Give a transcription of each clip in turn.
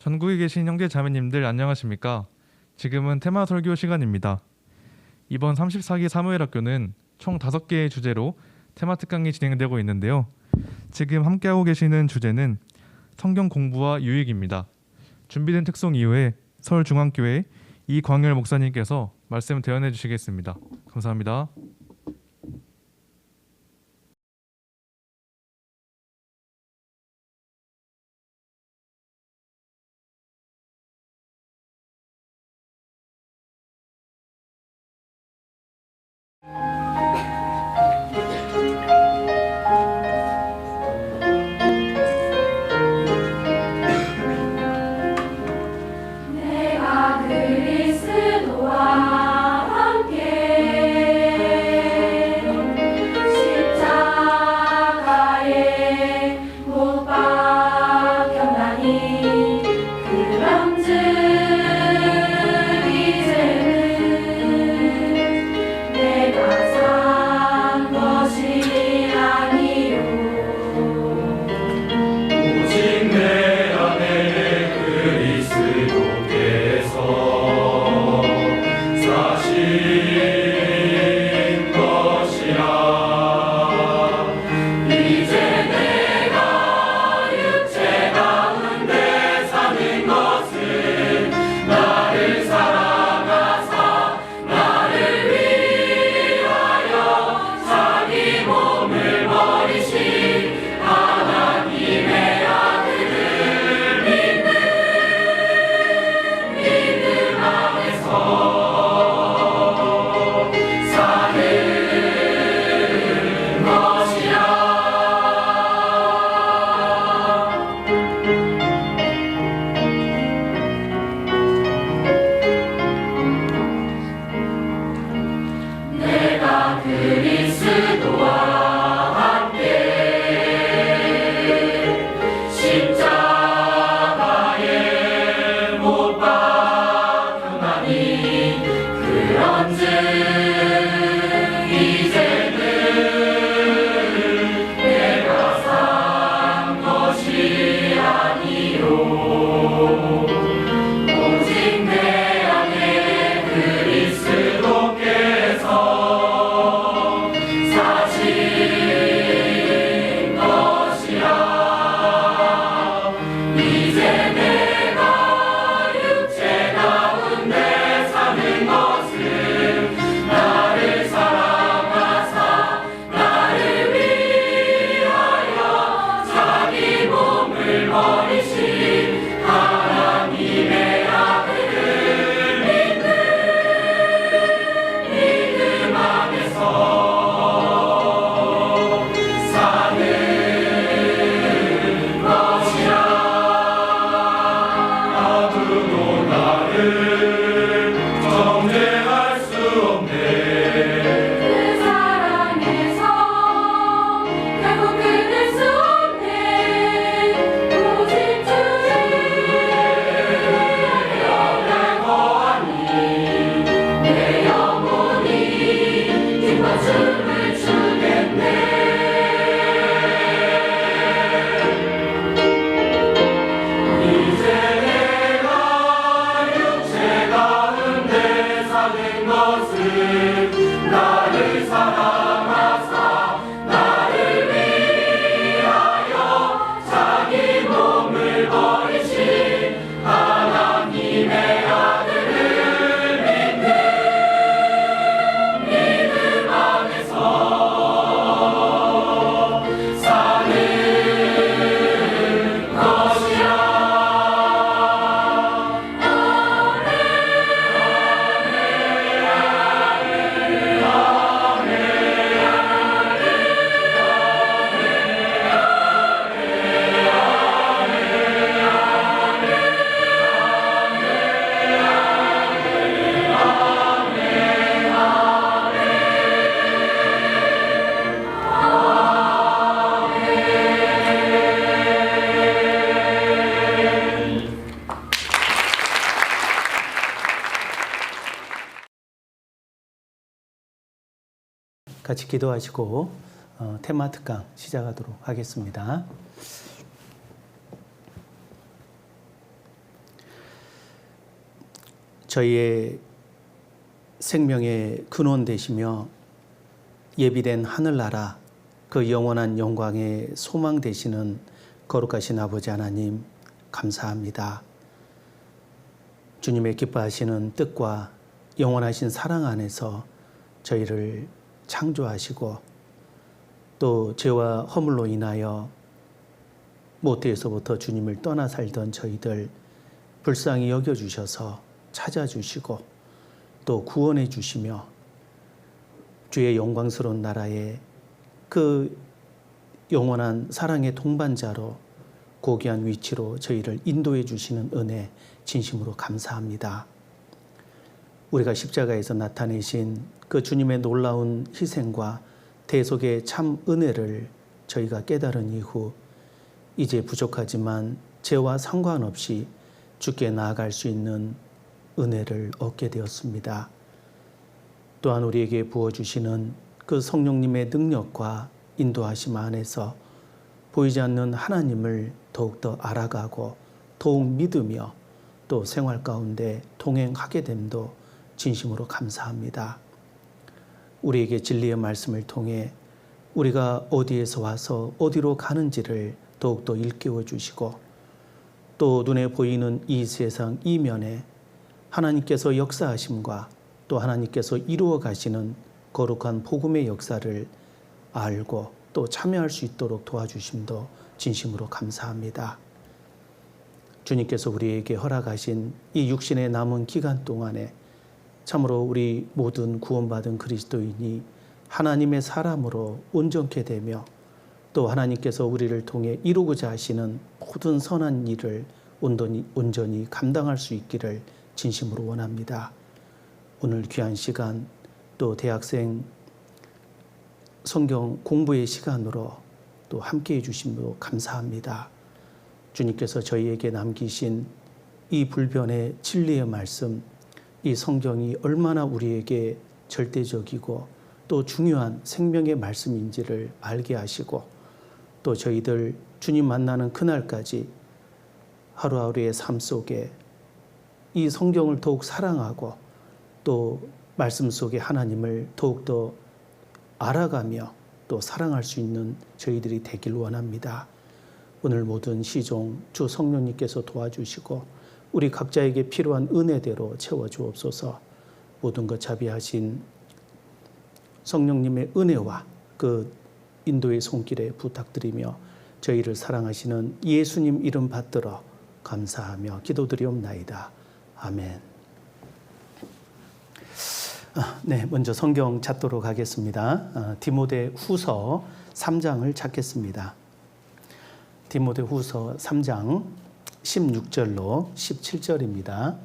전국에 계신 형제 자매님들 안녕하십니까? 지금은 테마 설교 시간입니다. 이번 34기 사무엘학교는 총 5개의 주제로 테마 특강이 진행되고 있는데요. 지금 함께하고 계시는 주제는 성경 공부와 유익입니다. 준비된 특송 이후에 서울중앙교회 이광열 목사님께서 말씀 대언해 주시겠습니다. 감사합니다. 같이 기도하시고 테마 특강 시작하도록 하겠습니다. 저희의 생명의 근원 되시며 예비된 하늘나라 그 영원한 영광의 소망 되시는 거룩하신 아버지 하나님 감사합니다. 주님의 기뻐하시는 뜻과 영원하신 사랑 안에서 저희를 창조하시고 또 죄와 허물로 인하여 모태에서부터 주님을 떠나 살던 저희들 불쌍히 여겨주셔서 찾아주시고 또 구원해 주시며 주의 영광스러운 나라에 그 영원한 사랑의 동반자로 고귀한 위치로 저희를 인도해 주시는 은혜 진심으로 감사합니다. 우리가 십자가에서 나타내신 그 주님의 놀라운 희생과 대속의 참 은혜를 저희가 깨달은 이후 이제 부족하지만 죄와 상관없이 주께 나아갈 수 있는 은혜를 얻게 되었습니다. 또한 우리에게 부어주시는 그 성령님의 능력과 인도하심 안에서 보이지 않는 하나님을 더욱더 알아가고 더욱 믿으며 또 생활 가운데 동행하게 됨도 진심으로 감사합니다. 우리에게 진리의 말씀을 통해 우리가 어디에서 와서 어디로 가는지를 더욱더 일깨워 주시고 또 눈에 보이는 이 세상 이면에 하나님께서 역사하심과 또 하나님께서 이루어 가시는 거룩한 복음의 역사를 알고 또 참여할 수 있도록 도와주심도 진심으로 감사합니다. 주님께서 우리에게 허락하신 이 육신의 남은 기간 동안에 참으로 우리 모든 구원받은 그리스도인이 하나님의 사람으로 온전케 되며 또 하나님께서 우리를 통해 이루고자 하시는 모든 선한 일을 온전히 감당할 수 있기를 진심으로 원합니다. 오늘 귀한 시간 또 대학생 성경 공부의 시간으로 또 함께해 주심으로 감사합니다. 주님께서 저희에게 남기신 이 불변의 진리의 말씀, 이 성경이 얼마나 우리에게 절대적이고 또 중요한 생명의 말씀인지를 알게 하시고 또 저희들 주님 만나는 그날까지 하루하루의 삶 속에 이 성경을 더욱 사랑하고 또 말씀 속에 하나님을 더욱더 알아가며 또 사랑할 수 있는 저희들이 되길 원합니다. 오늘 모든 시종 주 성령님께서 도와주시고 우리 각자에게 필요한 은혜대로 채워주옵소서. 모든 것 자비하신 성령님의 은혜와 그 인도의 손길에 부탁드리며 저희를 사랑하시는 예수님 이름 받들어 감사하며 기도드리옵나이다. 아멘. 네, 먼저 성경 찾도록 하겠습니다. 디모데 후서 3장을 찾겠습니다. 디모데 후서 3장 16절로 17절입니다.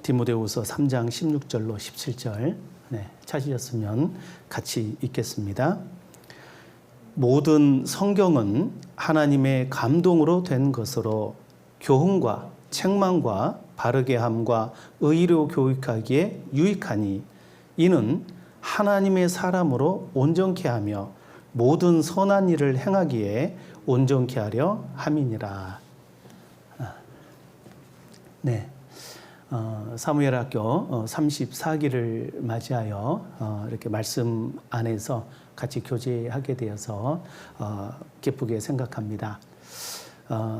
디모데 후서 3장 16절로 17절 네, 찾으셨으면 같이 읽겠습니다. 모든 성경은 하나님의 감동으로 된 것으로 교훈과 책망과 바르게 함과 의로 교육하기에 유익하니 이는 하나님의 사람으로 온전케 하며 모든 선한 일을 행하기에 온전케 하려 함이니라. 네, 사무엘학교 34기를 맞이하여 이렇게 말씀 안에서 같이 교제하게 되어서 기쁘게 생각합니다.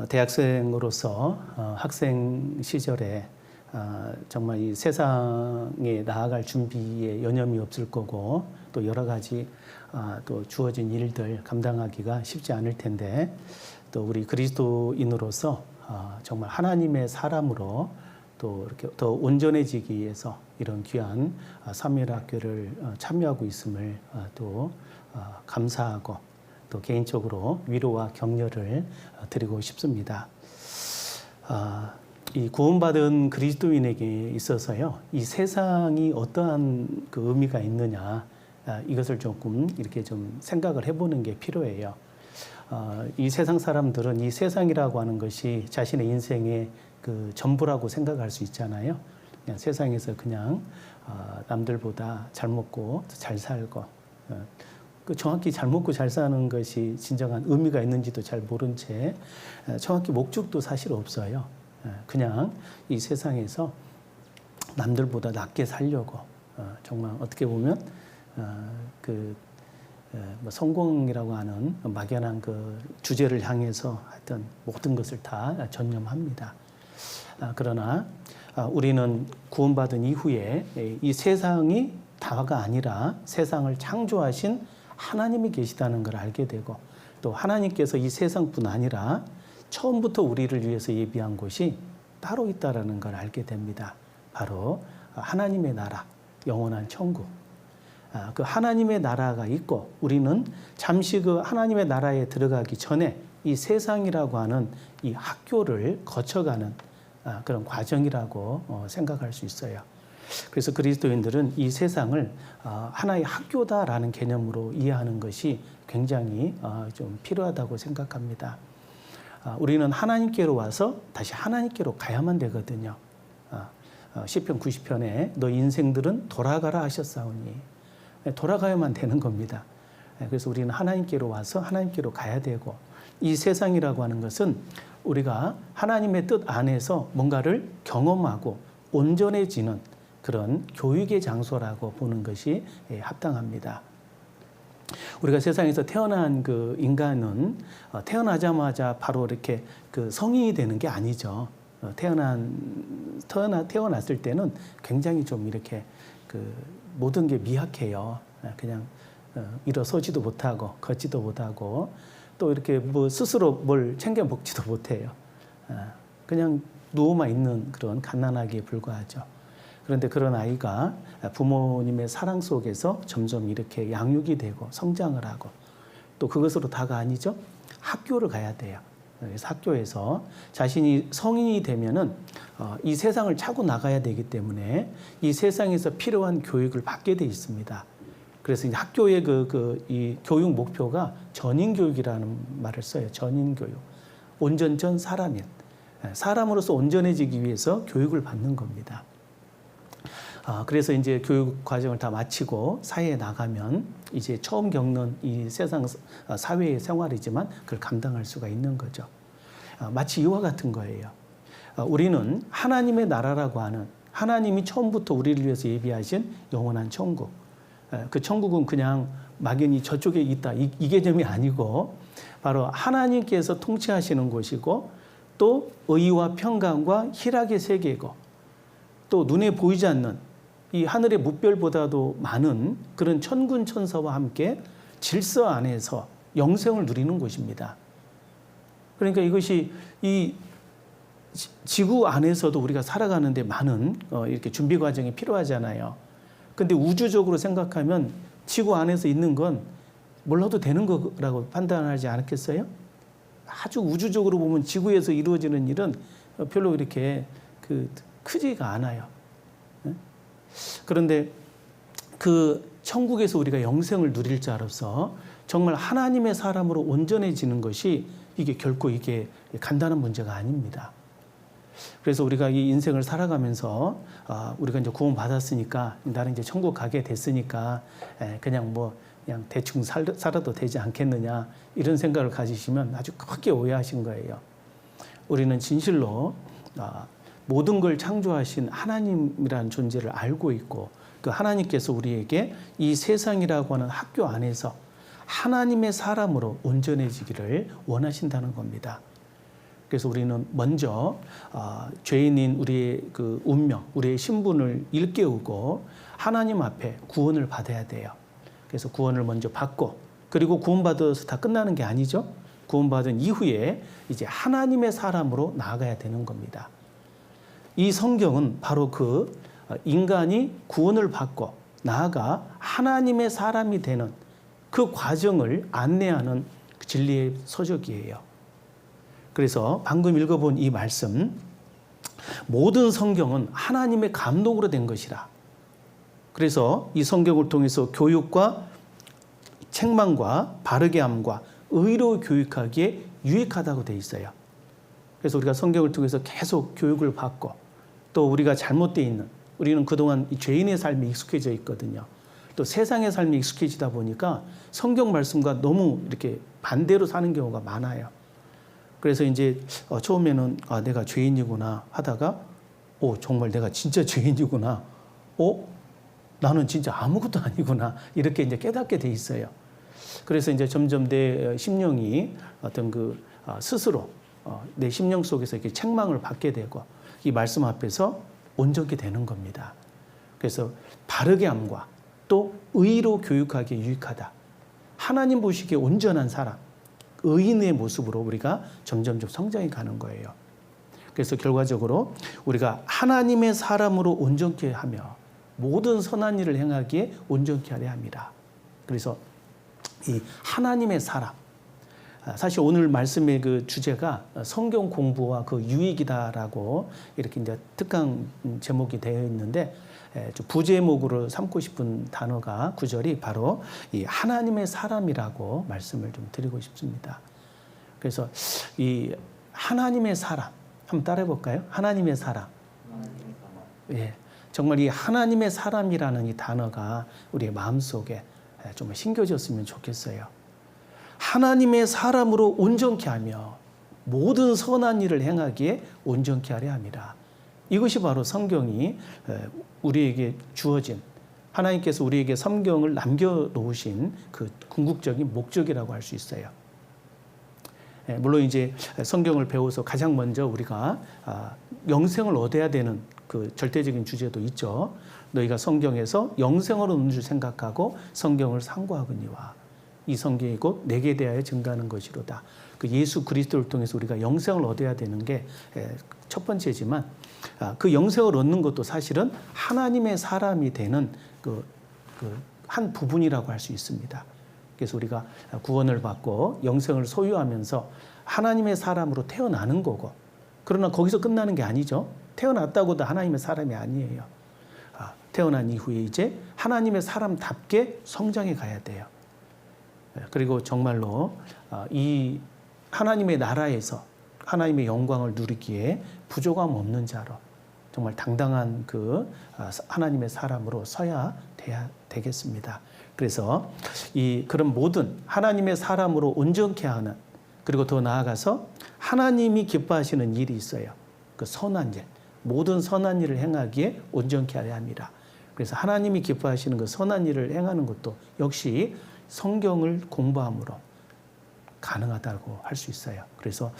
대학생으로서 학생 시절에 정말 이 세상에 나아갈 준비에 여념이 없을 거고 또 여러 가지 또 주어진 일들 감당하기가 쉽지 않을 텐데 또 우리 그리스도인으로서 정말 하나님의 사람으로 또 이렇게 더 온전해지기 위해서 이런 귀한 사무엘학교를 참여하고 있음을 또 감사하고 또 개인적으로 위로와 격려를 드리고 싶습니다. 이 구원받은 그리스도인에게 있어서요, 이 세상이 어떠한 그 의미가 있느냐, 이것을 조금 이렇게 좀 생각을 해보는 게 필요해요. 이 세상 사람들은 이 세상이라고 하는 것이 자신의 인생의 그 전부라고 생각할 수 있잖아요. 그냥 세상에서 그냥 남들보다 잘 먹고 잘 살고 그 정확히 잘 먹고 잘 사는 것이 진정한 의미가 있는지도 잘 모른 채 정확히 목적도 사실 없어요. 그냥 이 세상에서 남들보다 낫게 살려고 정말 어떻게 보면 뭐 성공이라고 하는 막연한 그 주제를 향해서 하여튼 모든 것을 다 전념합니다. 그러나 우리는 구원받은 이후에 이 세상이 다가 아니라 세상을 창조하신 하나님이 계시다는 걸 알게 되고, 또 하나님께서 이 세상뿐 아니라 처음부터 우리를 위해서 예비한 곳이 따로 있다는 걸 알게 됩니다. 바로 하나님의 나라, 영원한 천국. 그 하나님의 나라가 있고, 우리는 잠시 그 하나님의 나라에 들어가기 전에 이 세상이라고 하는 이 학교를 거쳐가는 그런 과정이라고 생각할 수 있어요. 그래서 그리스도인들은 이 세상을 하나의 학교다라는 개념으로 이해하는 것이 굉장히 좀 필요하다고 생각합니다. 우리는 하나님께로 와서 다시 하나님께로 가야만 되거든요. 시편 90편에 너 인생들은 돌아가라 하셨사오니, 돌아가야만 되는 겁니다. 그래서 우리는 하나님께로 와서 하나님께로 가야 되고, 이 세상이라고 하는 것은 우리가 하나님의 뜻 안에서 뭔가를 경험하고 온전해지는 그런 교육의 장소라고 보는 것이 합당합니다. 우리가 세상에서 태어난 그 인간은 태어나자마자 바로 이렇게 그 성인이 되는 게 아니죠. 태어났을 때는 굉장히 좀 이렇게 그 모든 게 미약해요. 그냥 일어서지도 못하고 걷지도 못하고 또 이렇게 뭐 스스로 뭘 챙겨 먹지도 못해요. 그냥 누워만 있는 그런 갓난아기에 불과하죠. 그런데 그런 아이가 부모님의 사랑 속에서 점점 이렇게 양육이 되고 성장을 하고, 또 그것으로 다가 아니죠. 학교를 가야 돼요. 그래서 학교에서 자신이 성인이 되면은 이 세상을 차고 나가야 되기 때문에 이 세상에서 필요한 교육을 받게 돼 있습니다. 그래서 학교의 이 교육 목표가 전인 교육이라는 말을 써요. 전인 교육. 온전전 사람인. 사람으로서 온전해지기 위해서 교육을 받는 겁니다. 그래서 이제 교육 과정을 다 마치고 사회에 나가면 이제 처음 겪는 이 세상 사회의 생활이지만 그걸 감당할 수가 있는 거죠. 마치 이와 같은 거예요. 우리는 하나님의 나라라고 하는, 하나님이 처음부터 우리를 위해서 예비하신 영원한 천국. 그 천국은 그냥 막연히 저쪽에 있다 이 개념이 아니고, 바로 하나님께서 통치하시는 곳이고, 또 의와 평강과 희락의 세계고, 또 눈에 보이지 않는 이 하늘의 무별보다도 많은 그런 천군 천사와 함께 질서 안에서 영생을 누리는 곳입니다. 그러니까 이것이 이 지구 안에서도 우리가 살아가는데 많은 이렇게 준비 과정이 필요하잖아요. 근데 우주적으로 생각하면 지구 안에서 있는 건 몰라도 되는 거라고 판단하지 않겠어요? 아주 우주적으로 보면 지구에서 이루어지는 일은 별로 이렇게 크지가 않아요. 그런데 그 천국에서 우리가 영생을 누릴 자로서 정말 하나님의 사람으로 온전해지는 것이 이게 결코 이게 간단한 문제가 아닙니다. 그래서 우리가 이 인생을 살아가면서 우리가 이제 구원 받았으니까 나는 이제 천국 가게 됐으니까 그냥 대충 살아도 되지 않겠느냐 이런 생각을 가지시면 아주 크게 오해하신 거예요. 우리는 진실로 모든 걸 창조하신 하나님이라는 존재를 알고 있고, 그 하나님께서 우리에게 이 세상이라고 하는 학교 안에서 하나님의 사람으로 온전해지기를 원하신다는 겁니다. 그래서 우리는 먼저 죄인인 우리의 그 운명, 우리의 신분을 일깨우고 하나님 앞에 구원을 받아야 돼요. 그래서 구원을 먼저 받고, 그리고 구원받아서 다 끝나는 게 아니죠. 구원받은 이후에 이제 하나님의 사람으로 나아가야 되는 겁니다. 이 성경은 바로 그 인간이 구원을 받고 나아가 하나님의 사람이 되는 그 과정을 안내하는 진리의 서적이에요. 그래서 방금 읽어본 이 말씀, 모든 성경은 하나님의 감동으로 된 것이라. 그래서 이 성경을 통해서 교육과 책망과 바르게 함과 의로 교육하기에 유익하다고 되어 있어요. 그래서 우리가 성경을 통해서 계속 교육을 받고, 또 우리가 잘못되어 있는, 우리는 그동안 죄인의 삶에 익숙해져 있거든요. 또 세상의 삶에 익숙해지다 보니까 성경 말씀과 너무 이렇게 반대로 사는 경우가 많아요. 그래서 이제 처음에는 내가 죄인이구나 하다가 정말 내가 진짜 죄인이구나. 나는 진짜 아무것도 아니구나. 이렇게 이제 깨닫게 돼 있어요. 그래서 이제 점점 내 심령이 어떤 스스로 내 심령 속에서 이렇게 책망을 받게 되고 이 말씀 앞에서 온전히 되는 겁니다. 그래서 바르게 함과 또 의로 교육하기에 유익하다. 하나님 보시기에 온전한 사람, 의인의 모습으로 우리가 점점 성장해 가는 거예요. 그래서 결과적으로 우리가 하나님의 사람으로 온전케 하며 모든 선한 일을 행하기에 온전케 하려 합니다. 그래서 이 하나님의 사람, 사실 오늘 말씀의 주제가 성경 공부와 유익이다라고 이렇게 이제 특강 제목이 되어 있는데 부제목으로 삼고 싶은 단어가 구절이 바로 이 하나님의 사람이라고 말씀을 좀 드리고 싶습니다. 그래서 이 하나님의 사람 한번 따라해 볼까요? 하나님의 사람. 예, 정말 이 하나님의 사람이라는 이 단어가 우리의 마음속에 좀 심겨졌으면 좋겠어요. 하나님의 사람으로 온전케 하며 모든 선한 일을 행하기에 온전케 하려 합니다. 이것이 바로 성경이 우리에게 주어진 하나님께서 우리에게 성경을 남겨놓으신 궁극적인 목적이라고 할 수 있어요. 물론 이제 성경을 배워서 가장 먼저 우리가 영생을 얻어야 되는 절대적인 주제도 있죠. 너희가 성경에서 영생을 얻는 줄 생각하고 성경을 상고하거니와 이 성경이 곧 내게 대하여 증가하는 것이로다. 예수 그리스도를 통해서 우리가 영생을 얻어야 되는 게 첫 번째지만 그 영생을 얻는 것도 사실은 하나님의 사람이 되는 한 부분이라고 할 수 있습니다. 그래서 우리가 구원을 받고 영생을 소유하면서 하나님의 사람으로 태어나는 거고, 그러나 거기서 끝나는 게 아니죠. 태어났다고도 하나님의 사람이 아니에요. 태어난 이후에 이제 하나님의 사람답게 성장해 가야 돼요. 그리고 정말로 이 하나님의 나라에서 하나님의 영광을 누리기에 부족함 없는 자로 정말 당당한 하나님의 사람으로 서야 되겠습니다. 그래서 그런 모든 하나님의 사람으로 온전케 하는, 그리고 더 나아가서 하나님이 기뻐하시는 일이 있어요. 선한 일, 모든 선한 일을 행하기에 온전케 하려 합니다. 그래서 하나님이 기뻐하시는 선한 일을 행하는 것도 역시 성경을 공부함으로 가능하다고 할 수 있어요. 그래서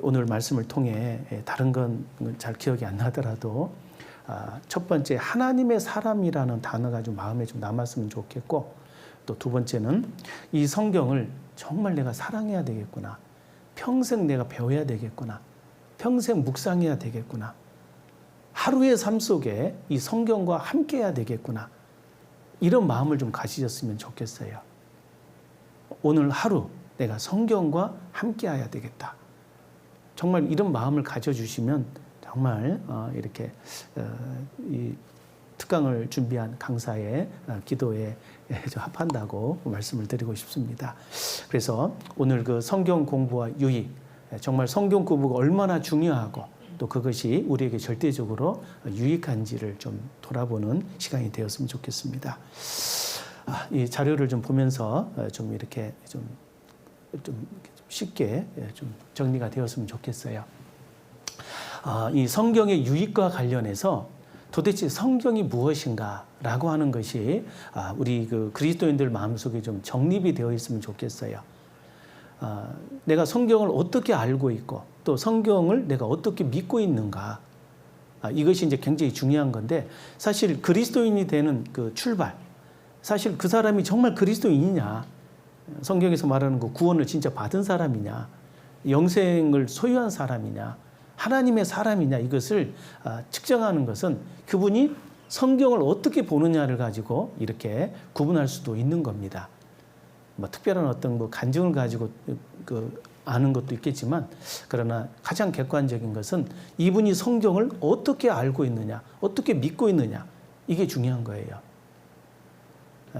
오늘 말씀을 통해 다른 건 잘 기억이 안 나더라도 첫 번째 하나님의 사람이라는 단어가 좀 마음에 좀 남았으면 좋겠고, 또 두 번째는 이 성경을 정말 내가 사랑해야 되겠구나, 평생 내가 배워야 되겠구나, 평생 묵상해야 되겠구나, 하루의 삶 속에 이 성경과 함께해야 되겠구나, 이런 마음을 좀 가지셨으면 좋겠어요. 오늘 하루 내가 성경과 함께해야 되겠다. 정말 이런 마음을 가져주시면 정말 이렇게 이 특강을 준비한 강사의 기도에 합한다고 말씀을 드리고 싶습니다. 그래서 오늘 성경 공부와 유익, 정말 성경 공부가 얼마나 중요하고 또 그것이 우리에게 절대적으로 유익한지를 좀 돌아보는 시간이 되었으면 좋겠습니다. 이 자료를 좀 보면서 좀 이렇게 좀 쉽게 좀 정리가 되었으면 좋겠어요. 이 성경의 유익과 관련해서 도대체 성경이 무엇인가라고 하는 것이 우리 그리스도인들 마음속에 좀 정립이 되어 있으면 좋겠어요. 내가 성경을 어떻게 알고 있고 또 성경을 내가 어떻게 믿고 있는가, 이것이 이제 굉장히 중요한 건데, 사실 그리스도인이 되는 출발, 사실 그 사람이 정말 그리스도인이냐, 성경에서 말하는 구원을 진짜 받은 사람이냐, 영생을 소유한 사람이냐, 하나님의 사람이냐, 이것을 측정하는 것은 그분이 성경을 어떻게 보느냐를 가지고 이렇게 구분할 수도 있는 겁니다. 특별한 어떤 간증을 가지고 아는 것도 있겠지만, 그러나 가장 객관적인 것은 이분이 성경을 어떻게 알고 있느냐, 어떻게 믿고 있느냐, 이게 중요한 거예요.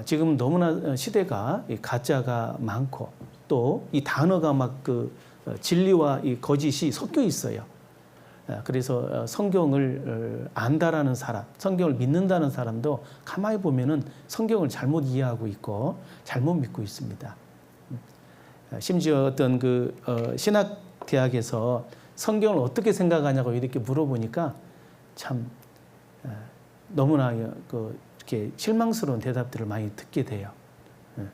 지금 너무나 시대가 가짜가 많고 또 이 단어가 진리와 이 거짓이 섞여 있어요. 그래서 성경을 안다라는 사람, 성경을 믿는다는 사람도 가만히 보면은 성경을 잘못 이해하고 있고 잘못 믿고 있습니다. 심지어 어떤 신학 대학에서 성경을 어떻게 생각하냐고 이렇게 물어보니까 참 너무나 이렇게 실망스러운 대답들을 많이 듣게 돼요.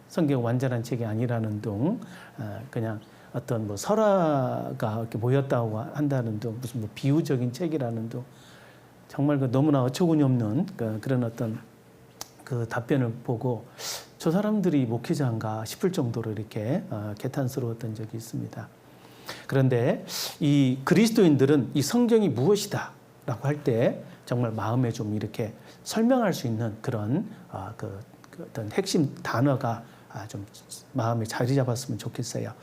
성경 완전한 책이 아니라는 둥, 그냥 어떤 뭐 설화가 이렇게 모였다고 한다는 둥, 무슨 뭐 비유적인 책이라는 둥, 정말 너무나 어처구니 없는 그런 어떤 그 답변을 보고 저 사람들이 목회자인가 싶을 정도로 이렇게 개탄스러웠던 적이 있습니다. 그런데 이 그리스도인들은 이 성경이 무엇이다 라고 할 때 정말 마음에 좀 이렇게 설명할 수 있는 그런 그 어떤 핵심 단어가 좀 마음에 자리 잡았으면 좋겠어요.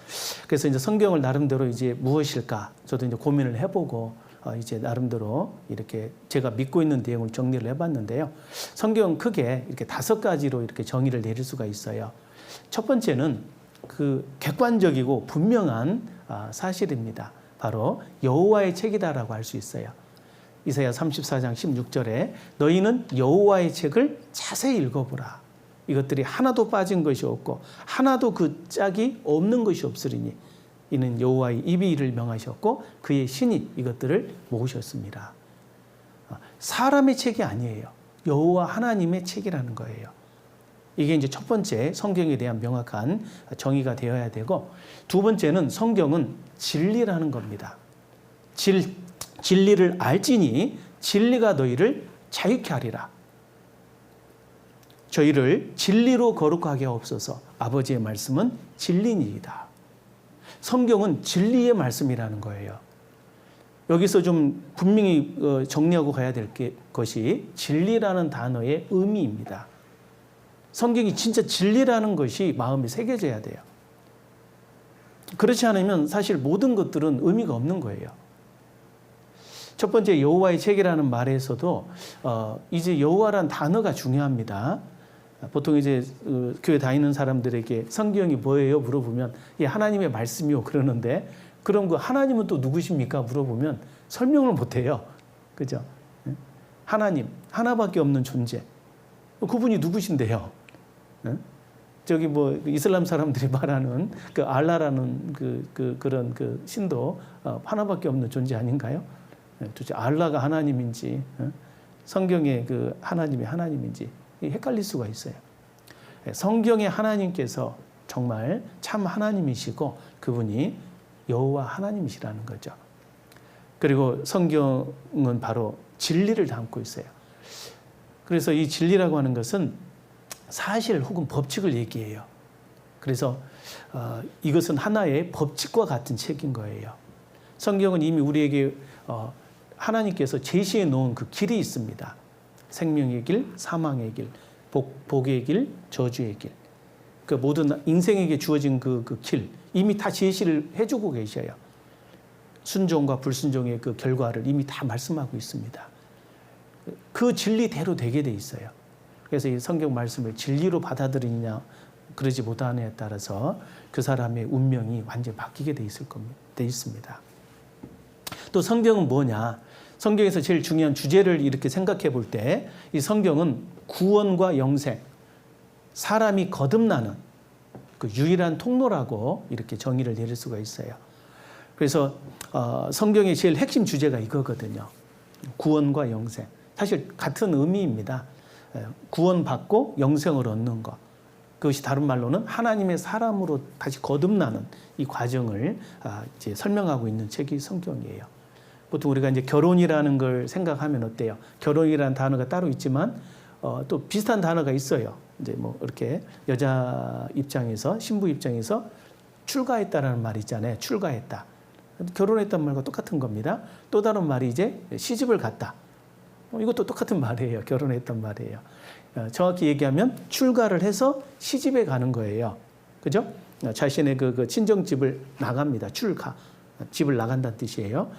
그래서 이제 성경을 나름대로 이제 무엇일까 저도 이제 고민을 해보고 이제 나름대로 이렇게 제가 믿고 있는 내용을 정리를 해봤는데요. 성경은 크게 이렇게 5가지로 이렇게 정의를 내릴 수가 있어요. 첫 번째는 그 객관적이고 분명한 사실입니다. 바로 여호와의 책이다라고 할 수 있어요. 이사야 34장 16절에 너희는 여호와의 책을 자세히 읽어보라. 이것들이 하나도 빠진 것이 없고 하나도 그 짝이 없는 것이 없으리니 이는 여호와의 입이 이를 명하셨고 그의 신이 이것들을 모으셨습니다. 사람의 책이 아니에요. 여호와 하나님의 책이라는 거예요. 이게 이제 첫 번째 성경에 대한 명확한 정의가 되어야 되고, 두 번째는 성경은 진리라는 겁니다. 진리를 알지니 진리가 너희를 자유케 하리라. 저희를 진리로 거룩하게 하옵소서. 아버지의 말씀은 진리니이다. 성경은 진리의 말씀이라는 거예요. 여기서 좀 분명히 정리하고 가야 될 것이 진리라는 단어의 의미입니다. 성경이 진짜 진리라는 것이 마음에 새겨져야 돼요. 그렇지 않으면 사실 모든 것들은 의미가 없는 거예요. 첫 번째 여호와의 책이라는 말에서도 이제 여호와라는 단어가 중요합니다. 보통 이제 교회 다니는 사람들에게 성경이 뭐예요? 물어보면 예, 하나님의 말씀이요 그러는데, 그럼 그 하나님은 또 누구십니까? 물어보면 설명을 못해요. 그죠? 하나님, 하나밖에 없는 존재. 그분이 누구신데요? 저기 뭐 이슬람 사람들이 말하는 그 알라라는 그런 신도 하나밖에 없는 존재 아닌가요? 도대체 알라가 하나님인지 성경의 그 하나님이 하나님인지 헷갈릴 수가 있어요. 성경의 하나님께서 정말 참 하나님이시고 그분이 여호와 하나님이시라는 거죠. 그리고 성경은 바로 진리를 담고 있어요. 그래서 이 진리라고 하는 것은 사실 혹은 법칙을 얘기해요. 그래서 이것은 하나의 법칙과 같은 책인 거예요. 성경은 이미 우리에게 하나님께서 제시해 놓은 그 길이 있습니다. 생명의 길, 사망의 길, 복의 길, 저주의 길. 그 모든 인생에게 주어진 그 길, 이미 다 제시를 해주고 계셔요. 순종과 불순종의 그 결과를 이미 다 말씀하고 있습니다. 그 진리대로 되게 돼 있어요. 그래서 이 성경 말씀을 진리로 받아들이냐 그러지 못하느냐에 따라서 그 사람의 운명이 완전히 바뀌게 돼 있습니다. 또 성경은 뭐냐? 성경에서 제일 중요한 주제를 이렇게 생각해 볼 때 이 성경은 구원과 영생, 사람이 거듭나는 그 유일한 통로라고 이렇게 정의를 내릴 수가 있어요. 그래서 성경의 제일 핵심 주제가 이거거든요. 구원과 영생. 사실 같은 의미입니다. 구원받고 영생을 얻는 것. 그것이 다른 말로는 하나님의 사람으로 다시 거듭나는 이 과정을 이제 설명하고 있는 책이 성경이에요. 보통 우리가 이제 결혼이라는 걸 생각하면 어때요? 결혼이라는 단어가 따로 있지만 또 비슷한 단어가 있어요. 이제 뭐 이렇게 여자 입장에서, 신부 입장에서 출가했다라는 말이 있잖아요. 출가했다. 결혼했단 말과 똑같은 겁니다. 또 다른 말이 이제 시집을 갔다. 이것도 똑같은 말이에요. 결혼했단 말이에요. 정확히 얘기하면 출가를 해서 시집에 가는 거예요. 그죠? 자신의 그 친정집을 나갑니다. 출가. 집을 나간다는 뜻이에요.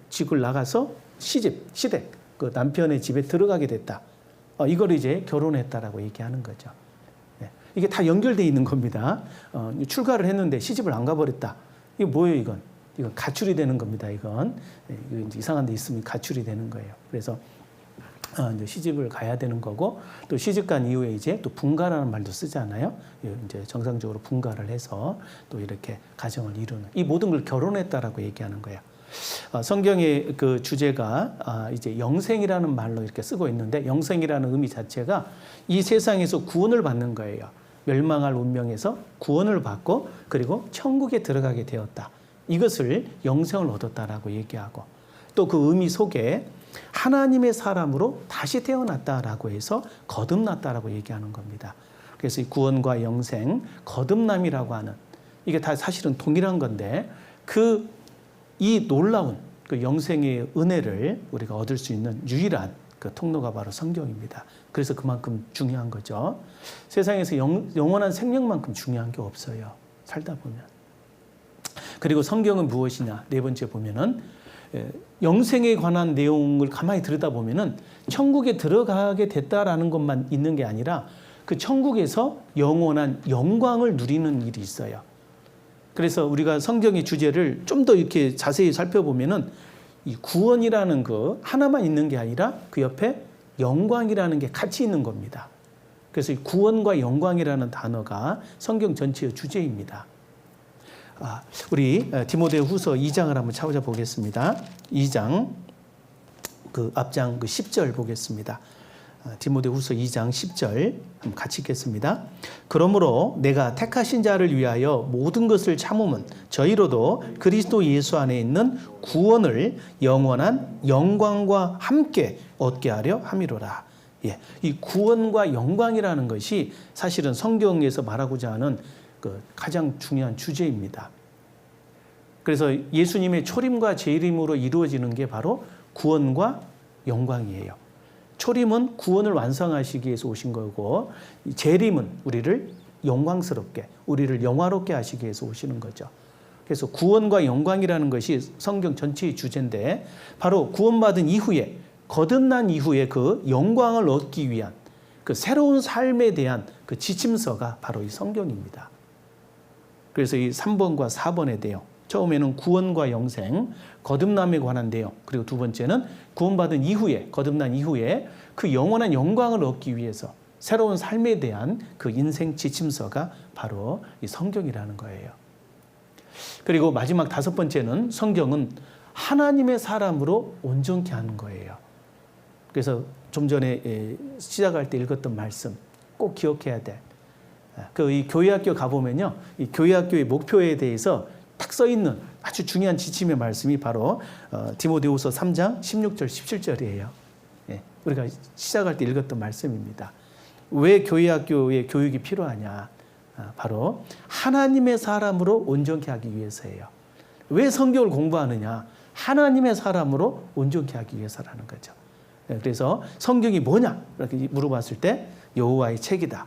집을 나가서 시댁, 그 남편의 집에 들어가게 됐다. 이걸 이제 결혼했다라고 얘기하는 거죠. 이게 다 연결되어 있는 겁니다. 출가를 했는데 시집을 안 가버렸다. 이게 뭐예요, 이건? 이건 가출이 되는 겁니다, 이건. 이거 이제 이상한 데 있으면 가출이 되는 거예요. 그래서 이제 시집을 가야 되는 거고, 또 시집 간 이후에 이제 또 분가라는 말도 쓰잖아요. 이제 정상적으로 분가를 해서 또 이렇게 가정을 이루는, 이 모든 걸 결혼했다라고 얘기하는 거예요. 성경의 그 주제가 이제 영생이라는 말로 이렇게 쓰고 있는데, 영생이라는 의미 자체가 이 세상에서 구원을 받는 거예요. 멸망할 운명에서 구원을 받고 그리고 천국에 들어가게 되었다. 이것을 영생을 얻었다라고 얘기하고, 또 그 의미 속에 하나님의 사람으로 다시 태어났다라고 해서 거듭났다라고 얘기하는 겁니다. 그래서 이 구원과 영생, 거듭남이라고 하는, 이게 다 사실은 동일한 건데, 이 놀라운 그 영생의 은혜를 우리가 얻을 수 있는 유일한 그 통로가 바로 성경입니다. 그래서 그만큼 중요한 거죠. 세상에서 영원한 생명만큼 중요한 게 없어요. 살다 보면. 그리고 성경은 무엇이냐? 네 번째 보면은 영생에 관한 내용을 가만히 들여다보면은 천국에 들어가게 됐다라는 것만 있는 게 아니라 그 천국에서 영원한 영광을 누리는 일이 있어요. 그래서 우리가 성경의 주제를 좀 더 이렇게 자세히 살펴보면은 이 구원이라는 거 하나만 있는 게 아니라 그 옆에 영광이라는 게 같이 있는 겁니다. 그래서 이 구원과 영광이라는 단어가 성경 전체의 주제입니다. 우리 디모데후서 2장을 한번 찾아보겠습니다. 2장 그 앞장 그 10절 보겠습니다. 디모데후서 2장 10절 한번 같이 읽겠습니다. 그러므로 내가 택하신 자를 위하여 모든 것을 참음은 저희로도 그리스도 예수 안에 있는 구원을 영원한 영광과 함께 얻게 하려 함이로라. 이 구원과 영광이라는 것이 사실은 성경에서 말하고자 하는 그 가장 중요한 주제입니다. 그래서 예수님의 초림과 재림으로 이루어지는 게 바로 구원과 영광이에요. 초림은 구원을 완성하시기 위해서 오신 거고, 재림은 우리를 영광스럽게, 우리를 영화롭게 하시기 위해서 오시는 거죠. 그래서 구원과 영광이라는 것이 성경 전체의 주제인데, 바로 구원받은 이후에, 거듭난 이후에 그 영광을 얻기 위한 그 새로운 삶에 대한 그 지침서가 바로 이 성경입니다. 그래서 이 3번과 4번의 내용, 처음에는 구원과 영생, 거듭남에 관한 내용, 그리고 두 번째는 구원받은 이후에, 거듭난 이후에 그 영원한 영광을 얻기 위해서 새로운 삶에 대한 그 인생 지침서가 바로 이 성경이라는 거예요. 그리고 마지막 5번째는 성경은 하나님의 사람으로 온전케 하는 거예요. 그래서 좀 전에 시작할 때 읽었던 말씀 꼭 기억해야 돼. 이 교회학교 가보면요, 이 교회학교의 목표에 대해서 딱 써 있는 아주 중요한 지침의 말씀이 바로 디모데후서 3장 16절 17절이에요. 우리가 시작할 때 읽었던 말씀입니다. 왜 교회학교의 교육이 필요하냐? 바로 하나님의 사람으로 온전케 하기 위해서예요. 왜 성경을 공부하느냐? 하나님의 사람으로 온전케 하기 위해서라는 거죠. 그래서 성경이 뭐냐? 이렇게 물어봤을 때 여호와의 책이다.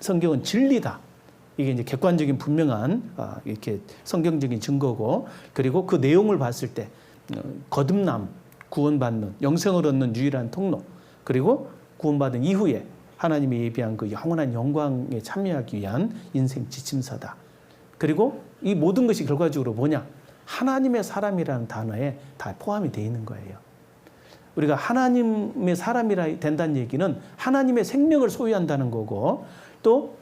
성경은 진리다. 이게 이제 객관적인 분명한 이렇게 성경적인 증거고, 그리고 그 내용을 봤을 때 거듭남, 구원받는, 영생을 얻는 유일한 통로, 그리고 구원받은 이후에 하나님이 예비한 그 영원한 영광에 참여하기 위한 인생 지침서다. 그리고 이 모든 것이 결과적으로 뭐냐? 하나님의 사람이라는 단어에 다 포함이 되어 있는 거예요. 우리가 하나님의 사람이라 된다는 얘기는 하나님의 생명을 소유한다는 거고, 또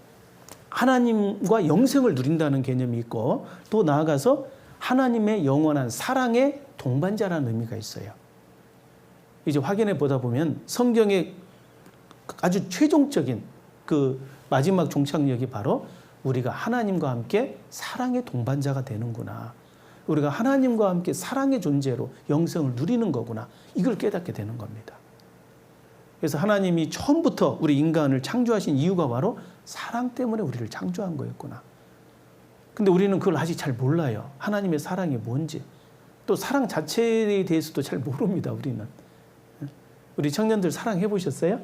하나님과 영생을 누린다는 개념이 있고, 또 나아가서 하나님의 영원한 사랑의 동반자라는 의미가 있어요. 이제 확인해 보다 보면 성경의 아주 최종적인 그 마지막 종착역이 바로 우리가 하나님과 함께 사랑의 동반자가 되는구나. 우리가 하나님과 함께 사랑의 존재로 영생을 누리는 거구나. 이걸 깨닫게 되는 겁니다. 그래서 하나님이 처음부터 우리 인간을 창조하신 이유가 바로 사랑 때문에 우리를 창조한 거였구나. 근데 우리는 그걸 아직 잘 몰라요. 하나님의 사랑이 뭔지. 또 사랑 자체에 대해서도 잘 모릅니다, 우리는. 우리 청년들 사랑해 보셨어요?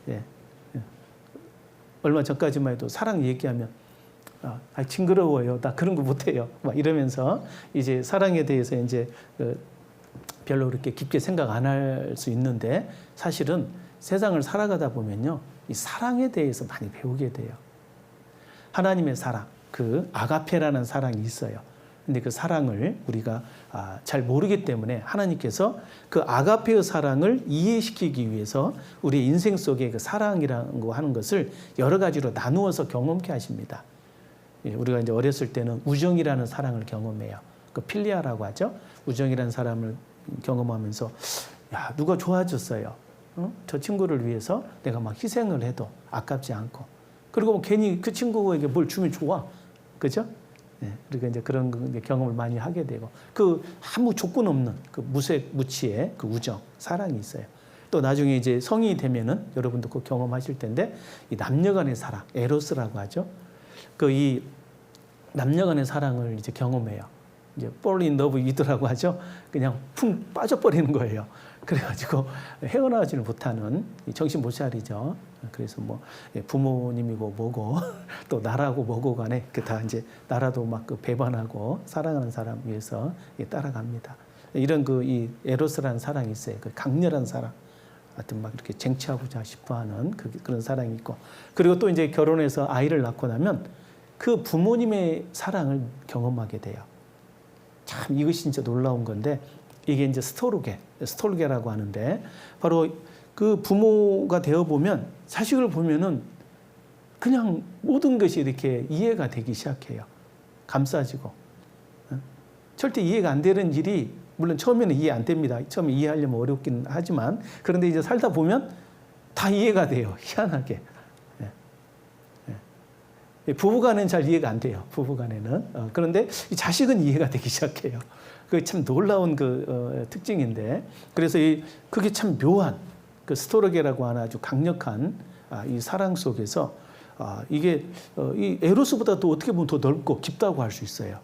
예. 얼마 전까지만 해도 사랑 얘기하면 징그러워요. 나 그런 거 못해요. 막 이러면서 이제 사랑에 대해서 이제 별로 그렇게 깊게 생각 안 할 수 있는데, 사실은 세상을 살아가다 보면요, 이 사랑에 대해서 많이 배우게 돼요. 하나님의 사랑, 그 아가페라는 사랑이 있어요. 근데 그 사랑을 우리가 잘 모르기 때문에 하나님께서 그 아가페의 사랑을 이해시키기 위해서 우리 인생 속에 그 사랑이라는 거 하는 것을 여러 가지로 나누어서 경험케 하십니다. 우리가 이제 어렸을 때는 우정이라는 사랑을 경험해요. 그 필리아라고 하죠. 우정이라는 사람을 경험하면서 야, 누가 좋아졌어요. 저 친구를 위해서 내가 막 희생을 해도 아깝지 않고. 그리고 뭐 괜히 그 친구에게 뭘 주면 좋아. 그죠? 네, 그러니까 이제 그런 경험을 많이 하게 되고 그 아무 조건 없는 그 무색 무치의 그 우정, 사랑이 있어요. 또 나중에 이제 성인이 되면은 여러분도 그 경험하실 텐데 이 남녀간의 사랑, 에로스라고 하죠. 그 이 남녀간의 사랑을 이제 경험해요. 이제 fall in love with라고 하죠. 그냥 풍 빠져버리는 거예요. 그래가지고 헤어나오지를 못하는 정신 못 차리죠. 그래서 뭐 부모님이고 뭐고 또 나라고 뭐고 간에 그 다 이제 나라도 막 그 배반하고 사랑하는 사람 위해서 따라갑니다. 이런 그 이 에로스라는 사랑이 있어요. 그 강렬한 사랑. 하여튼 막 이렇게 쟁취하고자 싶어하는 그런 사랑이 있고 그리고 또 이제 결혼해서 아이를 낳고 나면 그 부모님의 사랑을 경험하게 돼요. 참 이것이 진짜 놀라운 건데 이게 이제 스톨게라고 하는데 바로 그 부모가 되어 보면 자식을 보면은 그냥 모든 것이 이렇게 이해가 되기 시작해요. 감싸지고 절대 이해가 안 되는 일이 물론 처음에는 이해 안 됩니다. 처음에 이해하려면 어렵긴 하지만 그런데 이제 살다 보면 다 이해가 돼요. 희한하게. 부부간에는 잘 이해가 안 돼요. 부부간에는. 그런데 이 자식은 이해가 되기 시작해요. 그게 참 놀라운 그 특징인데 그래서 그게 참 묘한 그 스토르게라고 하는 아주 강력한 이 사랑 속에서 이게 이 에로스보다 또 어떻게 보면 더 넓고 깊다고 할 수 있어요.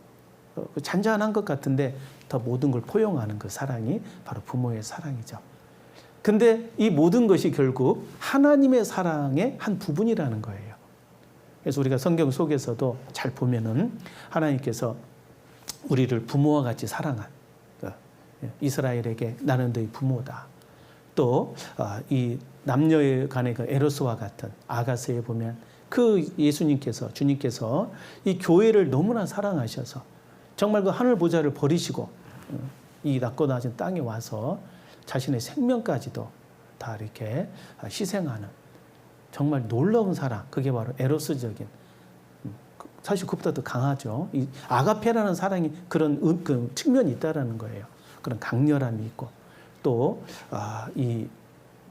잔잔한 것 같은데 더 모든 걸 포용하는 그 사랑이 바로 부모의 사랑이죠. 근데 이 모든 것이 결국 하나님의 사랑의 한 부분이라는 거예요. 그래서 우리가 성경 속에서도 잘 보면은 하나님께서 우리를 부모와 같이 사랑한 이스라엘에게 나는 너희 부모다. 또 이 남녀의 간의 그 에로스와 같은 아가스에 보면 그 예수님께서 주님께서 이 교회를 너무나 사랑하셔서 정말 그 하늘 보좌를 버리시고 이 낮고 낮은 땅에 와서 자신의 생명까지도 다 이렇게 희생하는 정말 놀라운 사랑, 그게 바로 에로스적인, 사실 그것보다 더 강하죠. 이 아가페라는 사랑이 그런 그 측면이 있다라는 거예요. 그런 강렬함이 있고 또 이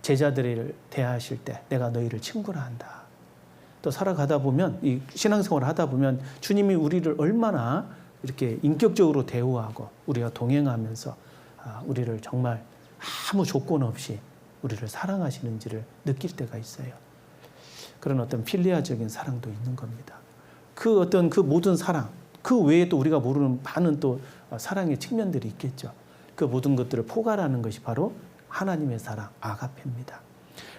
제자들을 대하실 때 내가 너희를 친구라 한다. 또 살아가다 보면 이 신앙생활을 하다 보면 주님이 우리를 얼마나 이렇게 인격적으로 대우하고 우리가 동행하면서 우리를 정말 아무 조건 없이 우리를 사랑하시는지를 느낄 때가 있어요. 그런 어떤 필리아적인 사랑도 있는 겁니다. 그 어떤 그 모든 사랑, 그 외에 또 우리가 모르는 많은 또 사랑의 측면들이 있겠죠. 그 모든 것들을 포괄하는 것이 바로 하나님의 사랑, 아가페입니다.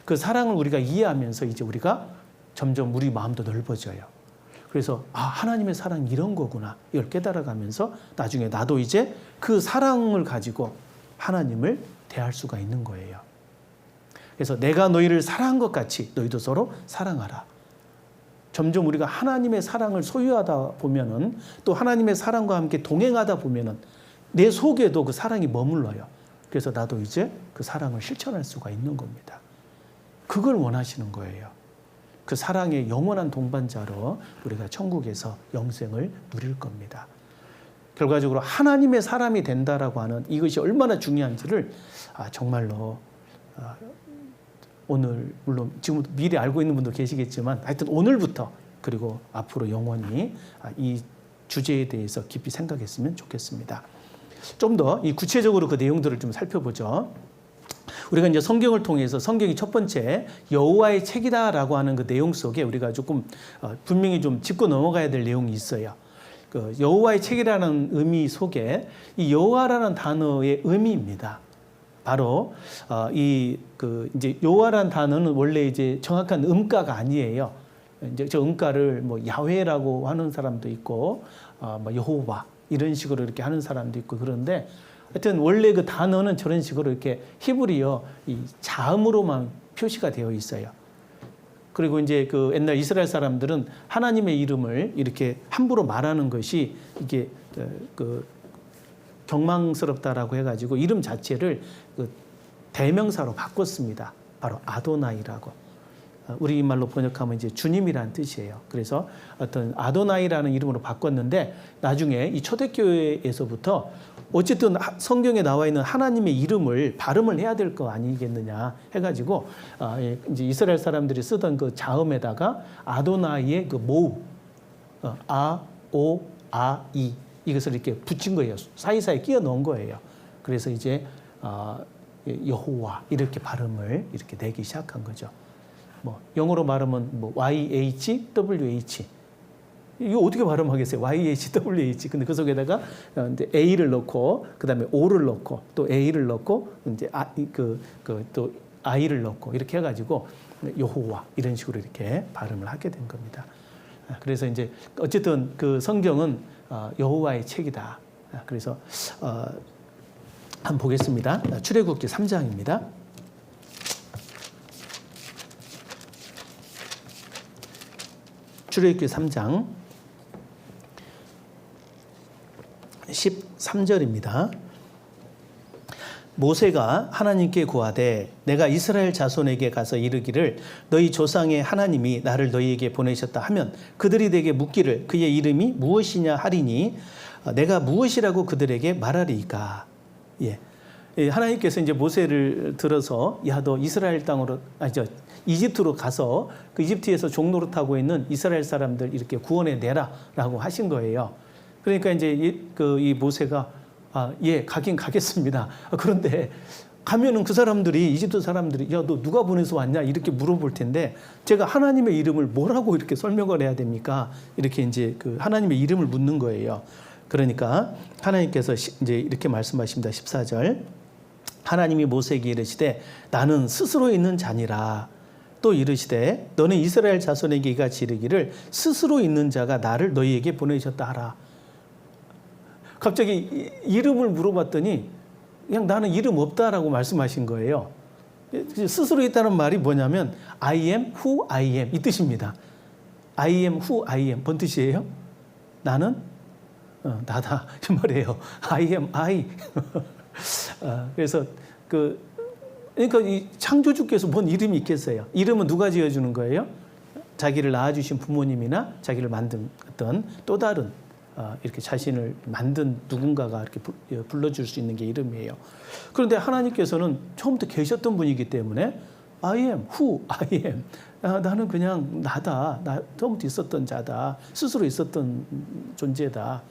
그 사랑을 우리가 이해하면서 이제 우리가 점점 우리 마음도 넓어져요. 그래서 하나님의 사랑이 이런 거구나 이걸 깨달아가면서 나중에 나도 이제 그 사랑을 가지고 하나님을 대할 수가 있는 거예요. 그래서 내가 너희를 사랑한 것 같이 너희도 서로 사랑하라. 점점 우리가 하나님의 사랑을 소유하다 보면은 또 하나님의 사랑과 함께 동행하다 보면은 내 속에도 그 사랑이 머물러요. 그래서 나도 이제 그 사랑을 실천할 수가 있는 겁니다. 그걸 원하시는 거예요. 그 사랑의 영원한 동반자로 우리가 천국에서 영생을 누릴 겁니다. 결과적으로 하나님의 사람이 된다라고 하는 이것이 얼마나 중요한지를 정말로 오늘 물론 지금 미리 알고 있는 분도 계시겠지만 하여튼 오늘부터 그리고 앞으로 영원히 이 주제에 대해서 깊이 생각했으면 좋겠습니다. 좀 더 이 구체적으로 그 내용들을 좀 살펴보죠. 우리가 이제 성경을 통해서 성경이 첫 번째 여호와의 책이다라고 하는 그 내용 속에 우리가 조금 분명히 좀 짚고 넘어가야 될 내용이 있어요. 그 여호와의 책이라는 의미 속에 이 여호와라는 단어의 의미입니다. 바로 이제 여호와라는 단어는 원래 이제 정확한 음가가 아니에요. 이제 저 음가를 뭐 야훼라고 하는 사람도 있고 뭐 여호와 이런 식으로 이렇게 하는 사람도 있고 그런데 하여튼 원래 그 단어는 저런 식으로 이렇게 히브리어 이 자음으로만 표시가 되어 있어요. 그리고 이제 그 옛날 이스라엘 사람들은 하나님의 이름을 이렇게 함부로 말하는 것이 이게 그 경망스럽다라고 해가지고 이름 자체를 그 대명사로 바꿨습니다. 바로 아도나이라고. 우리말로 번역하면 이제 주님이라는 뜻이에요. 그래서 어떤 아도나이라는 이름으로 바꿨는데 나중에 이 초대교회에서부터 어쨌든 성경에 나와 있는 하나님의 이름을 발음을 해야 될 거 아니겠느냐 해가지고 이제 이스라엘 사람들이 쓰던 그 자음에다가 아도나이의 그 모음 아, 오, 아, 이 이것을 이렇게 붙인 거예요. 사이사이 끼워 넣은 거예요. 그래서 이제 여호와 이렇게 발음을 이렇게 내기 시작한 거죠. 뭐 영어로 말하면 뭐 YH, WH 이거 어떻게 발음하겠어요? YH, WH. 근데 그 속에다가 이제 A를 넣고 그다음에 O를 넣고 또 A를 넣고 이제 또 I를 넣고 이렇게 해가지고 여호와 이런 식으로 이렇게 발음을 하게 된 겁니다. 그래서 이제 어쨌든 그 성경은 여호와의 책이다. 그래서 한번 보겠습니다. 출애굽기 3장입니다. 출애굽기 3장 13절입니다. 모세가 하나님께 구하되 내가 이스라엘 자손에게 가서 이르기를 너희 조상의 하나님이 나를 너희에게 보내셨다 하면 그들이 내게 묻기를 그의 이름이 무엇이냐 하리니 내가 무엇이라고 그들에게 말하리이까. 예. 하나님께서 이제 모세를 들어서 야 너 이스라엘 땅으로 이집트로 가서 그 이집트에서 종노릇하고 있는 이스라엘 사람들 이렇게 구원해 내라라고 하신 거예요. 그러니까 이제 이 모세가 예 가긴 가겠습니다. 그런데 가면은 그 사람들이 이집트 사람들이 야 너 누가 보내서 왔냐 이렇게 물어볼 텐데 제가 하나님의 이름을 뭐라고 이렇게 설명을 해야 됩니까? 이렇게 이제 그 하나님의 이름을 묻는 거예요. 그러니까 하나님께서 이제 이렇게 말씀하십니다. 14절. 하나님이 모세에게 이르시되 나는 스스로 있는 자니라. 또 이르시되 너는 이스라엘 자손에게 이같이 이르기를 스스로 있는 자가 나를 너희에게 보내셨다 하라. 갑자기 이름을 물어봤더니 그냥 나는 이름 없다라고 말씀하신 거예요. 스스로 있다는 말이 뭐냐면 I am who I am 이 뜻입니다. I am who I am 뭔 뜻이에요? 나는 나다 이 말이에요. I am I. 그래서 그러니까 이 창조주께서 뭔 이름이 있겠어요? 이름은 누가 지어주는 거예요? 자기를 낳아주신 부모님이나 자기를 만든 어떤 또 다른 이렇게 자신을 만든 누군가가 이렇게 불러줄 수 있는 게 이름이에요. 그런데 하나님께서는 처음부터 계셨던 분이기 때문에 I am who I am. 나는 그냥 나다. 나 처음부터 있었던 자다. 스스로 있었던 존재다.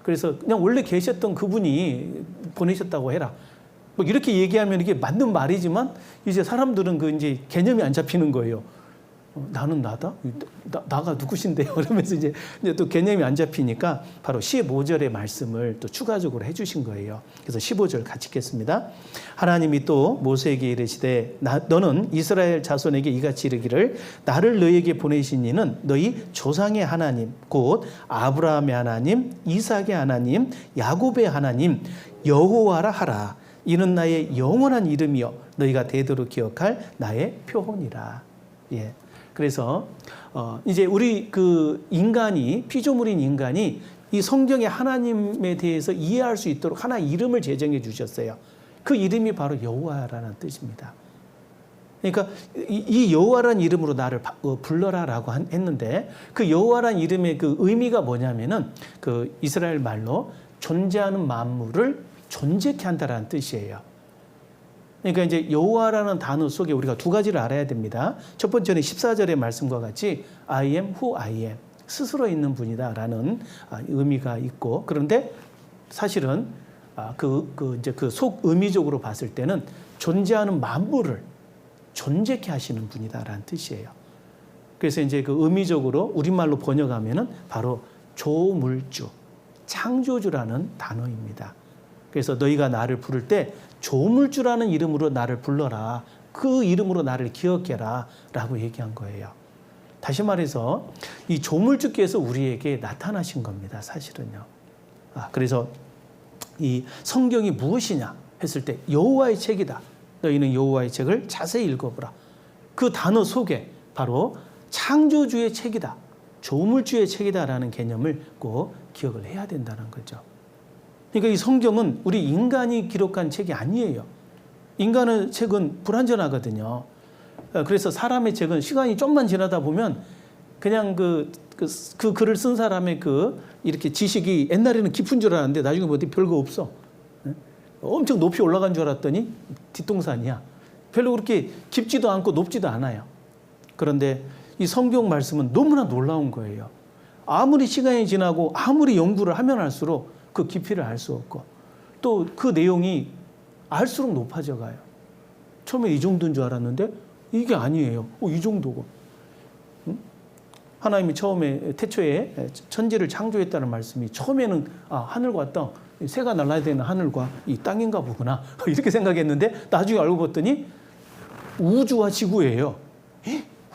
그래서 그냥 원래 계셨던 그분이 보내셨다고 해라. 뭐 이렇게 얘기하면 이게 맞는 말이지만 이제 사람들은 그 이제 개념이 안 잡히는 거예요. 나는 나다? 나가 누구신데요? 그러면서 이제 또 개념이 안 잡히니까 바로 15절의 말씀을 또 추가적으로 해주신 거예요. 그래서 15절 같이 읽겠습니다. 하나님이 또 모세에게 이르시되 너는 이스라엘 자손에게 이같이 이르기를 나를 너희에게 보내신 이는 너희 조상의 하나님 곧 아브라함의 하나님 이삭의 하나님 야곱의 하나님 여호와라 하라. 이는 나의 영원한 이름이요 너희가 대대로 기억할 나의 표본이라. 예. 그래서 이제 우리 그 인간이 피조물인 인간이 이 성경의 하나님에 대해서 이해할 수 있도록 하나 이름을 제정해 주셨어요. 그 이름이 바로 여호와라는 뜻입니다. 그러니까 이 여호와라는 이름으로 나를 불러라라고 했는데 그 여호와라는 이름의 그 의미가 뭐냐면은 그 이스라엘 말로 존재하는 만물을 존재케 한다라는 뜻이에요. 그러니까 이제 여호와라는 단어 속에 우리가 두 가지를 알아야 됩니다. 첫 번째는 14절의 말씀과 같이 I am who I am. 스스로 있는 분이다라는 의미가 있고 그런데 사실은 이제 그 속 의미적으로 봤을 때는 존재하는 만물을 존재케 하시는 분이다라는 뜻이에요. 그래서 이제 그 의미적으로 우리말로 번역하면은 바로 조물주, 창조주라는 단어입니다. 그래서 너희가 나를 부를 때 조물주라는 이름으로 나를 불러라. 그 이름으로 나를 기억해라. 라고 얘기한 거예요. 다시 말해서 이 조물주께서 우리에게 나타나신 겁니다. 사실은요. 그래서 이 성경이 무엇이냐 했을 때 여호와의 책이다. 너희는 여호와의 책을 자세히 읽어보라. 그 단어 속에 바로 창조주의 책이다. 조물주의 책이다라는 개념을 꼭 기억을 해야 된다는 거죠. 그러니까 이 성경은 우리 인간이 기록한 책이 아니에요. 인간의 책은 불완전하거든요. 그래서 사람의 책은 시간이 좀만 지나다 보면 그냥 그 글을 쓴 사람의 이렇게 지식이 옛날에는 깊은 줄 알았는데 나중에 보니 별거 없어. 엄청 높이 올라간 줄 알았더니 뒷동산이야. 별로 그렇게 깊지도 않고 높지도 않아요. 그런데 이 성경 말씀은 너무나 놀라운 거예요. 아무리 시간이 지나고 아무리 연구를 하면 할수록 그 깊이를 알 수 없고 또 그 내용이 알수록 높아져 가요. 처음에 이 정도인 줄 알았는데 이게 아니에요. 이 정도고. 하나님이 처음에 태초에 천지를 창조했다는 말씀이 처음에는 하늘과 땅, 새가 날아야 되는 하늘과 이 땅인가 보구나 이렇게 생각했는데 나중에 알고 봤더니 우주와 지구예요.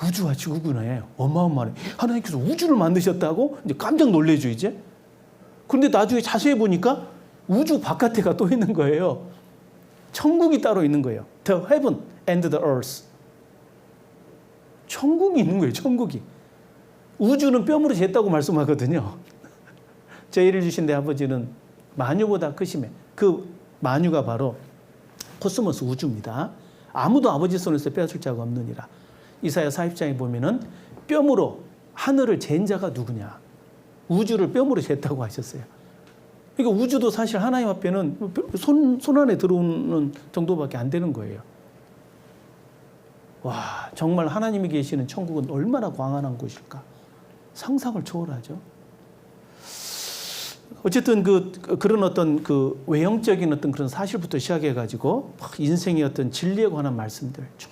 우주와 지구구나. 어마어마해. 하나님께서 우주를 만드셨다고 이제 깜짝 놀래죠 이제. 그런데 나중에 자세히 보니까 우주 바깥에가 또 있는 거예요. 천국이 따로 있는 거예요. The heaven and the earth. 천국이 있는 거예요. 천국이. 우주는 뼘으로 쟀다고 말씀하거든요. 제의를 주신 내 아버지는 만유보다 크시매. 그 만유가 바로 코스모스 우주입니다. 아무도 아버지 손에서 빼앗을 자가 없느니라. 이사야 40장에 보면은 뼘으로 하늘을 잰 자가 누구냐. 우주를 뼘으로 쟀다고 하셨어요. 그러니까 우주도 사실 하나님 앞에는 손 안에 들어오는 정도밖에 안 되는 거예요. 와, 정말 하나님이 계시는 천국은 얼마나 광활한 곳일까. 상상을 초월하죠. 어쨌든 그런 어떤 외형적인 어떤 그런 사실부터 시작해가지고 인생의 어떤 진리에 관한 말씀들 쭉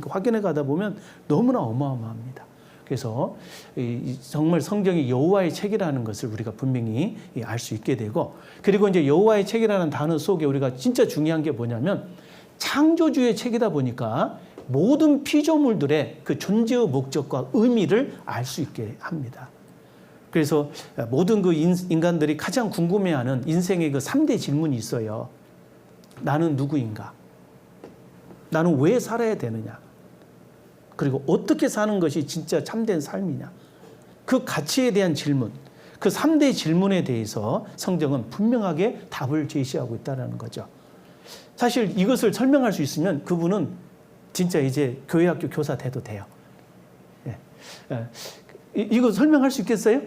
확인해 가다 보면 너무나 어마어마합니다. 그래서 정말 성경이 여호와의 책이라는 것을 우리가 분명히 알 수 있게 되고, 그리고 이제 여호와의 책이라는 단어 속에 우리가 진짜 중요한 게 뭐냐면 창조주의 책이다 보니까 모든 피조물들의 그 존재의 목적과 의미를 알 수 있게 합니다. 그래서 모든 인간들이 가장 궁금해하는 인생의 3대 질문이 있어요. 나는 누구인가? 나는 왜 살아야 되느냐? 그리고 어떻게 사는 것이 진짜 참된 삶이냐? 그 가치에 대한 질문, 그 3대 질문에 대해서 성경은 분명하게 답을 제시하고 있다는 거죠. 사실 이것을 설명할 수 있으면 그분은 진짜 이제 교회학교 교사 돼도 돼요. 이거 설명할 수 있겠어요?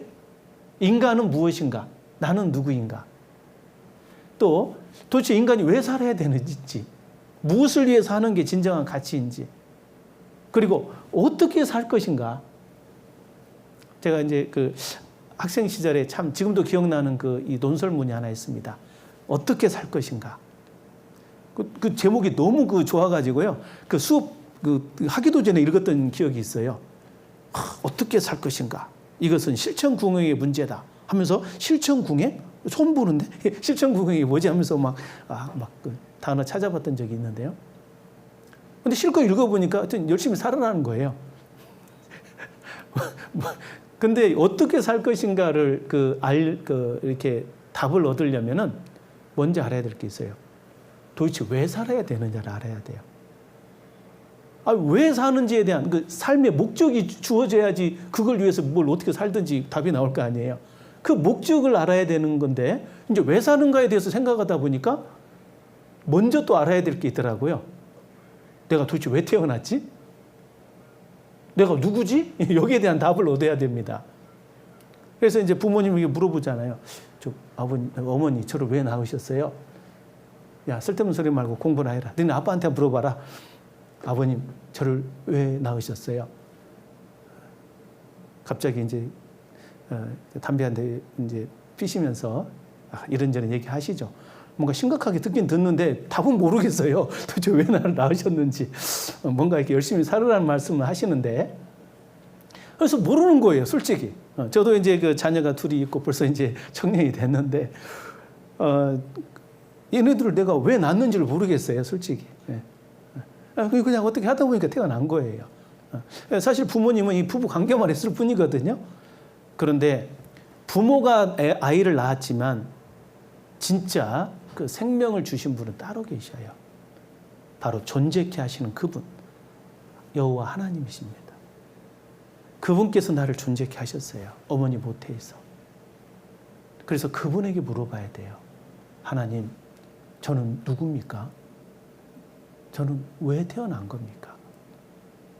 인간은 무엇인가? 나는 누구인가? 또 도대체 인간이 왜 살아야 되는지, 무엇을 위해 사는 게 진정한 가치인지, 그리고 어떻게 살 것인가? 제가 이제 학생 시절에 참 지금도 기억나는 이 논설문이 하나 있습니다. 어떻게 살 것인가? 그 제목이 너무 좋아가지고요. 수업 하기도 전에 읽었던 기억이 있어요. 어떻게 살 것인가? 이것은 실천궁행의 문제다 하면서 실천궁행? 처음 보는데 실천궁행이 뭐지 하면서 그 단어 찾아봤던 적이 있는데요. 근데 실컷 읽어보니까 하여튼 열심히 살아라는 거예요. 근데 어떻게 살 것인가를 이렇게 답을 얻으려면은 먼저 알아야 될 게 있어요. 도대체 왜 살아야 되느냐를 알아야 돼요. 왜 사는지에 대한 삶의 목적이 주어져야지 그걸 위해서 뭘 어떻게 살든지 답이 나올 거 아니에요. 그 목적을 알아야 되는 건데 이제 왜 사는가에 대해서 생각하다 보니까 먼저 또 알아야 될 게 있더라고요. 내가 도대체 왜 태어났지? 내가 누구지? 여기에 대한 답을 얻어야 됩니다. 그래서 이제 부모님에게 물어보잖아요. 어머니 저를 왜 낳으셨어요? 야, 쓸데없는 소리 말고 공부나 해라. 너네 아빠한테 물어봐라. 아버님, 저를 왜 낳으셨어요? 갑자기 이제 담배 한 대 이제 피시면서 이런저런 얘기하시죠. 뭔가 심각하게 듣긴 듣는데 답은 모르겠어요. 도대체 왜 나를 낳으셨는지. 뭔가 이렇게 열심히 살으라는 말씀을 하시는데, 그래서 모르는 거예요, 솔직히. 저도 이제 자녀가 둘이 있고 벌써 이제 청년이 됐는데, 얘네들을 내가 왜 낳는지를 모르겠어요, 솔직히. 그냥 어떻게 하다 보니까 태어난 거예요. 사실 부모님은 이 부부 관계만 했을 뿐이거든요. 그런데 부모가 아이를 낳았지만 진짜 그 생명을 주신 분은 따로 계셔요. 바로 존재케 하시는 그분, 여호와 하나님이십니다. 그분께서 나를 존재케 하셨어요. 어머니 모태에서. 그래서 그분에게 물어봐야 돼요. 하나님, 저는 누굽니까? 저는 왜 태어난 겁니까?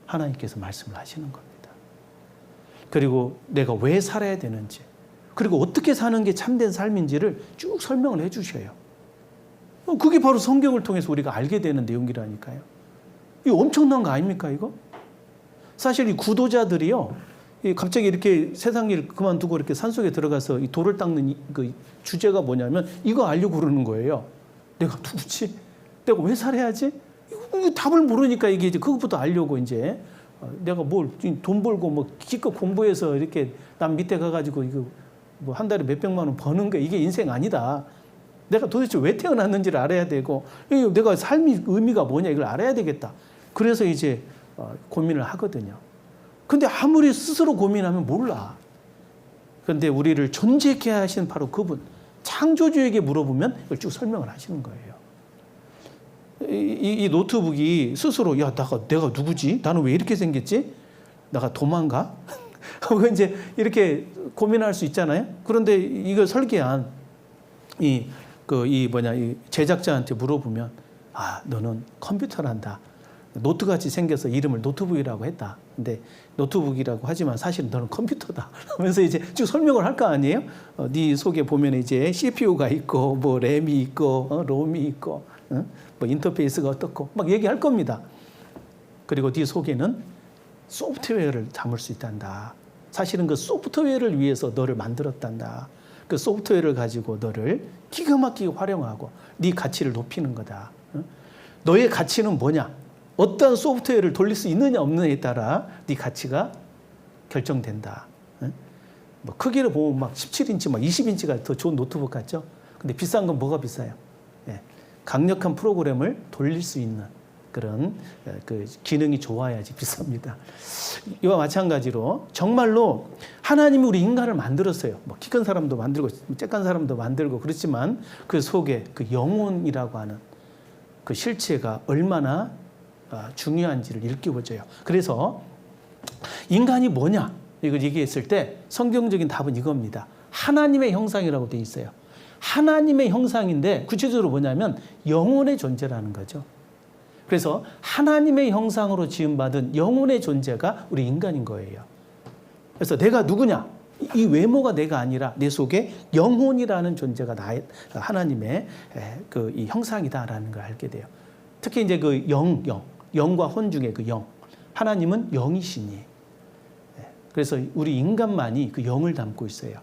하나님께서 말씀을 하시는 겁니다. 그리고 내가 왜 살아야 되는지, 그리고 어떻게 사는 게 참된 삶인지를 쭉 설명을 해 주셔요. 그게 바로 성경을 통해서 우리가 알게 되는 내용이라니까요. 이거 엄청난 거 아닙니까, 이거? 사실 이 구도자들이요, 갑자기 이렇게 세상 일 그만두고 이렇게 산속에 들어가서 이 돌을 닦는 그 주제가 뭐냐면 이거 알려고 그러는 거예요. 내가 누구지? 내가 왜 살아야지? 이거 답을 모르니까 이게 이제 그것부터 알려고 이제 내가 뭘 돈 벌고 뭐 기껏 공부해서 이렇게 남 밑에 가가지고 이거 뭐 한 달에 몇백만 원 버는 게 이게 인생 아니다. 내가 도대체 왜 태어났는지를 알아야 되고 내가 삶의 의미가 뭐냐 이걸 알아야 되겠다. 그래서 이제 고민을 하거든요. 근데 아무리 스스로 고민하면 몰라. 그런데 우리를 존재케 하신 바로 그분, 창조주에게 물어보면 이걸 쭉 설명을 하시는 거예요. 이 노트북이 스스로 야 내가 누구지? 나는 왜 이렇게 생겼지? 내가 도망가? 하고 이제 이렇게 고민할 수 있잖아요. 그런데 이걸 설계한 이 제작자한테 물어보면 너는 컴퓨터란다. 노트같이 생겨서 이름을 노트북이라고 했다. 근데 노트북이라고 하지만 사실은 너는 컴퓨터다. 하면서 이제 쭉 설명을 할 거 아니에요? 네 속에 보면 이제 CPU가 있고, 뭐 램이 있고, 롬이 있고, 뭐 인터페이스가 어떻고, 막 얘기할 겁니다. 그리고 네 속에는 소프트웨어를 담을 수 있단다. 사실은 그 소프트웨어를 위해서 너를 만들었단다. 그 소프트웨어를 가지고 너를 기가 막히게 활용하고 네 가치를 높이는 거다. 너의 가치는 뭐냐? 어떤 소프트웨어를 돌릴 수 있느냐 없느냐에 따라 네 가치가 결정된다. 뭐 크기를 보면 막 17인치, 막 20인치가 더 좋은 노트북 같죠? 근데 비싼 건 뭐가 비싸요? 강력한 프로그램을 돌릴 수 있는 그런 그 기능이 좋아야지 비쌉니다. 이와 마찬가지로 정말로 하나님이 우리 인간을 만들었어요. 뭐 키 큰 사람도 만들고 쬐깐 사람도 만들고 그렇지만 그 속에 그 영혼이라고 하는 그 실체가 얼마나 중요한지를 일깨워줘요. 그래서 인간이 뭐냐 이걸 얘기했을 때 성경적인 답은 이겁니다. 하나님의 형상이라고 되어 있어요. 하나님의 형상인데 구체적으로 뭐냐면 영혼의 존재라는 거죠. 그래서 하나님의 형상으로 지음받은 영혼의 존재가 우리 인간인 거예요. 그래서 내가 누구냐? 이 외모가 내가 아니라 내 속에 영혼이라는 존재가 하나님의 이 형상이다라는 걸 알게 돼요. 특히 이제 그 영과 혼 중에 그 영. 하나님은 영이시니. 그래서 우리 인간만이 그 영을 담고 있어요.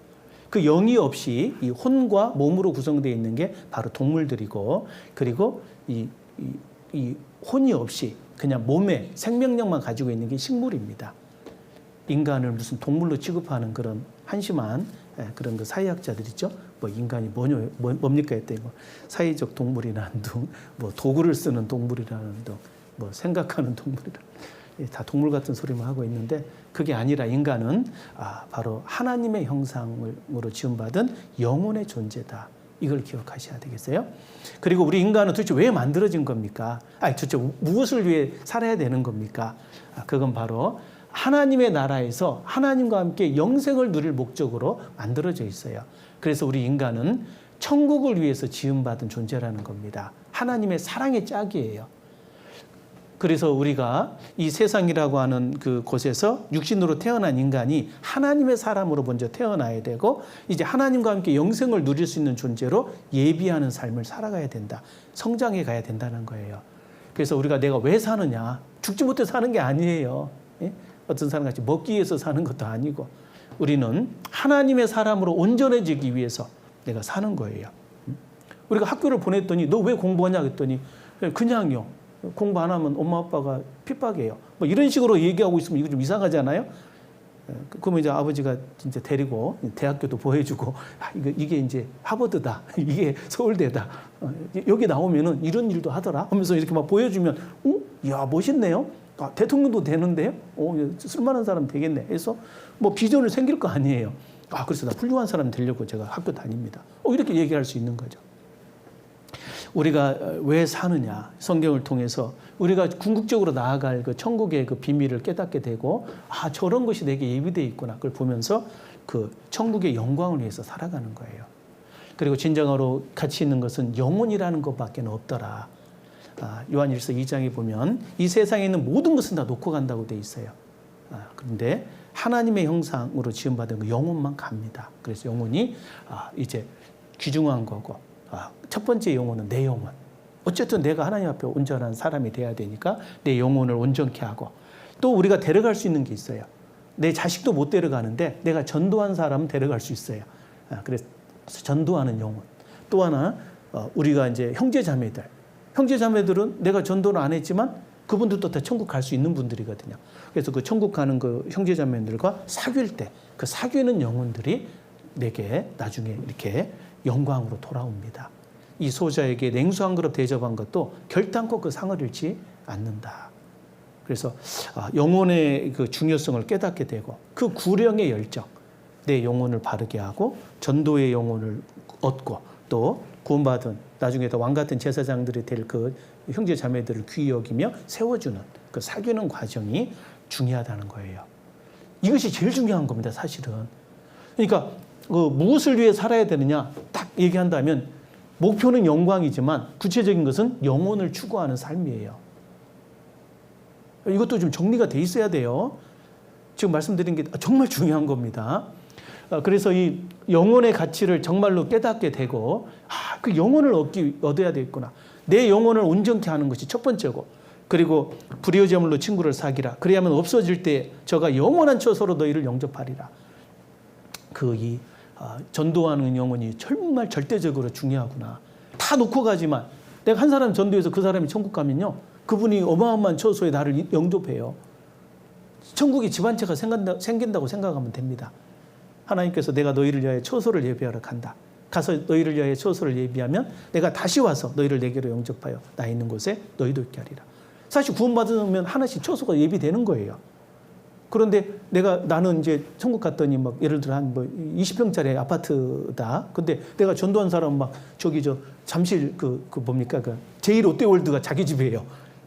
그 영이 없이 이 혼과 몸으로 구성되어 있는 게 바로 동물들이고, 그리고 이 혼이 없이 그냥 몸에 생명력만 가지고 있는 게 식물입니다. 인간을 무슨 동물로 취급하는 그런 한심한 그런 그 사회학자들 있죠. 뭐 인간이 뭡니까 했더니 뭐 사회적 동물이라는 둥, 뭐 도구를 쓰는 동물이라는 둥, 뭐 생각하는 동물이라는 다 동물 같은 소리만 하고 있는데 그게 아니라 인간은 바로 하나님의 형상으로 지음받은 영혼의 존재다. 이걸 기억하셔야 되겠어요. 그리고 우리 인간은 도대체 왜 만들어진 겁니까? 도대체 무엇을 위해 살아야 되는 겁니까? 그건 바로 하나님의 나라에서 하나님과 함께 영생을 누릴 목적으로 만들어져 있어요. 그래서 우리 인간은 천국을 위해서 지음받은 존재라는 겁니다. 하나님의 사랑의 짝이에요. 그래서 우리가 이 세상이라고 하는 그 곳에서 육신으로 태어난 인간이 하나님의 사람으로 먼저 태어나야 되고 이제 하나님과 함께 영생을 누릴 수 있는 존재로 예비하는 삶을 살아가야 된다. 성장해 가야 된다는 거예요. 그래서 우리가 내가 왜 사느냐? 죽지 못해 사는 게 아니에요. 어떤 사람같이 먹기 위해서 사는 것도 아니고 우리는 하나님의 사람으로 온전해지기 위해서 내가 사는 거예요. 우리가 학교를 보냈더니 너 왜 공부하냐 그랬더니 그냥요. 공부 안 하면 엄마 아빠가 핍박해요. 뭐 이런 식으로 얘기하고 있으면 이거 좀 이상하잖아요. 그러면 이제 아버지가 진짜 데리고 대학교도 보여주고 이게 이제 하버드다. 이게 서울대다. 여기 나오면은 이런 일도 하더라. 하면서 이렇게 막 보여주면 야 멋있네요. 대통령도 되는데요. 쓸만한 사람 되겠네. 그래서 뭐 비전을 생길 거 아니에요. 그래서 나 훌륭한 사람 되려고 제가 학교 다닙니다. 이렇게 얘기할 수 있는 거죠. 우리가 왜 사느냐, 성경을 통해서 우리가 궁극적으로 나아갈 그 천국의 그 비밀을 깨닫게 되고, 아, 저런 것이 내게 예비되어 있구나. 그걸 보면서 그 천국의 영광을 위해서 살아가는 거예요. 그리고 진정으로 가치 있는 것은 영혼이라는 것밖에 없더라. 요한일서 2장에 보면 이 세상에 있는 모든 것은 다 놓고 간다고 돼 있어요. 그런데 하나님의 형상으로 지음받은 그 영혼만 갑니다. 그래서 영혼이 이제 귀중한 거고, 첫 번째 영혼은 내 영혼. 어쨌든 내가 하나님 앞에 온전한 사람이 돼야 되니까 내 영혼을 온전케 하고, 또 우리가 데려갈 수 있는 게 있어요. 내 자식도 못 데려가는데 내가 전도한 사람은 데려갈 수 있어요. 그래서 전도하는 영혼. 또 하나, 우리가 이제 형제자매들은 내가 전도를 안 했지만 그분들도 다 천국 갈 수 있는 분들이거든요. 그래서 그 천국 가는 그 형제자매들과 사귈 때 그 사귀는 영혼들이 내게 나중에 이렇게 영광으로 돌아옵니다. 이 소자에게 냉수 한 그릇 대접한 것도 결단코 그 상을 잃지 않는다. 그래서 영혼의 그 중요성을 깨닫게 되고, 그 구령의 열정, 내 영혼을 바르게 하고 전도의 영혼을 얻고, 또 구원받은 나중에 더 왕같은 제사장들이 될 그 형제 자매들을 귀히 여기며 세워주는 그 사귀는 과정이 중요하다는 거예요. 이것이 제일 중요한 겁니다, 사실은. 그러니까 무엇을 위해 살아야 되느냐 딱 얘기한다면 목표는 영광이지만 구체적인 것은 영혼을 추구하는 삶이에요. 이것도 좀 정리가 돼 있어야 돼요. 지금 말씀드린 게 정말 중요한 겁니다. 그래서 이 영혼의 가치를 정말로 깨닫게 되고, 그 영혼을 얻어야 되겠구나. 내 영혼을 온전케 하는 것이 첫 번째고, 그리고 불의의 제물로 친구를 사귀라. 그래야만 없어질 때 저가 영원한 처소로 너희를 영접하리라. 전도하는 영혼이 정말 절대적으로 중요하구나. 다 놓고 가지만 내가 한 사람 전도해서 그 사람이 천국 가면요, 그분이 어마어마한 처소에 나를 영접해요. 천국이 집안채가 생긴다고 생각하면 됩니다. 하나님께서 내가 너희를 위하여 처소를 예비하러 간다. 가서 너희를 위하여 처소를 예비하면 내가 다시 와서 너희를 내게로 영접하여 나 있는 곳에 너희도 있게 하리라. 사실 구원받으면 하나씩 처소가 예비되는 거예요. 그런데 나는 이제 천국 갔더니 막 예를 들어 한 20평짜리 아파트다. 근데 내가 전도한 사람 막 잠실 뭡니까? 제1롯데월드가 자기 집이에요.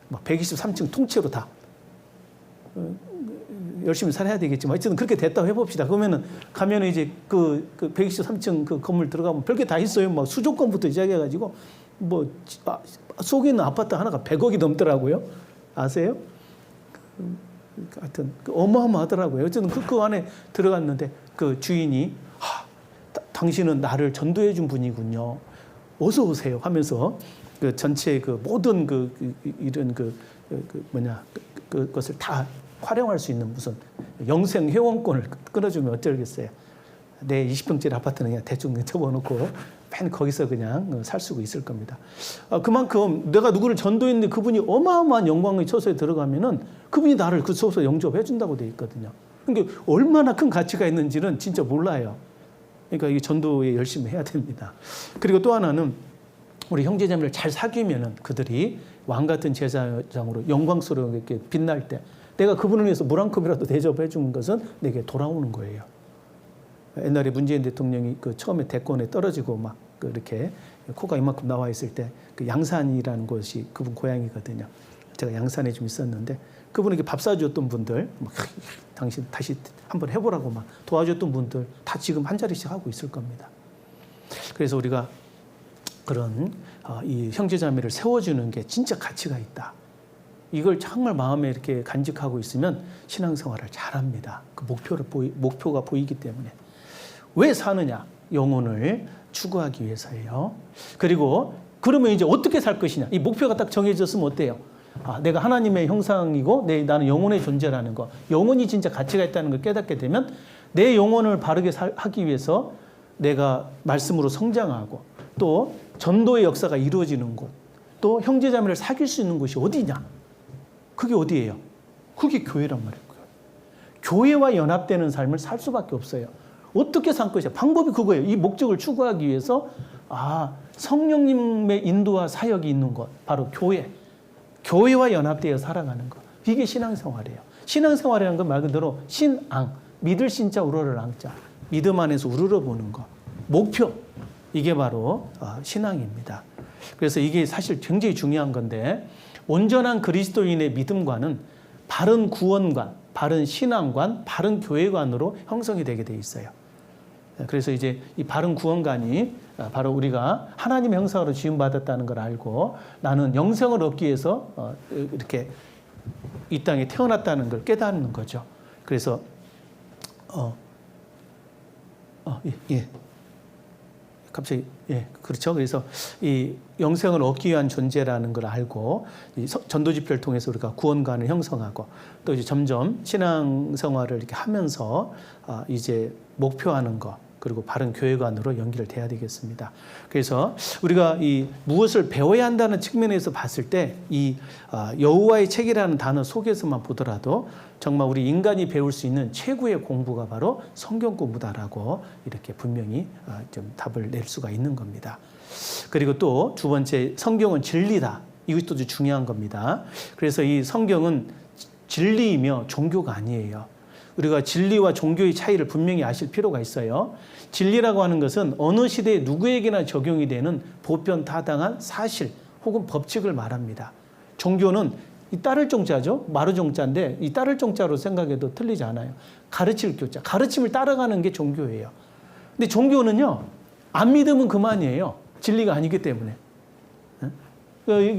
막 123층 통째로 다. 열심히 살아야 되겠지만 어쨌든 그렇게 됐다고 해봅시다. 그러면은 가면은 이제 그 123층 그 건물 들어가면 별게 다 있어요. 막 수족관부터 시작해가지고 속에 있는 아파트 하나가 100억이 넘더라고요. 아세요? 하여튼 어마어마하더라고요. 어쨌든 그 안에 들어갔는데 그 주인이 당신은 나를 전도해 준 분이군요. 어서 오세요 하면서 그 전체 그 모든 이런 그것을 다 활용할 수 있는 무슨 영생 회원권을 끊어주면 어쩌겠어요. 내 20평짜리 아파트는 그냥 대충 접어놓고 맨 거기서 그냥 살 수가 있을 겁니다. 그만큼 내가 누구를 전도했는데 그분이 어마어마한 영광의 처소에 들어가면은 그분이 나를 그 처소에 영접해 준다고 돼 있거든요. 그러니까 얼마나 큰 가치가 있는지는 진짜 몰라요. 그러니까 이 전도에 열심히 해야 됩니다. 그리고 또 하나는 우리 형제자매를 잘 사귀면은 그들이 왕 같은 제사장으로 영광스럽게 빛날 때 내가 그분을 위해서 물 한 컵이라도 대접해 준 것은 내게 돌아오는 거예요. 옛날에 문재인 대통령이 처음에 대권에 떨어지고 막 이렇게 코가 이만큼 나와 있을 때 그 양산이라는 곳이 그분 고향이거든요. 제가 양산에 좀 있었는데 그분에게 밥 사주었던 분들, 당신 다시 한번 해보라고 막 도와줬던 분들 다 지금 한 자리씩 하고 있을 겁니다. 그래서 우리가 그런 이 형제자매를 세워주는 게 진짜 가치가 있다. 이걸 정말 마음에 이렇게 간직하고 있으면 신앙생활을 잘합니다. 그 목표가 보이기 때문에. 왜 사느냐? 영혼을 추구하기 위해서예요. 그리고 그러면 이제 어떻게 살 것이냐? 이 목표가 딱 정해졌으면 어때요? 내가 하나님의 형상이고 나는 영혼의 존재라는 거. 영혼이 진짜 가치가 있다는 걸 깨닫게 되면 내 영혼을 바르게 하기 위해서 내가 말씀으로 성장하고 또 전도의 역사가 이루어지는 곳, 또 형제자매를 사귈 수 있는 곳이 어디냐? 그게 어디예요? 그게 교회란 말이에요. 교회와 연합되는 삶을 살 수밖에 없어요. 어떻게 살 것이야? 방법이 그거예요. 이 목적을 추구하기 위해서 성령님의 인도와 사역이 있는 곳, 바로 교회. 교회와 연합되어 살아가는 것. 이게 신앙생활이에요. 신앙생활이라는 건 말 그대로 신앙, 믿을 신자 우러를 앙자. 믿음 안에서 우러러보는 것. 목표. 이게 바로 신앙입니다. 그래서 이게 사실 굉장히 중요한 건데 온전한 그리스도인의 믿음관은 바른 구원관, 바른 신앙관, 바른 교회관으로 형성이 되게 돼 있어요. 그래서 이제 이 바른 구원관이 바로 우리가 하나님의 형상으로 지음받았다는 걸 알고 나는 영생을 얻기 위해서 이렇게 이 땅에 태어났다는 걸 깨닫는 거죠. 그래서 예. 갑자기 그렇죠. 그래서 이 영생을 얻기 위한 존재라는 걸 알고 이 전도 집회를 통해서 우리가 구원관을 형성하고 또 이제 점점 신앙 생활을 이렇게 하면서 이제 목표하는 것 그리고 바른 교회관으로 연기를 돼야 되겠습니다. 그래서 우리가 이 무엇을 배워야 한다는 측면에서 봤을 때 이 여호와의 책이라는 단어 속에서만 보더라도 정말 우리 인간이 배울 수 있는 최고의 공부가 바로 성경 공부다라고 이렇게 분명히 좀 답을 낼 수가 있는 겁니다. 그리고 또 두 번째, 성경은 진리다. 이것도 중요한 겁니다. 그래서 이 성경은 진리이며 종교가 아니에요. 우리가 진리와 종교의 차이를 분명히 아실 필요가 있어요. 진리라고 하는 것은 어느 시대에 누구에게나 적용이 되는 보편타당한 사실 혹은 법칙을 말합니다. 종교는 이 따를 종자죠. 마루 종자인데 이 따를 종자로 생각해도 틀리지 않아요. 가르칠 교자. 가르침을 따라가는 게 종교예요. 근데 종교는요. 안 믿으면 그만이에요. 진리가 아니기 때문에.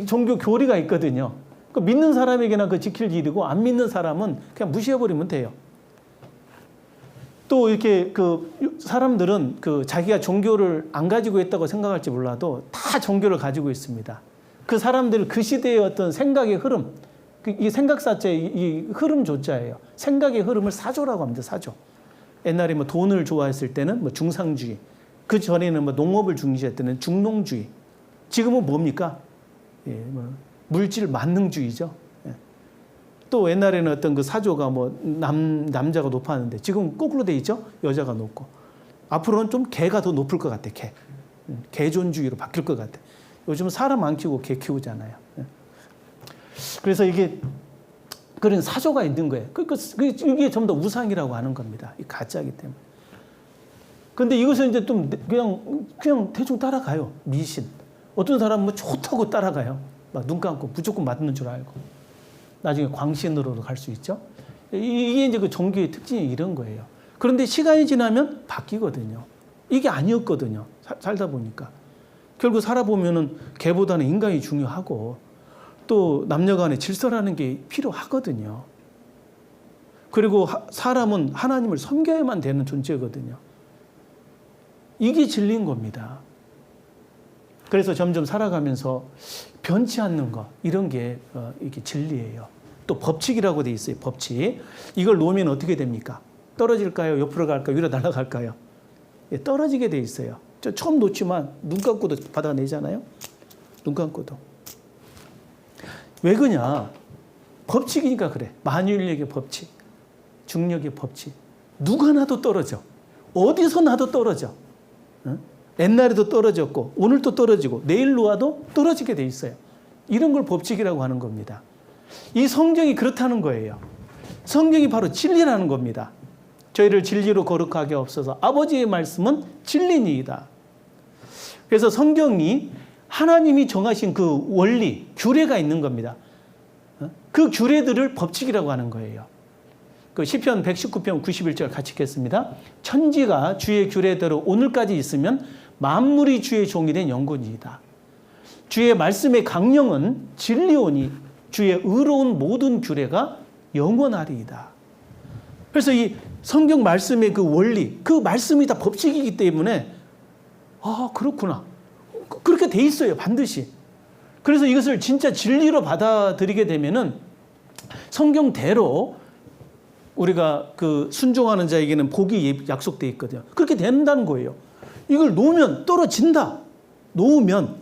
종교 교리가 있거든요. 믿는 사람에게나 그 지킬 일이고 안 믿는 사람은 그냥 무시해버리면 돼요. 또 이렇게 그 사람들은 그 자기가 종교를 안 가지고 있다고 생각할지 몰라도 다 종교를 가지고 있습니다. 그 사람들 그 시대의 어떤 생각의 흐름, 이 생각사자의 이 흐름조차예요. 생각의 흐름을 사조라고 합니다. 사조. 옛날에 뭐 돈을 좋아했을 때는 뭐 중상주의, 그 전에는 뭐 농업을 중시할 때는 중농주의. 지금은 뭡니까? 뭐 물질 만능주의죠. 또 옛날에는 어떤 그 사조가 뭐 남자가 높았는데 지금 거꾸로 돼 있죠. 여자가 높고 앞으로는 좀 개가 더 높을 것 같아. 개존주의로 바뀔 것 같아. 요즘은 사람 안 키우고 개 키우잖아요. 그래서 이게 그런 사조가 있는 거예요. 이게 좀 더 우상이라고 하는 겁니다. 이 가짜이기 때문에. 근데 이것을 이제 좀 그냥 대충 따라가요. 미신. 어떤 사람은 뭐 좋다고 따라가요. 막 눈 감고 무조건 맞는 줄 알고. 나중에 광신으로도 갈 수 있죠. 이게 이제 그 종교의 특징이 이런 거예요. 그런데 시간이 지나면 바뀌거든요. 이게 아니었거든요. 살다 보니까. 결국 살아보면은 개보다는 인간이 중요하고 또 남녀 간의 질서라는 게 필요하거든요. 그리고 사람은 하나님을 섬겨야만 되는 존재거든요. 이게 진리인 겁니다. 그래서 점점 살아가면서 변치 않는 것 이런 게 이게 진리예요. 또 법칙이라고 돼 있어요. 법칙. 이걸 놓으면 어떻게 됩니까? 떨어질까요? 옆으로 갈까요? 위로 날아갈까요? 떨어지게 돼 있어요. 저 처음 놓지만 눈 감고도 받아내잖아요. 눈 감고도. 왜 그러냐? 법칙이니까 그래. 만유인력의 법칙, 중력의 법칙. 누가 나도 떨어져. 어디서 나도 떨어져. 응? 옛날에도 떨어졌고 오늘도 떨어지고 내일 놓아도 떨어지게 돼 있어요. 이런 걸 법칙이라고 하는 겁니다. 이 성경이 그렇다는 거예요. 성경이 바로 진리라는 겁니다. 저희를 진리로 거룩하게 하옵소서. 아버지의 말씀은 진리니이다. 그래서 성경이 하나님이 정하신 그 원리, 규례가 있는 겁니다. 그 규례들을 법칙이라고 하는 거예요. 그 시편 119편 91절 같이 읽겠습니다. 천지가 주의 규례대로 오늘까지 있으면 만물이 주의 종이 된 영혼이다. 주의 말씀의 강령은 진리오니 주의 의로운 모든 규례가 영원하리이다. 그래서 이 성경 말씀의 그 원리, 그 말씀이 다 법칙이기 때문에 그렇구나. 그렇게 돼 있어요. 반드시. 그래서 이것을 진짜 진리로 받아들이게 되면은 성경대로 우리가 그 순종하는 자에게는 복이 약속돼 있거든요. 그렇게 된다는 거예요. 이걸 놓으면 떨어진다. 놓으면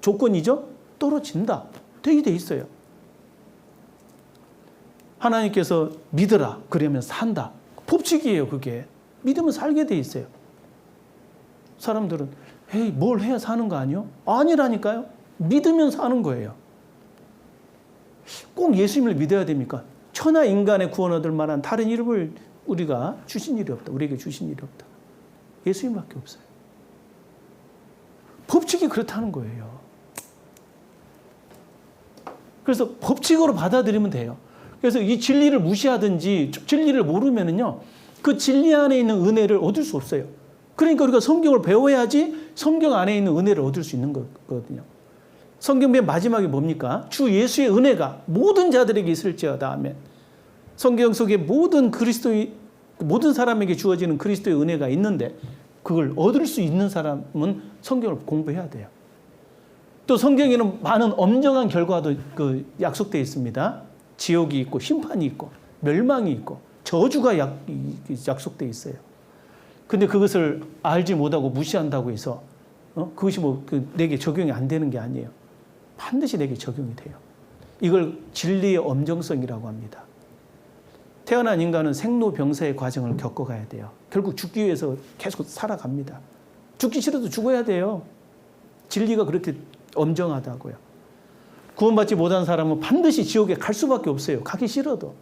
조건이죠. 떨어진다. 되게 돼 있어요. 하나님께서 믿으라. 그러면 산다. 법칙이에요. 그게. 믿으면 살게 돼 있어요. 사람들은 에이, 뭘 해야 사는 거 아니요? 아니라니까요. 믿으면 사는 거예요. 꼭 예수님을 믿어야 됩니까? 천하 인간의 구원 얻을 만한 다른 이름을 우리가 주신 일이 없다. 우리에게 주신 일이 없다. 예수님밖에 없어요. 법칙이 그렇다는 거예요. 그래서 법칙으로 받아들이면 돼요. 그래서 이 진리를 무시하든지 진리를 모르면은요, 그 진리 안에 있는 은혜를 얻을 수 없어요. 그러니까 우리가 성경을 배워야지 성경 안에 있는 은혜를 얻을 수 있는 거거든요. 성경 맨 마지막에 뭡니까? 주 예수의 은혜가 모든 자들에게 있을지어다 하면, 성경 속에 모든 사람에게 주어지는 그리스도의 은혜가 있는데 그걸 얻을 수 있는 사람은 성경을 공부해야 돼요. 또 성경에는 많은 엄정한 결과도 약속되어 있습니다. 지옥이 있고 심판이 있고 멸망이 있고 저주가 약속되어 있어요. 근데 그것을 알지 못하고 무시한다고 해서 그것이 내게 적용이 안 되는 게 아니에요. 반드시 내게 적용이 돼요. 이걸 진리의 엄정성이라고 합니다. 태어난 인간은 생로병사의 과정을 겪어가야 돼요. 결국 죽기 위해서 계속 살아갑니다. 죽기 싫어도 죽어야 돼요. 진리가 그렇게 엄정하다고요. 구원받지 못한 사람은 반드시 지옥에 갈 수밖에 없어요. 가기 싫어도.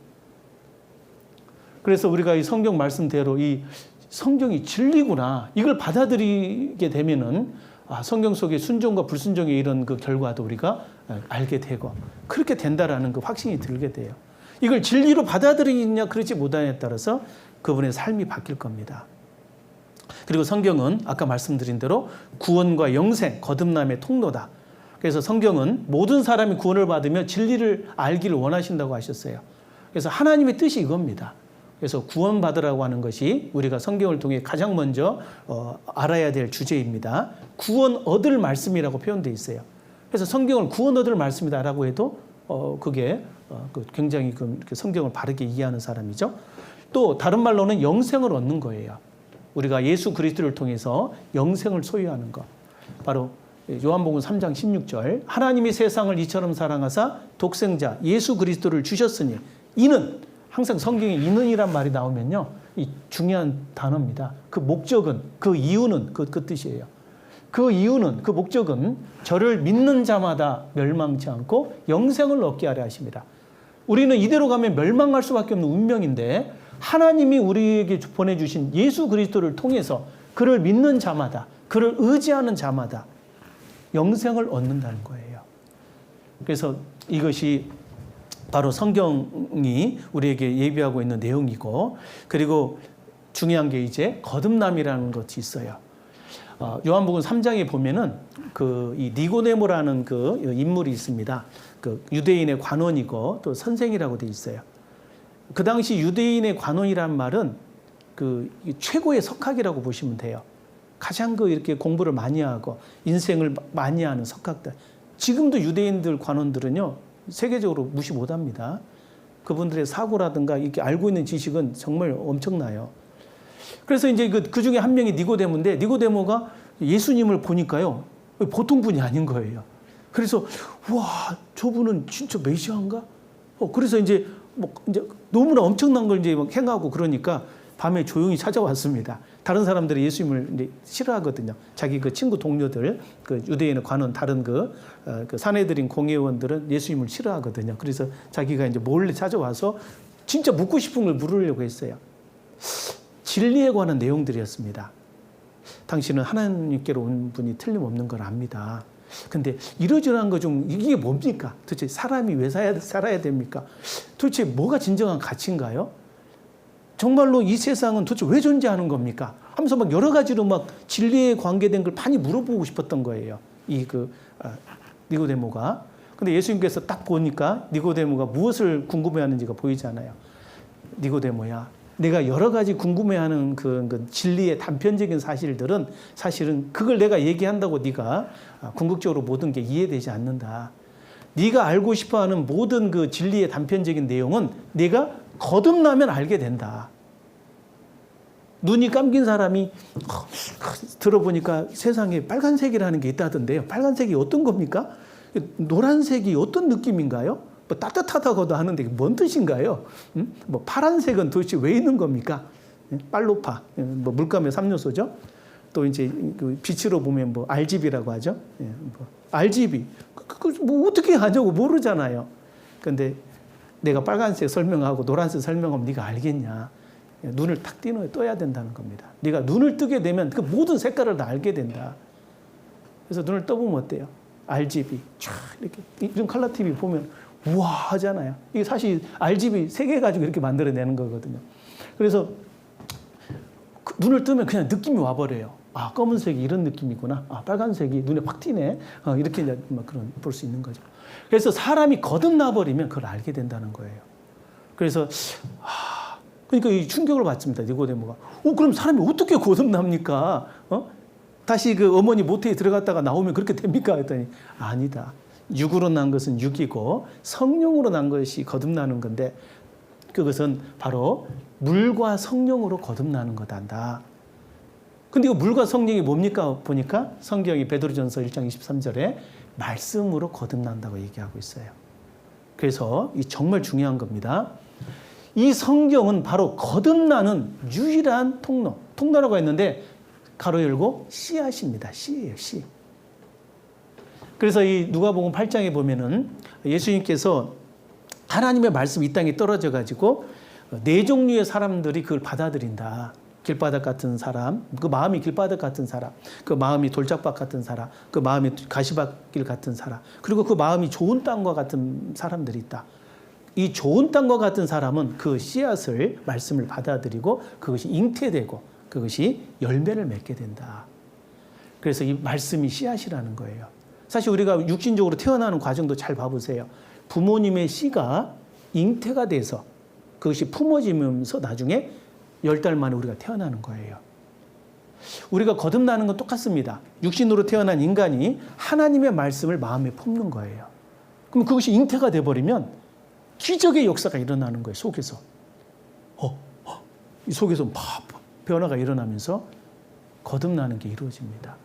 그래서 우리가 이 성경 말씀대로 이 성경이 진리구나, 이걸 받아들이게 되면은 성경 속에 순종과 불순종의 이런 그 결과도 우리가 알게 되고 그렇게 된다라는 그 확신이 들게 돼요. 이걸 진리로 받아들이느냐 그렇지 못하느냐에 따라서 그분의 삶이 바뀔 겁니다. 그리고 성경은 아까 말씀드린 대로 구원과 영생, 거듭남의 통로다. 그래서 성경은 모든 사람이 구원을 받으며 진리를 알기를 원하신다고 하셨어요. 그래서 하나님의 뜻이 이겁니다. 그래서 구원받으라고 하는 것이 우리가 성경을 통해 가장 먼저 알아야 될 주제입니다. 구원 얻을 말씀이라고 표현되어 있어요. 그래서 성경을 구원 얻을 말씀이다라고 해도 그게 굉장히 성경을 바르게 이해하는 사람이죠. 또 다른 말로는 영생을 얻는 거예요. 우리가 예수 그리스도를 통해서 영생을 소유하는 것. 바로 요한복음 3장 16절, 하나님이 세상을 이처럼 사랑하사 독생자 예수 그리스도를 주셨으니, 이는, 항상 성경에 이는이란 말이 나오면요, 이 중요한 단어입니다. 그 목적은, 그 이유는 그 뜻이에요. 그 이유는, 그 목적은 저를 믿는 자마다 멸망치 않고 영생을 얻게 하려 하십니다. 우리는 이대로 가면 멸망할 수밖에 없는 운명인데, 하나님이 우리에게 보내주신 예수 그리스도를 통해서 그를 믿는 자마다, 그를 의지하는 자마다 영생을 얻는다는 거예요. 그래서 이것이 바로 성경이 우리에게 예비하고 있는 내용이고, 그리고 중요한 게 이제 거듭남이라는 것이 있어요. 요한복음 3장에 보면은 이 니고데모라는 그 인물이 있습니다. 그 유대인의 관원이고 또 선생이라고 돼 있어요. 그 당시 유대인의 관원이란 말은 그 최고의 석학이라고 보시면 돼요. 가장 이렇게 공부를 많이 하고 인생을 많이 하는 석학들. 지금도 유대인들 관원들은요, 세계적으로 무시 못 합니다. 그분들의 사고라든가 이렇게 알고 있는 지식은 정말 엄청나요. 그래서 이제 그 중에 한 명이 니고데모인데, 니고데모가 예수님을 보니까요, 보통 분이 아닌 거예요. 그래서, 와, 저분은 진짜 메시아인가? 그래서 이제 너무나 엄청난 걸 이제 행하고 그러니까 밤에 조용히 찾아왔습니다. 다른 사람들이 예수님을 이제 싫어하거든요. 자기 그 친구 동료들, 그 유대인의 관원, 다른 그 사내들인 공회원들은 예수님을 싫어하거든요. 그래서 자기가 이제 몰래 찾아와서 진짜 묻고 싶은 걸 물으려고 했어요. 진리에 관한 내용들이었습니다. 당신은 하나님께로 온 분이 틀림없는 걸 압니다. 근데 이러저러한 거 좀, 이게 뭡니까? 도대체 사람이 왜 살아야 됩니까? 도대체 뭐가 진정한 가치인가요? 정말로 이 세상은 도대체 왜 존재하는 겁니까? 하면서 막 여러 가지로 막 진리에 관계된 걸 많이 물어보고 싶었던 거예요. 니고데모가. 근데 예수님께서 딱 보니까 니고데모가 무엇을 궁금해하는지가 보이잖아요. 니고데모야, 내가 여러 가지 궁금해하는 그 진리의 단편적인 사실들은 사실은 그걸 내가 얘기한다고 네가 궁극적으로 모든 게 이해되지 않는다. 네가 알고 싶어하는 모든 그 진리의 단편적인 내용은 네가 거듭나면 알게 된다. 눈이 감긴 사람이 들어보니까 세상에 빨간색이라는 게 있다던데요. 빨간색이 어떤 겁니까? 노란색이 어떤 느낌인가요? 뭐 따뜻하다고도 하는데 뭔 뜻인가요? 뭐 파란색은 도대체 왜 있는 겁니까? 빨로파, 뭐 물감의 3요소죠. 또 이제 그 빛으로 보면 뭐 RGB라고 하죠. RGB, 뭐 어떻게 하냐고 모르잖아요. 근데 내가 빨간색 설명하고 노란색 설명하면 네가 알겠냐? 눈을 탁 떠야 된다는 겁니다. 네가 눈을 뜨게 되면 그 모든 색깔을 다 알게 된다. 그래서 눈을 떠보면 어때요? RGB 쫙 이렇게 이런 컬러 TV 보면 우와 하잖아요. 이게 사실 RGB 3개 가지고 이렇게 만들어내는 거거든요. 그래서 눈을 뜨면 그냥 느낌이 와버려요. 아, 검은색이 이런 느낌이구나. 아, 빨간색이 눈에 확 띄네. 이렇게 이제 그런 볼 수 있는 거죠. 그래서 사람이 거듭나버리면 그걸 알게 된다는 거예요. 그래서 그러니까 이 충격을 받습니다. 니고데모가. 그럼 사람이 어떻게 거듭납니까? 다시 그 어머니 모태에 들어갔다가 나오면 그렇게 됩니까? 했더니 아니다. 육으로 난 것은 육이고 성령으로 난 것이 거듭나는 건데 그것은 바로 물과 성령으로 거듭나는 거단다. 근데 이 물과 성령이 뭡니까? 보니까 성경이 베드로전서 1장 23절에 말씀으로 거듭난다고 얘기하고 있어요. 그래서 이 정말 중요한 겁니다. 이 성경은 바로 거듭나는 유일한 통로라고 했는데 가로 열고 씨앗입니다. 씨예요, 씨. 그래서 이 누가복음 8장에 보면은 예수님께서 하나님의 말씀이 이 땅에 떨어져 가지고 4종류의 사람들이 그걸 받아들인다. 길바닥 같은 사람, 그 마음이 길바닥 같은 사람, 그 마음이 돌짝밭 같은 사람, 그 마음이 가시밭길 같은 사람, 그리고 그 마음이 좋은 땅과 같은 사람들이 있다. 이 좋은 땅과 같은 사람은 그 씨앗을, 말씀을 받아들이고 그것이 잉태되고 그것이 열매를 맺게 된다. 그래서 이 말씀이 씨앗이라는 거예요. 사실 우리가 육신적으로 태어나는 과정도 잘 봐보세요. 부모님의 씨가 잉태가 돼서 그것이 품어지면서 나중에 10달 만에 우리가 태어나는 거예요. 우리가 거듭나는 건 똑같습니다. 육신으로 태어난 인간이 하나님의 말씀을 마음에 품는 거예요. 그럼 그것이 잉태가 돼버리면 기적의 역사가 일어나는 거예요. 속에서. 이 속에서 막 변화가 일어나면서 거듭나는 게 이루어집니다.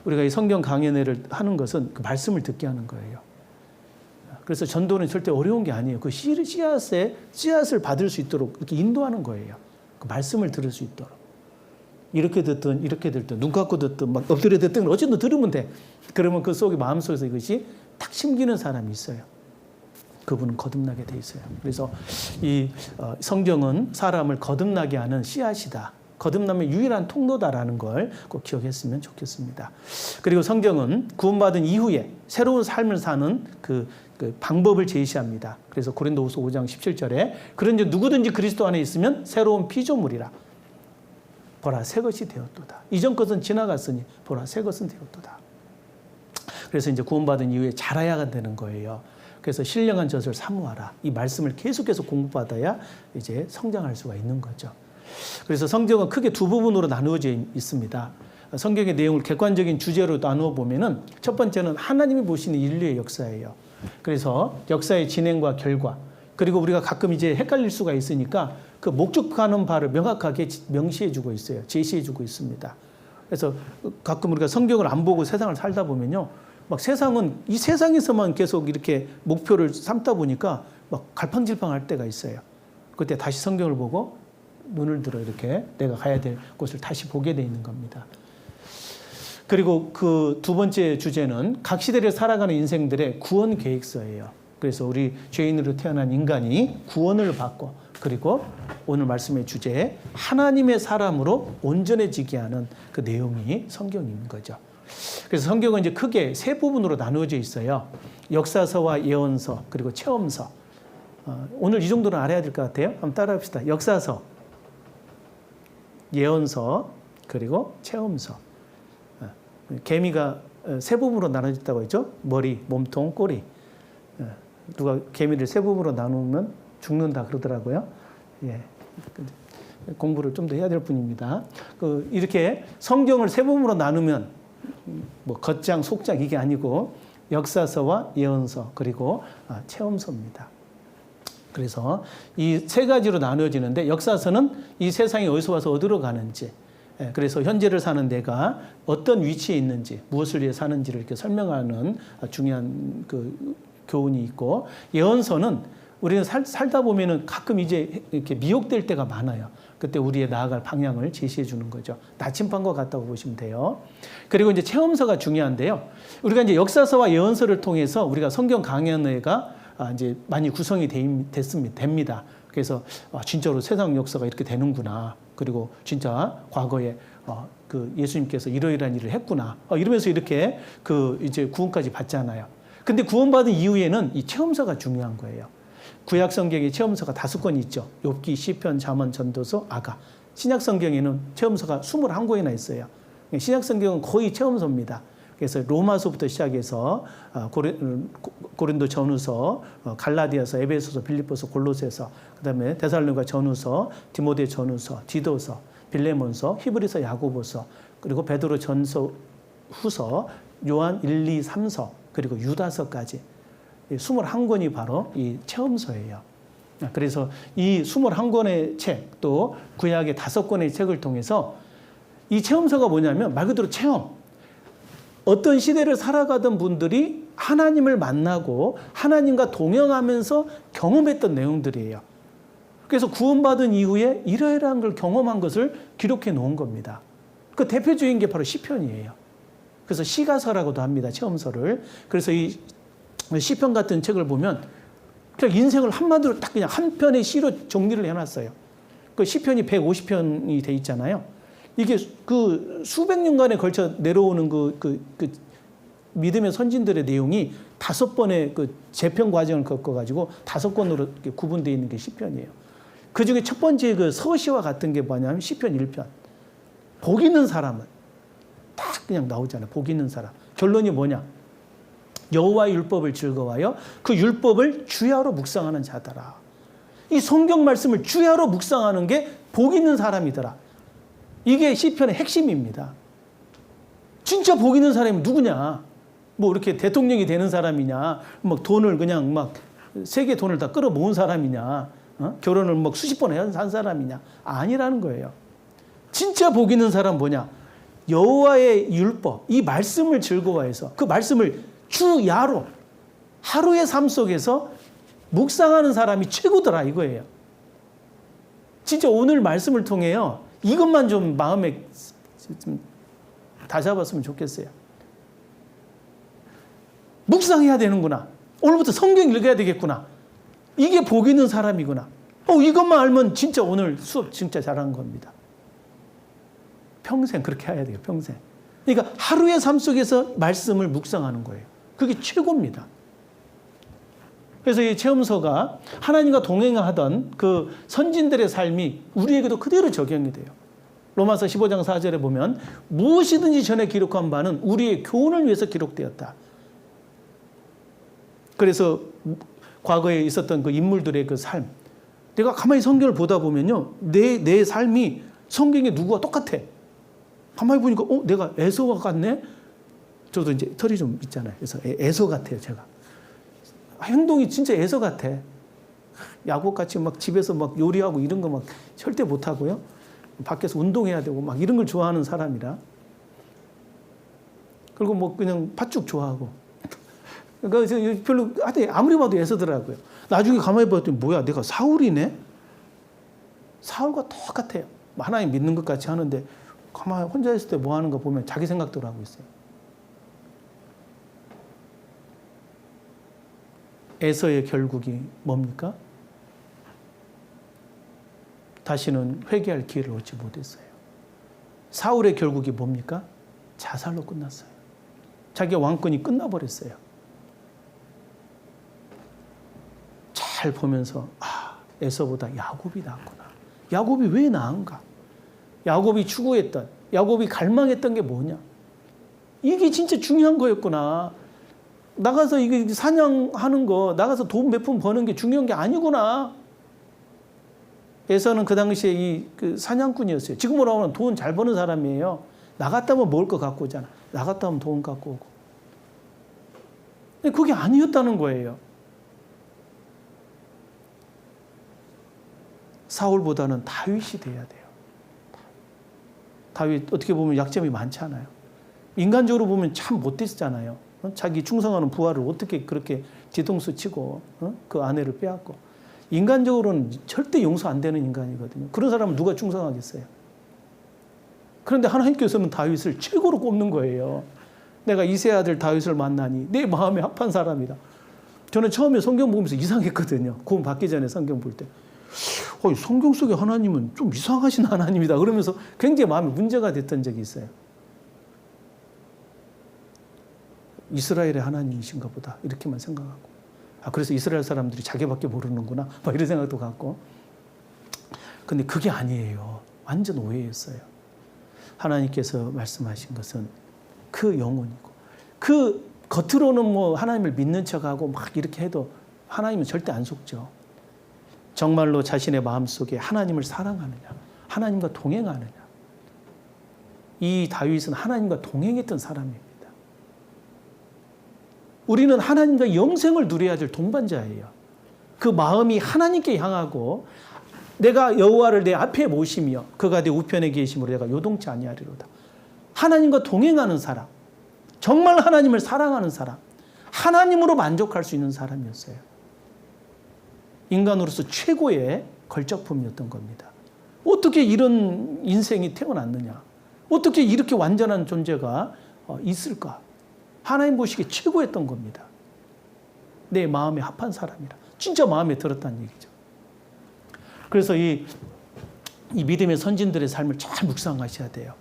우리가 이 성경 강연회를 하는 것은 그 말씀을 듣게 하는 거예요. 그래서 전도는 절대 어려운 게 아니에요. 그 씨앗을 받을 수 있도록 이렇게 인도하는 거예요. 그 말씀을 들을 수 있도록. 이렇게 듣든 이렇게 듣든 눈 감고 듣든 막 엎드려 듣든 어쨌든 들으면 돼. 그러면 그 속에 마음속에서 이것이 탁 심기는 사람이 있어요. 그분은 거듭나게 돼 있어요. 그래서 이 성경은 사람을 거듭나게 하는 씨앗이다. 거듭남의 유일한 통로다라는 걸 꼭 기억했으면 좋겠습니다. 그리고 성경은 구원받은 이후에 새로운 삶을 사는 그 방법을 제시합니다. 그래서 고린도후서 5장 17절에 그런즉 누구든지 그리스도 안에 있으면 새로운 피조물이라. 보라 새 것이 되었도다. 이전 것은 지나갔으니 보라 새 것은 되었도다. 그래서 이제 구원받은 이후에 자라야 되는 거예요. 그래서 신령한 젖을 사모하라. 이 말씀을 계속해서 공부받아야 이제 성장할 수가 있는 거죠. 그래서 성경은 크게 두 부분으로 나누어져 있습니다. 성경의 내용을 객관적인 주제로 나누어 보면은 첫 번째는 하나님이 보시는 인류의 역사예요. 그래서 역사의 진행과 결과, 그리고 우리가 가끔 이제 헷갈릴 수가 있으니까 그 목적하는 바를 명확하게 명시해주고 있어요. 제시해주고 있습니다. 그래서 가끔 우리가 성경을 안 보고 세상을 살다 보면요, 막 세상은 이 세상에서만 계속 이렇게 목표를 삼다 보니까 막 갈팡질팡할 때가 있어요. 그때 다시 성경을 보고 눈을 들어 이렇게 내가 가야 될 곳을 다시 보게 돼 있는 겁니다. 그리고 그 두 번째 주제는 각 시대를 살아가는 인생들의 구원 계획서예요. 그래서 우리 죄인으로 태어난 인간이 구원을 받고 그리고 오늘 말씀의 주제에 하나님의 사람으로 온전해지게 하는 그 내용이 성경인 거죠. 그래서 성경은 이제 크게 세 부분으로 나누어져 있어요. 역사서와 예언서 그리고 체험서. 오늘 이 정도는 알아야 될 것 같아요. 한번 따라합시다. 역사서, 예언서 그리고 체험서. 개미가 세 부분으로 나눠졌다고 했죠. 머리, 몸통, 꼬리. 누가 개미를 세 부분으로 나누면 죽는다 그러더라고요. 예. 공부를 좀 더 해야 될 뿐입니다. 이렇게 성경을 세 부분으로 나누면 뭐 겉장, 속장 이게 아니고 역사서와 예언서 그리고 체험서입니다. 그래서 이 세 가지로 나누어지는데 역사서는 이 세상이 어디서 와서 어디로 가는지, 그래서 현재를 사는 내가 어떤 위치에 있는지, 무엇을 위해 사는지를 이렇게 설명하는 중요한 그 교훈이 있고, 예언서는 우리는 살다 보면은 가끔 이제 이렇게 미혹될 때가 많아요. 그때 우리의 나아갈 방향을 제시해 주는 거죠. 나침반과 같다고 보시면 돼요. 그리고 이제 체험서가 중요한데요. 우리가 이제 역사서와 예언서를 통해서 우리가 성경 강연회가 이제 많이 구성이 됩니다. 그래서 진짜로 세상 역사가 이렇게 되는구나. 그리고 진짜 과거에 그 예수님께서 이러이러한 일을 했구나. 이러면서 이렇게 그 이제 구원까지 받잖아요. 근데 구원받은 이후에는 이 체험서가 중요한 거예요. 구약 성경에 체험서가 5권 있죠. 욥기, 시편, 잠언, 전도서, 아가. 신약 성경에는 체험서가 21권이나 있어요. 신약 성경은 거의 체험서입니다. 그래서 로마서부터 시작해서 고린도 전후서, 갈라디아서, 에베소서, 빌립보서, 골로새서, 그다음에 데살로니가 전후서, 디모데 전후서, 디도서, 빌레몬서, 히브리서, 야고보서, 그리고 베드로 전서, 후서, 요한 1, 2, 3서, 그리고 유다서까지 21권이 바로 이 체험서예요. 그래서 이 21권의 책, 또 구약의 5권의 책을 통해서 이 체험서가 뭐냐면 말 그대로 체험. 어떤 시대를 살아가던 분들이 하나님을 만나고 하나님과 동행하면서 경험했던 내용들이에요. 그래서 구원받은 이후에 이러이러한 걸 경험한 것을 기록해 놓은 겁니다. 그 대표적인 게 바로 시편이에요. 그래서 시가서라고도 합니다. 체험서를. 그래서 이 시편 같은 책을 보면 그냥 인생을 한마디로 딱 그냥 한 편의 시로 정리를 해놨어요. 그 시편이 150편이 돼 있잖아요. 이게 그 수백 년간에 걸쳐 내려오는 그 믿음의 선진들의 내용이 5번의 그 재편 과정을 겪어가지고 5권으로 구분되어 있는 게 시편이에요. 그 중에 첫 번째 그 서시와 같은 게 뭐냐면 시편 1편. 복 있는 사람은 딱 그냥 나오잖아요. 복 있는 사람. 결론이 뭐냐? 여호와의 율법을 즐거워하여 그 율법을 주야로 묵상하는 자더라. 이 성경 말씀을 주야로 묵상하는 게 복 있는 사람이더라. 이게 시편의 핵심입니다. 진짜 복 있는 사람이 누구냐? 뭐 이렇게 대통령이 되는 사람이냐? 막 돈을 그냥 막 세계 돈을 다 끌어모은 사람이냐? 결혼을 막 수십 번 한 사람이냐? 아니라는 거예요. 진짜 복 있는 사람 뭐냐? 여호와의 율법, 이 말씀을 즐거워해서 그 말씀을 주야로 하루의 삶 속에서 묵상하는 사람이 최고더라 이거예요. 진짜 오늘 말씀을 통해요. 이것만 좀 마음에 좀 다잡았으면 좋겠어요. 묵상해야 되는구나. 오늘부터 성경 읽어야 되겠구나. 이게 복 있는 사람이구나. 이것만 알면 진짜 오늘 수업 진짜 잘한 겁니다. 평생 그렇게 해야 돼요. 평생. 그러니까 하루의 삶 속에서 말씀을 묵상하는 거예요. 그게 최고입니다. 그래서 이 체험서가 하나님과 동행하던 그 선진들의 삶이 우리에게도 그대로 적용이 돼요. 로마서 15장 4절에 보면 무엇이든지 전에 기록한 바는 우리의 교훈을 위해서 기록되었다. 그래서 과거에 있었던 그 인물들의 그 삶. 내가 가만히 성경을 보다 보면요. 내 삶이 성경에 누구와 똑같아. 가만히 보니까 내가 에서와 같네? 저도 이제 털이 좀 있잖아요. 그래서 에서 같아요, 제가. 행동이 진짜 에서 같아. 야곱같이 막 집에서 막 요리하고 이런 거 막 절대 못하고요. 밖에서 운동해야 되고 막 이런 걸 좋아하는 사람이라. 그리고 뭐 그냥 팥죽 좋아하고. 그러니까 별로 아무리 봐도 에서더라고요. 나중에 가만히 봤더니 뭐야, 내가 사울이네? 사울과 똑같아요. 하나님 믿는 것 같이 하는데 가만히 혼자 있을 때 뭐 하는 거 보면 자기 생각대로 하고 있어요. 에서의 결국이 뭡니까? 다시는 회개할 기회를 얻지 못했어요. 사울의 결국이 뭡니까? 자살로 끝났어요. 자기 왕권이 끝나버렸어요. 잘 보면서 에서보다 야곱이 나았구나. 야곱이 왜 나은가? 야곱이 추구했던, 야곱이 갈망했던 게 뭐냐? 이게 진짜 중요한 거였구나. 나가서 이게 사냥하는 거, 나가서 돈 몇 푼 버는 게 중요한 게 아니구나. 에서는 그 당시에 그 사냥꾼이었어요. 지금으로 하면 돈 잘 버는 사람이에요. 나갔다 하면 먹을 거 갖고 오잖아. 나갔다 하면 돈 갖고 오고. 근데 그게 아니었다는 거예요. 사울보다는 다윗이 돼야 돼요. 다윗 어떻게 보면 약점이 많잖아요. 인간적으로 보면 참 못됐잖아요. 자기 충성하는 부하를 어떻게 그렇게 뒤통수 치고 그 아내를 빼앗고. 인간적으로는 절대 용서 안 되는 인간이거든요. 그런 사람은 누가 충성하겠어요. 그런데 하나님께서는 다윗을 최고로 꼽는 거예요. 내가 이세 아들 다윗을 만나니 내 마음에 합한 사람이다. 저는 처음에 성경 보면서 이상했거든요. 구원 받기 전에 성경 볼 때. 성경 속의 하나님은 좀 이상하신 하나님이다. 그러면서 굉장히 마음에 문제가 됐던 적이 있어요. 이스라엘의 하나님이신가 보다 이렇게만 생각하고, 그래서 이스라엘 사람들이 자기밖에 모르는구나 막 이런 생각도 갖고. 근데 그게 아니에요. 완전 오해였어요. 하나님께서 말씀하신 것은 그 영혼이고, 그 겉으로는 뭐 하나님을 믿는 척하고 막 이렇게 해도 하나님은 절대 안 속죠. 정말로 자신의 마음속에 하나님을 사랑하느냐, 하나님과 동행하느냐. 이 다윗은 하나님과 동행했던 사람입니다. 우리는 하나님과 영생을 누려야 될 동반자예요. 그 마음이 하나님께 향하고, 내가 여호와를 내 앞에 모시며 그가 내 우편에 계심으로 내가 요동치 아니하리로다. 하나님과 동행하는 사람, 정말 하나님을 사랑하는 사람, 하나님으로 만족할 수 있는 사람이었어요. 인간으로서 최고의 걸작품이었던 겁니다. 어떻게 이런 인생이 태어났느냐? 어떻게 이렇게 완전한 존재가 있을까? 하나님 보시기에 최고였던 겁니다. 내 마음에 합한 사람이라. 진짜 마음에 들었다는 얘기죠. 그래서 이 믿음의 선진들의 삶을 잘 묵상하셔야 돼요.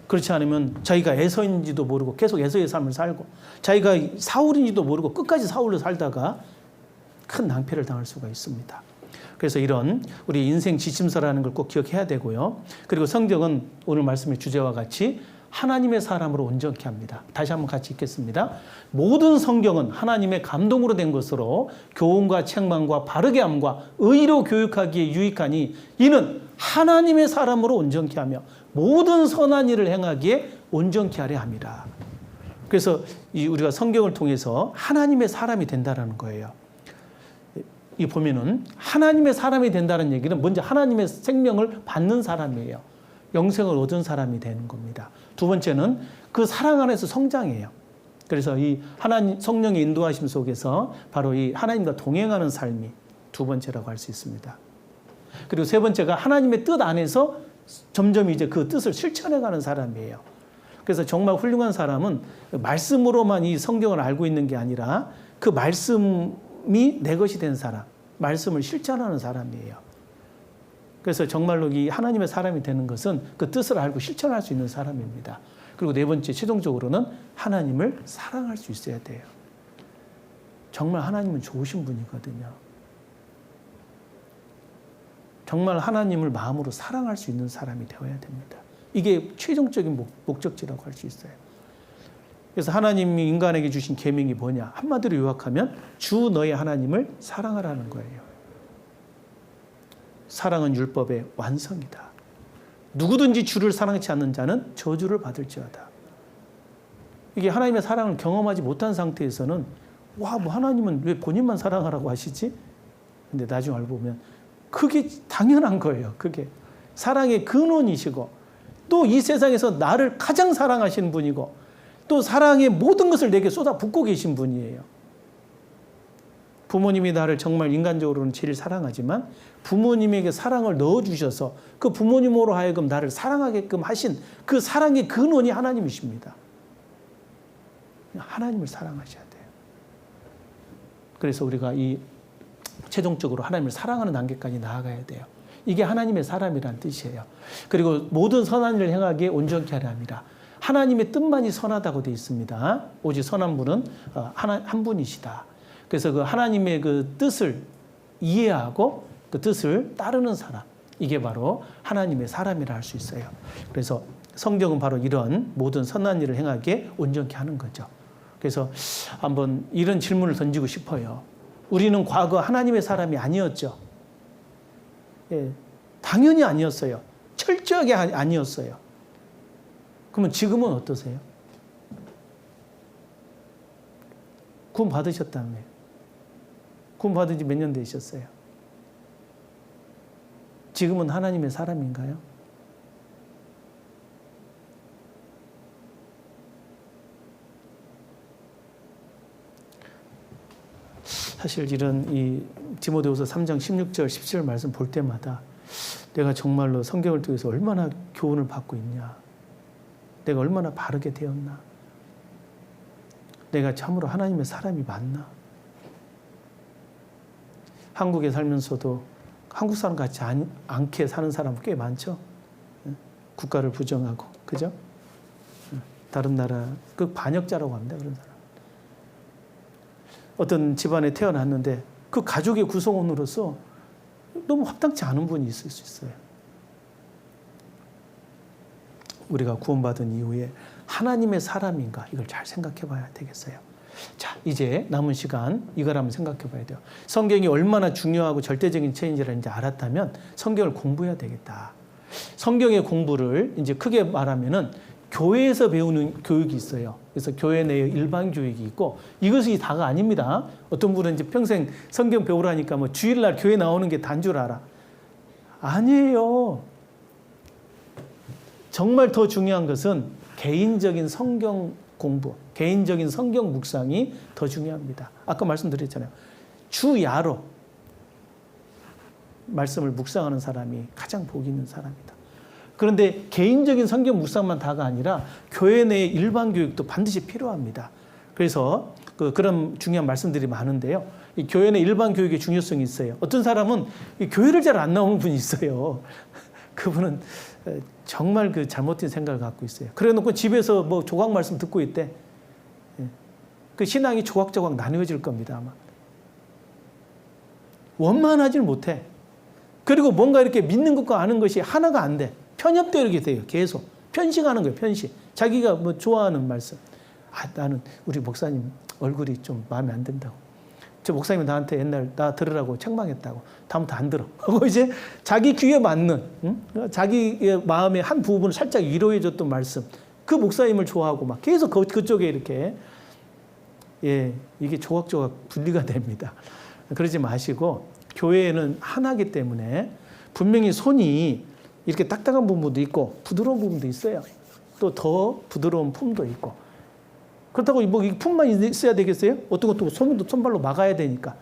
그렇지 않으면 자기가 에서인지도 모르고 계속 에서의 삶을 살고, 자기가 사울인지도 모르고 끝까지 사울로 살다가 큰 낭패를 당할 수가 있습니다. 그래서 이런 우리 인생 지침서라는 걸 꼭 기억해야 되고요. 그리고 성경은 오늘 말씀의 주제와 같이 하나님의 사람으로 온전케 합니다. 다시 한번 같이 읽겠습니다. 모든 성경은 하나님의 감동으로 된 것으로 교훈과 책망과 바르게 함과 의로 교육하기에 유익하니 이는 하나님의 사람으로 온전케 하며 모든 선한 일을 행하기에 온전케 하려 함이라. 그래서 우리가 성경을 통해서 하나님의 사람이 된다는 거예요. 이 보면은 하나님의 사람이 된다는 얘기는 먼저 하나님의 생명을 받는 사람이에요. 영생을 얻은 사람이 되는 겁니다. 두 번째는 그 사랑 안에서 성장해요. 그래서 이 하나님 성령의 인도하심 속에서 바로 이 하나님과 동행하는 삶이 두 번째라고 할 수 있습니다. 그리고 세 번째가 하나님의 뜻 안에서 점점 이제 그 뜻을 실천해가는 사람이에요. 그래서 정말 훌륭한 사람은 말씀으로만 이 성경을 알고 있는 게 아니라 그 말씀이 내 것이 된 사람, 말씀을 실천하는 사람이에요. 그래서 정말로 이 하나님의 사람이 되는 것은 그 뜻을 알고 실천할 수 있는 사람입니다. 그리고 네 번째, 최종적으로는 하나님을 사랑할 수 있어야 돼요. 정말 하나님은 좋으신 분이거든요. 정말 하나님을 마음으로 사랑할 수 있는 사람이 되어야 됩니다. 이게 최종적인 목적지라고 할 수 있어요. 그래서 하나님이 인간에게 주신 계명이 뭐냐? 한마디로 요약하면 주 너의 하나님을 사랑하라는 거예요. 사랑은 율법의 완성이다. 누구든지 주를 사랑치 않는 자는 저주를 받을지어다. 이게 하나님의 사랑을 경험하지 못한 상태에서는 뭐 하나님은 왜 본인만 사랑하라고 하시지? 근데 나중에 알고 보면 그게 당연한 거예요. 그게 사랑의 근원이시고, 또 이 세상에서 나를 가장 사랑하시는 분이고, 또 사랑의 모든 것을 내게 쏟아붓고 계신 분이에요. 부모님이 나를 정말 인간적으로는 제일 사랑하지만 부모님에게 사랑을 넣어주셔서 그 부모님으로 하여금 나를 사랑하게끔 하신 그 사랑의 근원이 하나님이십니다. 하나님을 사랑하셔야 돼요. 그래서 우리가 이 최종적으로 하나님을 사랑하는 단계까지 나아가야 돼요. 이게 하나님의 사람이라는 뜻이에요. 그리고 모든 선한 일을 행하기에 온전케 하려 함이라. 하나님의 뜻만이 선하다고 되어 있습니다. 오직 선한 분은 한 분이시다. 그래서 그 하나님의 그 뜻을 이해하고 그 뜻을 따르는 사람, 이게 바로 하나님의 사람이라 할 수 있어요. 그래서 성경은 바로 이런 모든 선한 일을 행하기에 온전케 하는 거죠. 그래서 한번 이런 질문을 던지고 싶어요. 우리는 과거 하나님의 사람이 아니었죠. 예, 당연히 아니었어요. 철저하게 아니었어요. 그러면 지금은 어떠세요? 구원 받으셨다며요. 구원 받은 지 몇 년 되셨어요? 지금은 하나님의 사람인가요? 사실 이런 이 디모데후서 3장 16절 17절 말씀 볼 때마다 내가 정말로 성경을 통해서 얼마나 교훈을 받고 있냐, 내가 얼마나 바르게 되었나, 내가 참으로 하나님의 사람이 맞나. 한국에 살면서도 한국 사람 같지 않게 사는 사람 꽤 많죠. 국가를 부정하고, 그죠? 다른 나라 그 반역자라고 합니다, 그런 사람. 어떤 집안에 태어났는데 그 가족의 구성원으로서 너무 합당치 않은 분이 있을 수 있어요. 우리가 구원받은 이후에 하나님의 사람인가 이걸 잘 생각해 봐야 되겠어요. 자, 이제 남은 시간 이걸 한번 생각해 봐야 돼요. 성경이 얼마나 중요하고 절대적인 체인지를 이제 알았다면 성경을 공부해야 되겠다. 성경의 공부를 이제 크게 말하면은 교회에서 배우는 교육이 있어요. 그래서 교회 내에 일반 교육이 있고 이것이 다가 아닙니다. 어떤 분은 이제 평생 성경 배우라니까 뭐 주일날 교회 나오는 게 다인 줄 알아. 아니에요. 정말 더 중요한 것은 개인적인 성경 공부, 개인적인 성경 묵상이 더 중요합니다. 아까 말씀드렸잖아요. 주야로 말씀을 묵상하는 사람이 가장 복 있는 사람이다. 그런데 개인적인 성경 묵상만 다가 아니라 교회 내의 일반 교육도 반드시 필요합니다. 그래서 그런 중요한 말씀들이 많은데요. 이 교회 내 일반 교육의 중요성이 있어요. 어떤 사람은 이 교회를 잘 안 나오는 분이 있어요. 그분은 정말 그 잘못된 생각을 갖고 있어요. 그래 놓고 집에서 뭐 조각 말씀 듣고 있대. 그 신앙이 조각조각 나누어질 겁니다, 아마. 원만하질 못해. 그리고 뭔가 이렇게 믿는 것과 아는 것이 하나가 안 돼. 편협되게 돼요. 계속. 편식하는 거예요. 편식. 자기가 뭐 좋아하는 말씀. 나는 우리 목사님 얼굴이 좀 마음에 안 든다고. 저 목사님이 나한테 옛날 나 들으라고 책망했다고. 다음부터 안 들어. 하고 이제 자기 귀에 맞는, 자기의 마음의 한 부분을 살짝 위로해 줬던 말씀. 그 목사님을 좋아하고 막 계속 그쪽에 이렇게, 이게 조각조각 분리가 됩니다. 그러지 마시고, 교회에는 하나이기 때문에 분명히 손이 이렇게 딱딱한 부분도 있고 부드러운 부분도 있어요. 또 더 부드러운 품도 있고. 그렇다고 뭐 이 품만 있어야 되겠어요? 어떤 것도 손발로 막아야 되니까.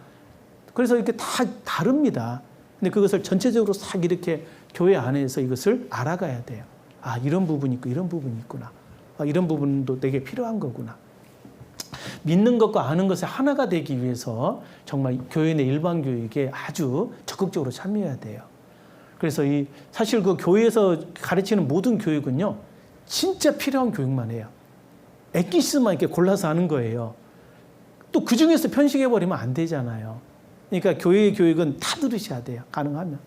그래서 이렇게 다 다릅니다. 근데 그것을 전체적으로 싹 이렇게 교회 안에서 이것을 알아가야 돼요. 이런 부분이 있고 이런 부분이 있구나. 이런 부분도 되게 필요한 거구나. 믿는 것과 아는 것이 하나가 되기 위해서 정말 교회 내 일반 교육에 아주 적극적으로 참여해야 돼요. 그래서 사실 그 교회에서 가르치는 모든 교육은요, 진짜 필요한 교육만 해요. 엑기스만 이렇게 골라서 하는 거예요. 또 그 중에서 편식해버리면 안 되잖아요. 그러니까 교회의 교육은 다 들으셔야 돼요. 가능하면.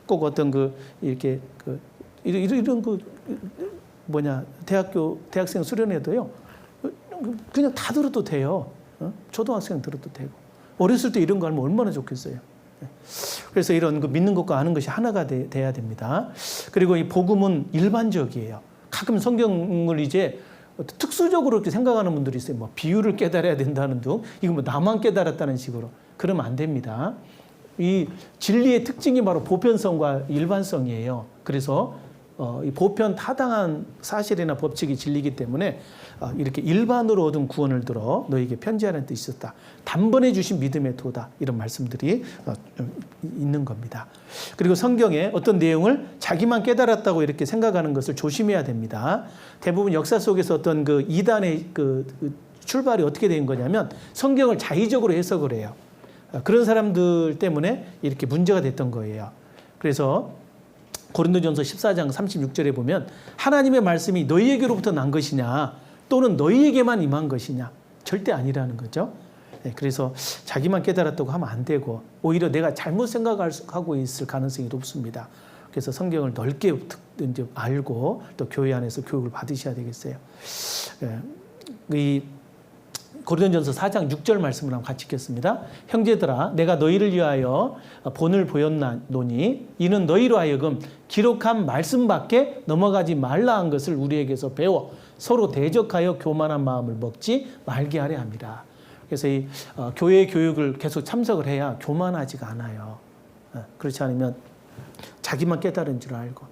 꼭 어떤 이런 대학생 수련회도요, 그냥 다 들어도 돼요. 초등학생 들어도 되고. 어렸을 때 이런 거 하면 얼마나 좋겠어요. 그래서 이런 믿는 것과 아는 것이 하나가 돼야 됩니다. 그리고 이 복음은 일반적이에요. 가끔 성경을 이제 특수적으로 이렇게 생각하는 분들이 있어요. 뭐 비유를 깨달아야 된다는 둥, 이거 뭐 나만 깨달았다는 식으로. 그러면 안 됩니다. 이 진리의 특징이 바로 보편성과 일반성이에요. 그래서 이 보편 타당한 사실이나 법칙이 진리이기 때문에 이렇게 일반으로 얻은 구원을 들어 너에게 편지하는 뜻이 있었다. 단번에 주신 믿음의 도다. 이런 말씀들이 있는 겁니다. 그리고 성경에 어떤 내용을 자기만 깨달았다고 이렇게 생각하는 것을 조심해야 됩니다. 대부분 역사 속에서 어떤 그 이단의 그 출발이 어떻게 된 거냐면 성경을 자의적으로 해석을 해요. 그런 사람들 때문에 이렇게 문제가 됐던 거예요. 그래서 고린도전서 14장 36절에 보면 하나님의 말씀이 너희에게로부터 난 것이냐 또는 너희에게만 임한 것이냐 절대 아니라는 거죠. 그래서 자기만 깨달았다고 하면 안 되고 오히려 내가 잘못 생각하고 있을 가능성이 높습니다. 그래서 성경을 넓게 이제 알고 또 교회 안에서 교육을 받으셔야 되겠어요. 이 고린도전서 4장 6절 말씀을 한번 같이 읽겠습니다. 형제들아 내가 너희를 위하여 본을 보였노니 이는 너희로 하여금 기록한 말씀밖에 넘어가지 말라 한 것을 우리에게서 배워 서로 대적하여 교만한 마음을 먹지 말게 하려 함이라. 그래서 이 교회 교육을 계속 참석을 해야 교만하지가 않아요. 그렇지 않으면 자기만 깨달은 줄 알고.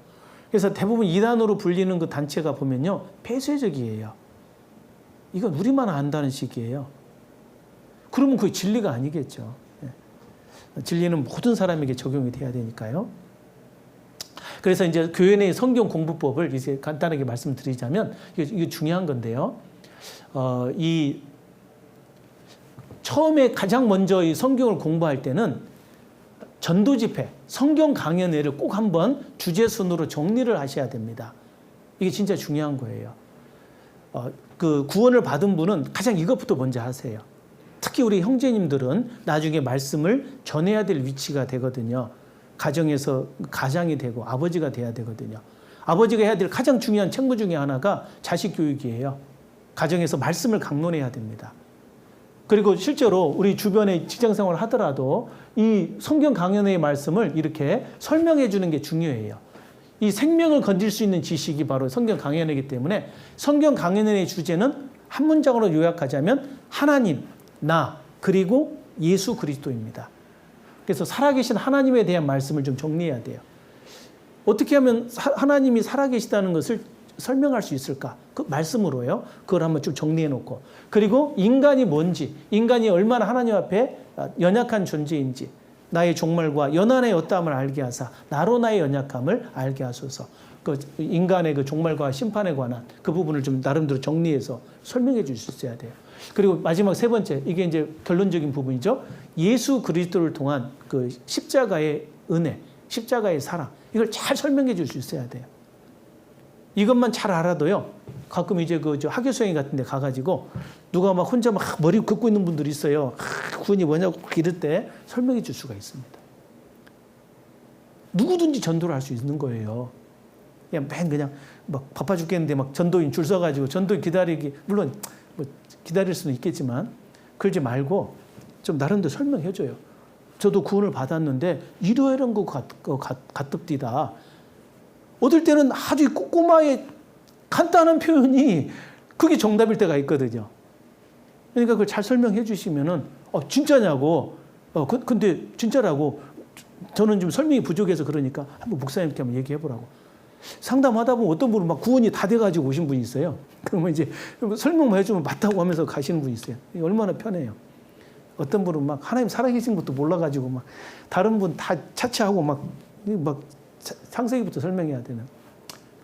그래서 대부분 이단으로 불리는 그 단체가 보면요 폐쇄적이에요. 이건 우리만 안다는 식이에요. 그러면 그게 진리가 아니겠죠. 진리는 모든 사람에게 적용이 돼야 되니까요. 그래서 이제 교회 내 성경 공부법을 이제 간단하게 말씀드리자면 이게 중요한 건데요. 처음에 가장 먼저 이 성경을 공부할 때는 전도 집회, 성경 강연회를 꼭 한번 주제 순으로 정리를 하셔야 됩니다. 이게 진짜 중요한 거예요. 그 구원을 받은 분은 가장 이것부터 먼저 하세요. 특히 우리 형제님들은 나중에 말씀을 전해야 될 위치가 되거든요. 가정에서 가장이 되고 아버지가 돼야 되거든요. 아버지가 해야 될 가장 중요한 책무 중에 하나가 자식 교육이에요. 가정에서 말씀을 강론해야 됩니다. 그리고 실제로 우리 주변에 직장생활을 하더라도 이 성경 강연의 말씀을 이렇게 설명해 주는 게 중요해요. 이 생명을 건질 수 있는 지식이 바로 성경 강연이기 때문에 성경 강연의 주제는 한 문장으로 요약하자면 하나님, 나, 그리고 예수 그리스도입니다. 그래서 살아계신 하나님에 대한 말씀을 좀 정리해야 돼요. 어떻게 하면 하나님이 살아계시다는 것을 설명할 수 있을까? 그 말씀으로요. 그걸 한번 쭉 정리해 놓고. 그리고 인간이 뭔지, 인간이 얼마나 하나님 앞에 연약한 존재인지, 나의 종말과 연한의 어떠함을 알게 하사 나로 나의 연약함을 알게 하소서. 그 인간의 그 종말과 심판에 관한 그 부분을 좀 나름대로 정리해서 설명해 줄 수 있어야 돼요. 그리고 마지막 세 번째, 이게 이제 결론적인 부분이죠. 예수 그리스도를 통한 그 십자가의 은혜, 십자가의 사랑, 이걸 잘 설명해 줄 수 있어야 돼요. 이것만 잘 알아도요. 가끔 이제 그 학교 수행회 같은 데 가가지고 누가 막 혼자 막 머리 긋고 있는 분들이 있어요. 구원이 뭐냐고 이럴 때 설명해 줄 수가 있습니다. 누구든지 전도를 할 수 있는 거예요. 그냥 막 바빠 죽겠는데 막 전도인 줄 서가지고 전도인 기다리기, 물론 뭐 기다릴 수는 있겠지만 그러지 말고 좀 나름대로 설명해 줘요. 저도 구원을 받았는데 이러이러한 거 가뜩디다. 어떨 때는 아주 꼬마의 간단한 표현이 그게 정답일 때가 있거든요. 그러니까 그걸 잘 설명해 주시면은 진짜냐고, 근데 진짜라고, 저는 좀 설명이 부족해서 그러니까 한번 목사님께 한번 얘기해 보라고. 상담하다 보면 어떤 분은 막 구원이 다 돼가지고 오신 분이 있어요. 그러면 이제 설명만 해주면 맞다고 하면서 가시는 분이 있어요. 이게 얼마나 편해요. 어떤 분은 막 하나님 살아계신 것도 몰라가지고 막 다른 분 다 차치하고 막 창세기부터 설명해야 되는.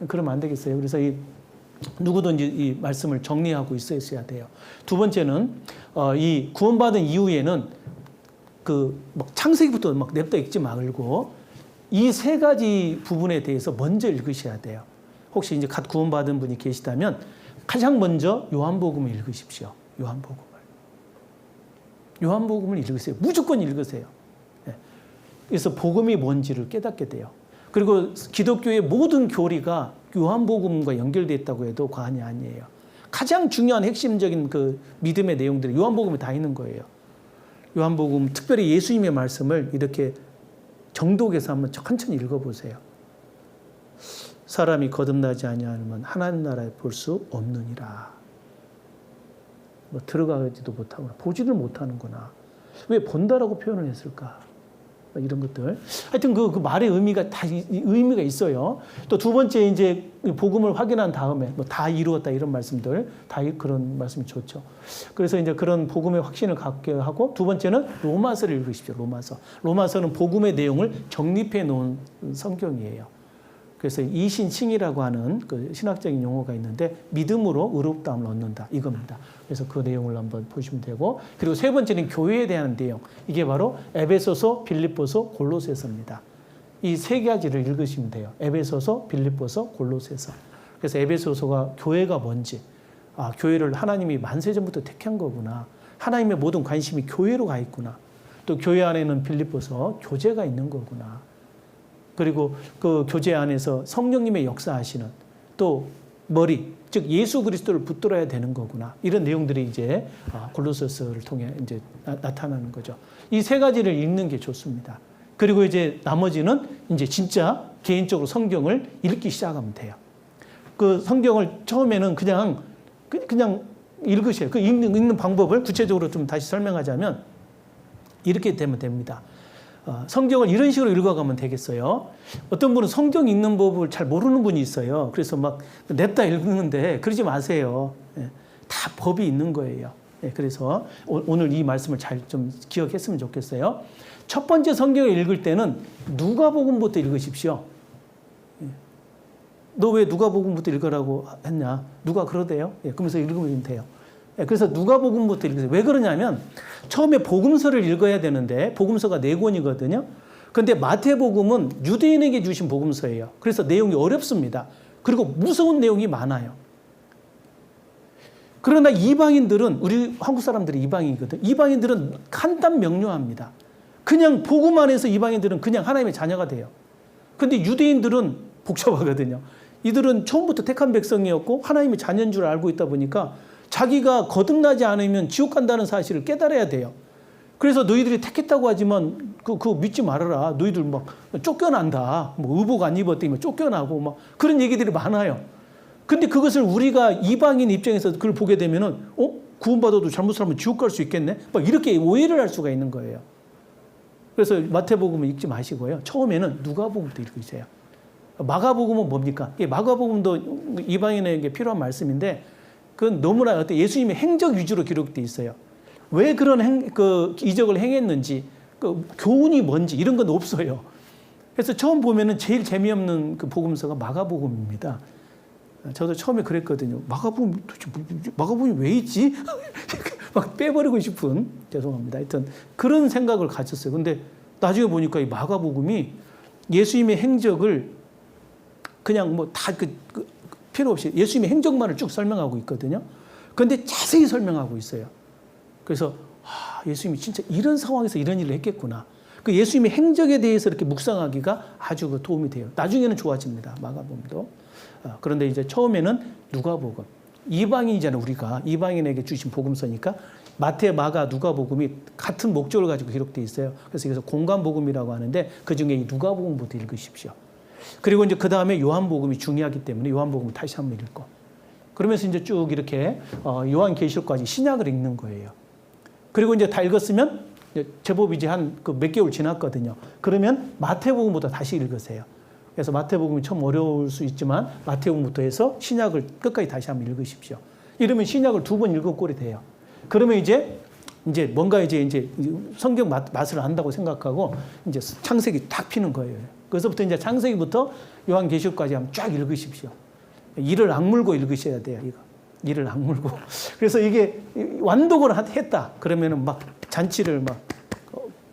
그러면 안 되겠어요. 그래서 누구든지 이 말씀을 정리하고 있어야 돼요. 두 번째는 이 구원받은 이후에는 막 창세기부터 막 냅다 읽지 말고 이 세 가지 부분에 대해서 먼저 읽으셔야 돼요. 혹시 이제 갓 구원받은 분이 계시다면 가장 먼저 요한복음을 읽으십시오. 요한복음을 읽으세요. 무조건 읽으세요. 그래서 복음이 뭔지를 깨닫게 돼요. 그리고 기독교의 모든 교리가 요한복음과 연결되어 있다고 해도 과언이 아니에요. 가장 중요한 핵심적인 그 믿음의 내용들이 요한복음에 다 있는 거예요. 요한복음, 특별히 예수님의 말씀을 이렇게 정독해서 한번 천천히 읽어보세요. 사람이 거듭나지 아니하면 하나님 나라에 볼 수 없느니라. 뭐 들어가지도 못하거나 보지를 못하는구나. 왜 본다라고 표현을 했을까? 이런 것들. 하여튼 그 말의 의미가 다 의미가 있어요. 또 두 번째 이제 복음을 확인한 다음에 뭐 다 이루었다 이런 말씀들, 다 그런 말씀이 좋죠. 그래서 이제 그런 복음의 확신을 갖게 하고 두 번째는 로마서를 읽으십시오. 로마서는 복음의 내용을 정립해 놓은 성경이에요. 그래서 이신칭이라고 하는 그 신학적인 용어가 있는데 믿음으로 의롭다함을 얻는다 이겁니다. 그래서 그 내용을 한번 보시면 되고, 그리고 세 번째는 교회에 대한 내용. 이게 바로 에베소서, 빌립보서, 골로새서입니다. 이 세 가지를 읽으시면 돼요. 에베소서, 빌립보서, 골로새서. 그래서 에베소서가 교회가 뭔지, 교회를 하나님이 만세전부터 택한 거구나. 하나님의 모든 관심이 교회로 가 있구나. 또 교회 안에는 빌립보서 교제가 있는 거구나. 그리고 그 교제 안에서 성령님의 역사하시는 또 머리, 즉 예수 그리스도를 붙들어야 되는 거구나. 이런 내용들이 이제 골로새서를 통해 이제 나타나는 거죠. 이 세 가지를 읽는 게 좋습니다. 그리고 이제 나머지는 이제 진짜 개인적으로 성경을 읽기 시작하면 돼요. 그 성경을 처음에는 그냥 읽으셔요. 그 읽는 방법을 구체적으로 좀 다시 설명하자면 이렇게 되면 됩니다. 성경을 이런 식으로 읽어가면 되겠어요. 어떤 분은 성경 읽는 법을 잘 모르는 분이 있어요. 그래서 막 냅다 읽는데 그러지 마세요. 다 법이 있는 거예요. 그래서 오늘 이 말씀을 잘 좀 기억했으면 좋겠어요. 첫 번째 성경을 읽을 때는 누가복음부터 읽으십시오. 너 왜 누가복음부터 읽으라고 했냐? 누가 그러대요? 그러면서 읽으면 돼요. 그래서 누가복음부터 읽으세요. 왜 그러냐면 처음에 복음서를 읽어야 되는데 복음서가 4권이거든요. 그런데 마태복음은 유대인에게 주신 복음서예요. 그래서 내용이 어렵습니다. 그리고 무서운 내용이 많아요. 그러나 이방인들은, 우리 한국 사람들이 이방인이거든. 이방인들은 간단 명료합니다. 그냥 복음 안에서 이방인들은 그냥 하나님의 자녀가 돼요. 근데 유대인들은 복잡하거든요. 이들은 처음부터 택한 백성이었고 하나님의 자녀인 줄 알고 있다 보니까 자기가 거듭나지 않으면 지옥 간다는 사실을 깨달아야 돼요. 그래서 너희들이 택했다고 하지만 그거 믿지 말아라. 너희들 막 쫓겨난다. 뭐 의복 안 입었더니 쫓겨나고 막 그런 얘기들이 많아요. 근데 그것을 우리가 이방인 입장에서 그걸 보게 되면은 구원받아도 잘못 살면 지옥 갈 수 있겠네? 막 이렇게 오해를 할 수가 있는 거예요. 그래서 마태복음을 읽지 마시고요. 처음에는 누가복음부터 읽으세요. 마가복음은 뭡니까? 마가복음도 이방인에게 필요한 말씀인데 그건 너무나 예수님의 행적 위주로 기록되어 있어요. 왜 그런 이적을 행했는지, 그 교훈이 뭔지 이런 건 없어요. 그래서 처음 보면은 제일 재미없는 그 복음서가 마가복음입니다. 저도 처음에 그랬거든요. 마가복음이 왜 있지? 막 빼버리고 싶은, 죄송합니다. 하여튼 그런 생각을 가졌어요. 근데 나중에 보니까 이 마가복음이 예수님의 행적을 그냥 뭐 다 필요 없이 예수님의 행적만을 쭉 설명하고 있거든요. 그런데 자세히 설명하고 있어요. 그래서 예수님이 진짜 이런 상황에서 이런 일을 했겠구나. 그 예수님의 행적에 대해서 이렇게 묵상하기가 아주 도움이 돼요. 나중에는 좋아집니다. 마가복음도. 그런데 이제 처음에는 누가복음. 이방인이잖아요. 우리가 이방인에게 주신 복음서니까 마태, 마가, 누가복음이 같은 목적을 가지고 기록되어 있어요. 그래서 이것을 공간복음이라고 하는데 그중에 이 누가복음부터 읽으십시오. 그리고 이제 그 다음에 요한복음이 중요하기 때문에 요한복음을 다시 한번 읽고 그러면서 이제 쭉 이렇게 요한계시록까지 신약을 읽는 거예요. 그리고 이제 다 읽었으면 제법 이제 한 몇 개월 지났거든요. 그러면 마태복음부터 다시 읽으세요. 그래서 마태복음이 좀 어려울 수 있지만 마태복음부터 해서 신약을 끝까지 다시 한번 읽으십시오. 이러면 신약을 2번 읽은 꼴이 돼요. 그러면 이제 뭔가 이제 성경 맛을 안다고 생각하고 이제 창세기 탁 피는 거예요. 그래서부터 이제 창세기부터 요한계시록까지 한번 쫙 읽으십시오. 이를 악물고 읽으셔야 돼요. 이를 악물고. 그래서 이게 완독을 했다. 그러면은 막 잔치를 막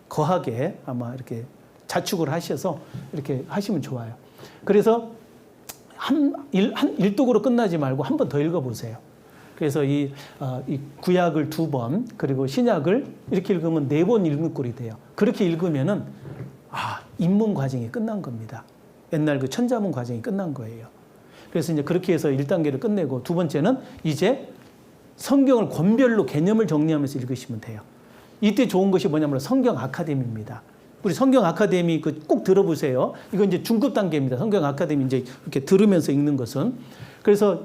거하게 아마 이렇게 자축을 하셔서 이렇게 하시면 좋아요. 그래서 한 일독으로 끝나지 말고 한 번 더 읽어보세요. 그래서 이 구약을 2번 그리고 신약을 이렇게 읽으면 4번 읽는 꼴이 돼요. 그렇게 읽으면은 입문 과정이 끝난 겁니다. 옛날 그 천자문 과정이 끝난 거예요. 그래서 이제 그렇게 해서 1단계를 끝내고 두 번째는 이제 성경을 권별로 개념을 정리하면서 읽으시면 돼요. 이때 좋은 것이 뭐냐면 성경 아카데미입니다. 우리 성경 아카데미 꼭 들어보세요. 이건 이제 중급 단계입니다. 성경 아카데미 이제 이렇게 들으면서 읽는 것은. 그래서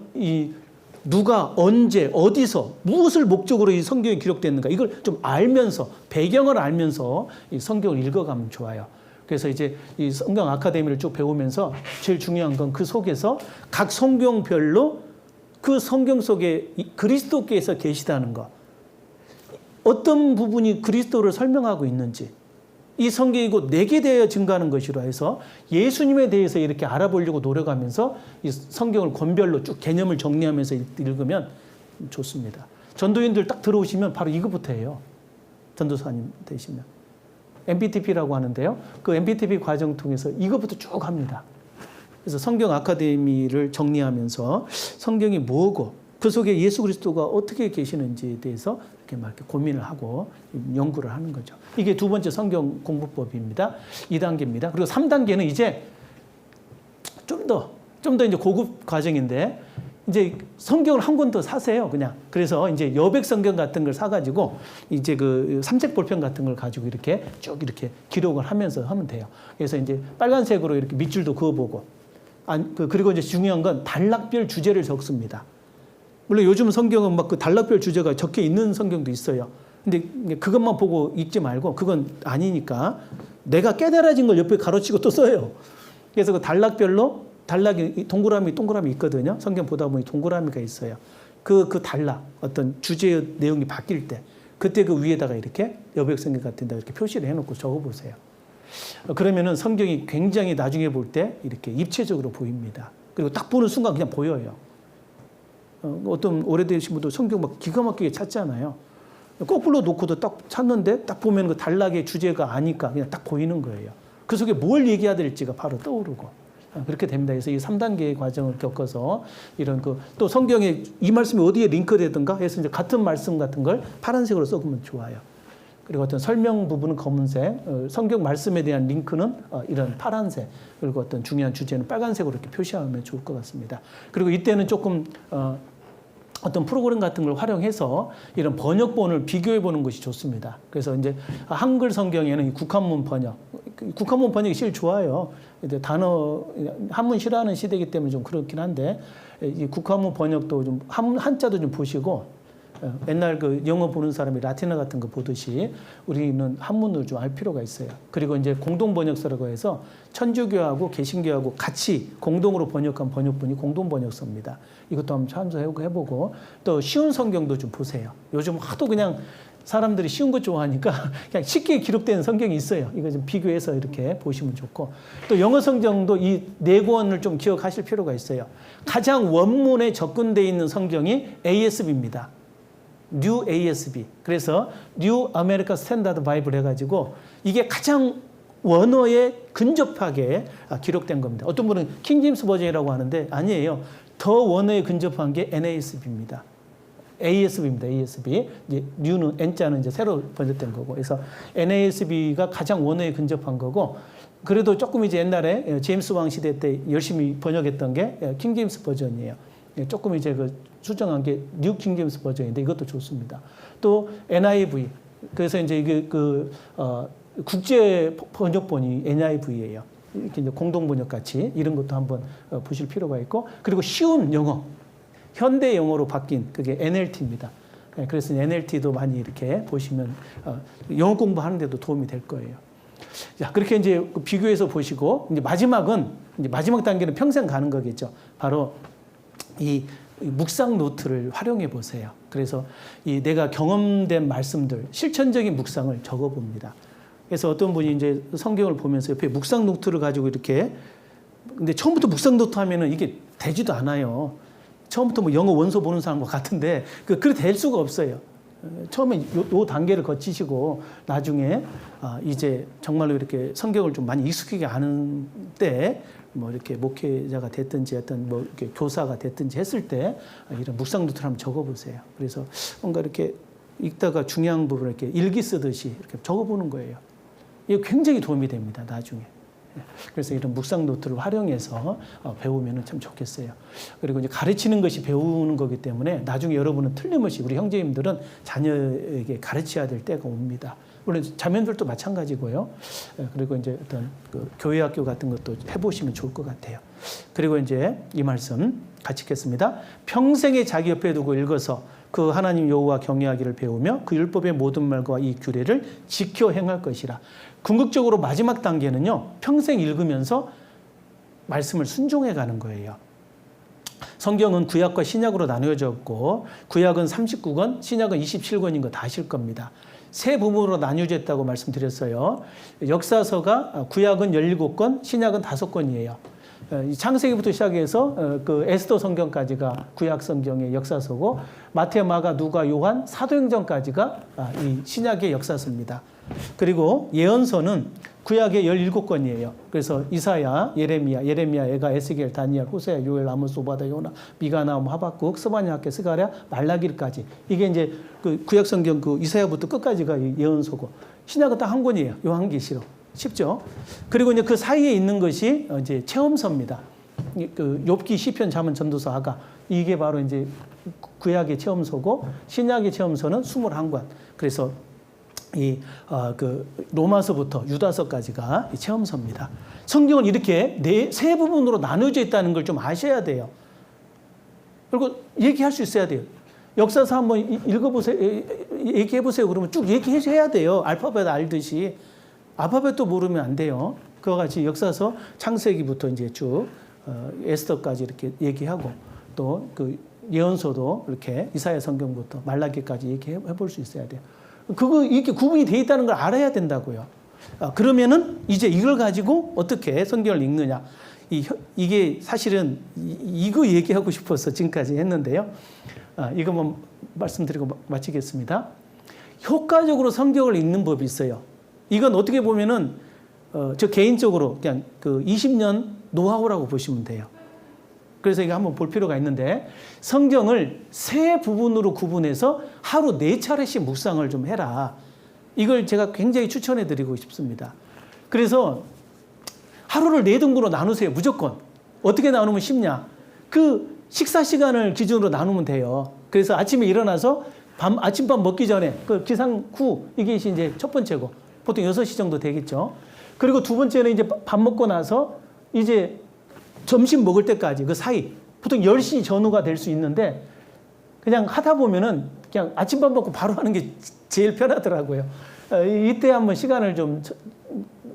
누가 언제 어디서 무엇을 목적으로 이 성경이 기록됐는가 이걸 좀 알면서 배경을 알면서 이 성경을 읽어가면 좋아요. 그래서 이제 이 성경 아카데미를 쭉 배우면서 제일 중요한 건 그 속에서 각 성경별로 그 성경 속에 그리스도께서 계시다는 것, 어떤 부분이 그리스도를 설명하고 있는지, 이 성경이 곧 내게 대하여 증거하는 것이라 해서 예수님에 대해서 이렇게 알아보려고 노력하면서 이 성경을 권별로 쭉 개념을 정리하면서 읽으면 좋습니다. 전도인들 딱 들어오시면 바로 이것부터 해요. 전도사님 되시면. MBTP라고 하는데요. 그 MBTP 과정 통해서 이것부터 쭉 합니다. 그래서 성경 아카데미를 정리하면서 성경이 뭐고 그 속에 예수 그리스도가 어떻게 계시는지에 대해서 이렇게 고민을 하고 연구를 하는 거죠. 이게 두 번째 성경 공부법입니다. 2단계입니다. 그리고 3단계는 이제 좀 더 이제 고급 과정인데 이제 성경을 한 권 더 사세요, 그냥. 그래서 이제 여백 성경 같은 걸 사가지고 이제 그 삼색 볼펜 같은 걸 가지고 이렇게 쭉 이렇게 기록을 하면서 하면 돼요. 그래서 이제 빨간색으로 이렇게 밑줄도 그어보고, 그리고 이제 중요한 건 단락별 주제를 적습니다. 물론 요즘 성경은 막 그 단락별 주제가 적혀 있는 성경도 있어요. 근데 그것만 보고 읽지 말고 그건 아니니까 내가 깨달아진 걸 옆에 가로치고 또 써요. 그래서 그 단락별로 단락이 동그라미 있거든요. 성경 보다 보니 동그라미가 있어요. 그 단락 어떤 주제의 내용이 바뀔 때 그때 그 위에다가 이렇게 여백 성경 같은 데 이렇게 표시를 해놓고 적어보세요. 그러면은 성경이 굉장히 나중에 볼 때 이렇게 입체적으로 보입니다. 그리고 딱 보는 순간 그냥 보여요. 어떤 오래되신 분도 성경 막 기가 막히게 찾잖아요. 거꾸로 놓고도 딱 찾는데 딱 보면 그 단락의 주제가 아니까 그냥 딱 보이는 거예요. 그 속에 뭘 얘기해야 될지가 바로 떠오르고. 그렇게 됩니다. 그래서 이 3단계의 과정을 겪어서 이런 또 성경에 이 말씀이 어디에 링크되든가 해서 이제 같은 말씀 같은 걸 파란색으로 써보면 좋아요. 그리고 어떤 설명 부분은 검은색, 성경 말씀에 대한 링크는 이런 파란색, 그리고 어떤 중요한 주제는 빨간색으로 이렇게 표시하면 좋을 것 같습니다. 그리고 이때는 조금 어떤 프로그램 같은 걸 활용해서 이런 번역본을 비교해 보는 것이 좋습니다. 그래서 이제 한글 성경에는 이 국한문 번역이 제일 좋아요. 단어 한문 싫어하는 시대이기 때문에 좀 그렇긴 한데 이 국한문 번역도 좀 한자도 좀 보시고 옛날 그 영어 보는 사람이 라틴어 같은 거 보듯이 우리는 한문을 좀 알 필요가 있어요. 그리고 이제 공동 번역서라고 해서 천주교하고 개신교하고 같이 공동으로 번역한 번역본이 공동 번역서입니다. 이것도 한번 참조해보고 또 쉬운 성경도 좀 보세요. 요즘 하도 그냥 사람들이 쉬운 거 좋아하니까 그냥 쉽게 기록된 성경이 있어요. 이거 좀 비교해서 이렇게 보시면 좋고 또 영어 성경도 이 네 권을 좀 기억하실 필요가 있어요. 가장 원문에 접근되어 있는 성경이 ASB입니다. New ASB. 그래서 New American Standard Bible 해가지고 이게 가장 원어에 근접하게 기록된 겁니다. 어떤 분은 킹제임스 버전이라고 하는데 아니에요. 더 원어에 근접한 게 NASB입니다. ASB입니다. ASB. 이제 New는 N자는 이제 새로 번역된 거고. 그래서 NASB가 가장 원어에 근접한 거고. 그래도 조금 이제 옛날에 제임스 왕 시대 때 열심히 번역했던 게 킹제임스 버전이에요. 조금 이제 그 수정한 게 뉴 킹제임스 버전인데 이것도 좋습니다. 또 NIV. 그래서 이제 이게 국제 번역본이 NIV예요. 이렇게 이제 공동 번역 같이 이런 것도 한번 보실 필요가 있고 그리고 쉬운 영어, 현대 영어로 바뀐 그게 NLT입니다. 그래서 NLT도 많이 이렇게 보시면 영어 공부하는데도 도움이 될 거예요. 자, 그렇게 이제 비교해서 보시고 이제 마지막 단계는 평생 가는 거겠죠. 바로 이 묵상 노트를 활용해 보세요. 그래서 이 내가 경험된 말씀들, 실천적인 묵상을 적어 봅니다. 그래서 어떤 분이 이제 성경을 보면서 옆에 묵상 노트를 가지고 이렇게 근데 처음부터 묵상 노트 하면은 이게 되지도 않아요. 처음부터 뭐 영어 원서 보는 사람과 같은데 그렇게 될 수가 없어요. 처음에 요 단계를 거치시고 나중에 이제 정말로 이렇게 성경을 좀 많이 익숙하게 아는 때 뭐 이렇게 목회자가 됐든지 어떤 뭐 이렇게 교사가 됐든지 했을 때 이런 묵상 노트를 한번 적어보세요. 그래서 뭔가 이렇게 읽다가 중요한 부분을 이렇게 일기 쓰듯이 이렇게 적어보는 거예요. 이게 굉장히 도움이 됩니다. 나중에. 그래서 이런 묵상 노트를 활용해서 배우면 참 좋겠어요. 그리고 이제 가르치는 것이 배우는 거기 때문에 나중에 여러분은 틀림없이 우리 형제님들은 자녀에게 가르쳐야 될 때가 옵니다. 물론 자매들도 마찬가지고요. 그리고 이제 어떤 그 교회 학교 같은 것도 해보시면 좋을 것 같아요. 그리고 이제 이 말씀 같이 읽겠습니다. 평생에 자기 옆에 두고 읽어서 그 하나님 여호와 경외하기를 배우며 그 율법의 모든 말과 이 규례를 지켜 행할 것이라. 궁극적으로 마지막 단계는요. 평생 읽으면서 말씀을 순종해 가는 거예요. 성경은 구약과 신약으로 나누어져 있고 구약은 39권, 신약은 27권인 거 다 아실 겁니다. 세 부분으로 나뉘어져 있다고 말씀드렸어요. 역사서가 구약은 17권, 신약은 5권이에요. 창세기부터 시작해서 그 에스더 성경까지가 구약 성경의 역사서고 마태, 마가, 누가, 요한, 사도행전까지가 이 신약의 역사서입니다. 그리고 예언서는 구약의 17권이에요. 그래서 이사야, 예레미야, 에가, 에스겔, 다니엘, 호세아, 요엘, 아모스, 오바다, 요나, 미가, 나움, 하박국, 스바냐, 학개, 스가랴, 말라기까지. 이게 이제 그 구약 성경 그 이사야부터 끝까지가 예언서고 신약은 딱 한 권이에요. 요한계시록. 쉽죠? 그리고 이제 그 사이에 있는 것이 이제 체험서입니다. 그 욥기, 시편, 잠언, 전도서, 하가. 이게 바로 이제 구약의 체험서고 신약의 체험서는 21권. 그래서 그 로마서부터 유다서까지가 체험서입니다. 성경은 이렇게 세 부분으로 나누어져 있다는 걸 좀 아셔야 돼요. 그리고 얘기할 수 있어야 돼요. 역사서 한번 읽어보세요. 얘기해보세요. 그러면 쭉 얘기해야 돼요. 알파벳 알듯이. 알파벳도 모르면 안 돼요. 그와 같이 역사서 창세기부터 이제 쭉 에스더까지 이렇게 얘기하고 또 그 예언서도 이렇게 이사야 성경부터 말라기까지 얘기해 볼 수 있어야 돼요. 이렇게 구분이 돼 있다는 걸 알아야 된다고요. 그러면은 이제 이걸 가지고 어떻게 성경을 읽느냐. 이게 사실은 이거 얘기하고 싶어서 지금까지 했는데요. 이것만 말씀드리고 마치겠습니다. 효과적으로 성경을 읽는 법이 있어요. 이건 어떻게 보면은 저 개인적으로 그냥 그 20년 노하우라고 보시면 돼요. 그래서 이거 한번 볼 필요가 있는데 성경을 세 부분으로 구분해서 하루 4차례씩 묵상을 좀 해라. 이걸 제가 굉장히 추천해 드리고 싶습니다. 그래서 하루를 4등분으로 나누세요. 무조건. 어떻게 나누면 쉽냐? 그 식사 시간을 기준으로 나누면 돼요. 그래서 아침에 일어나서 아침밥 먹기 전에 그 기상 후 이게 이제 첫 번째고 보통 6시 정도 되겠죠. 그리고 두 번째는 이제 밥 먹고 나서 이제 점심 먹을 때까지 그 사이 보통 10시 전후가 될 수 있는데 그냥 하다 보면은 그냥 아침밥 먹고 바로 하는 게 제일 편하더라고요. 이때 한번 시간을 좀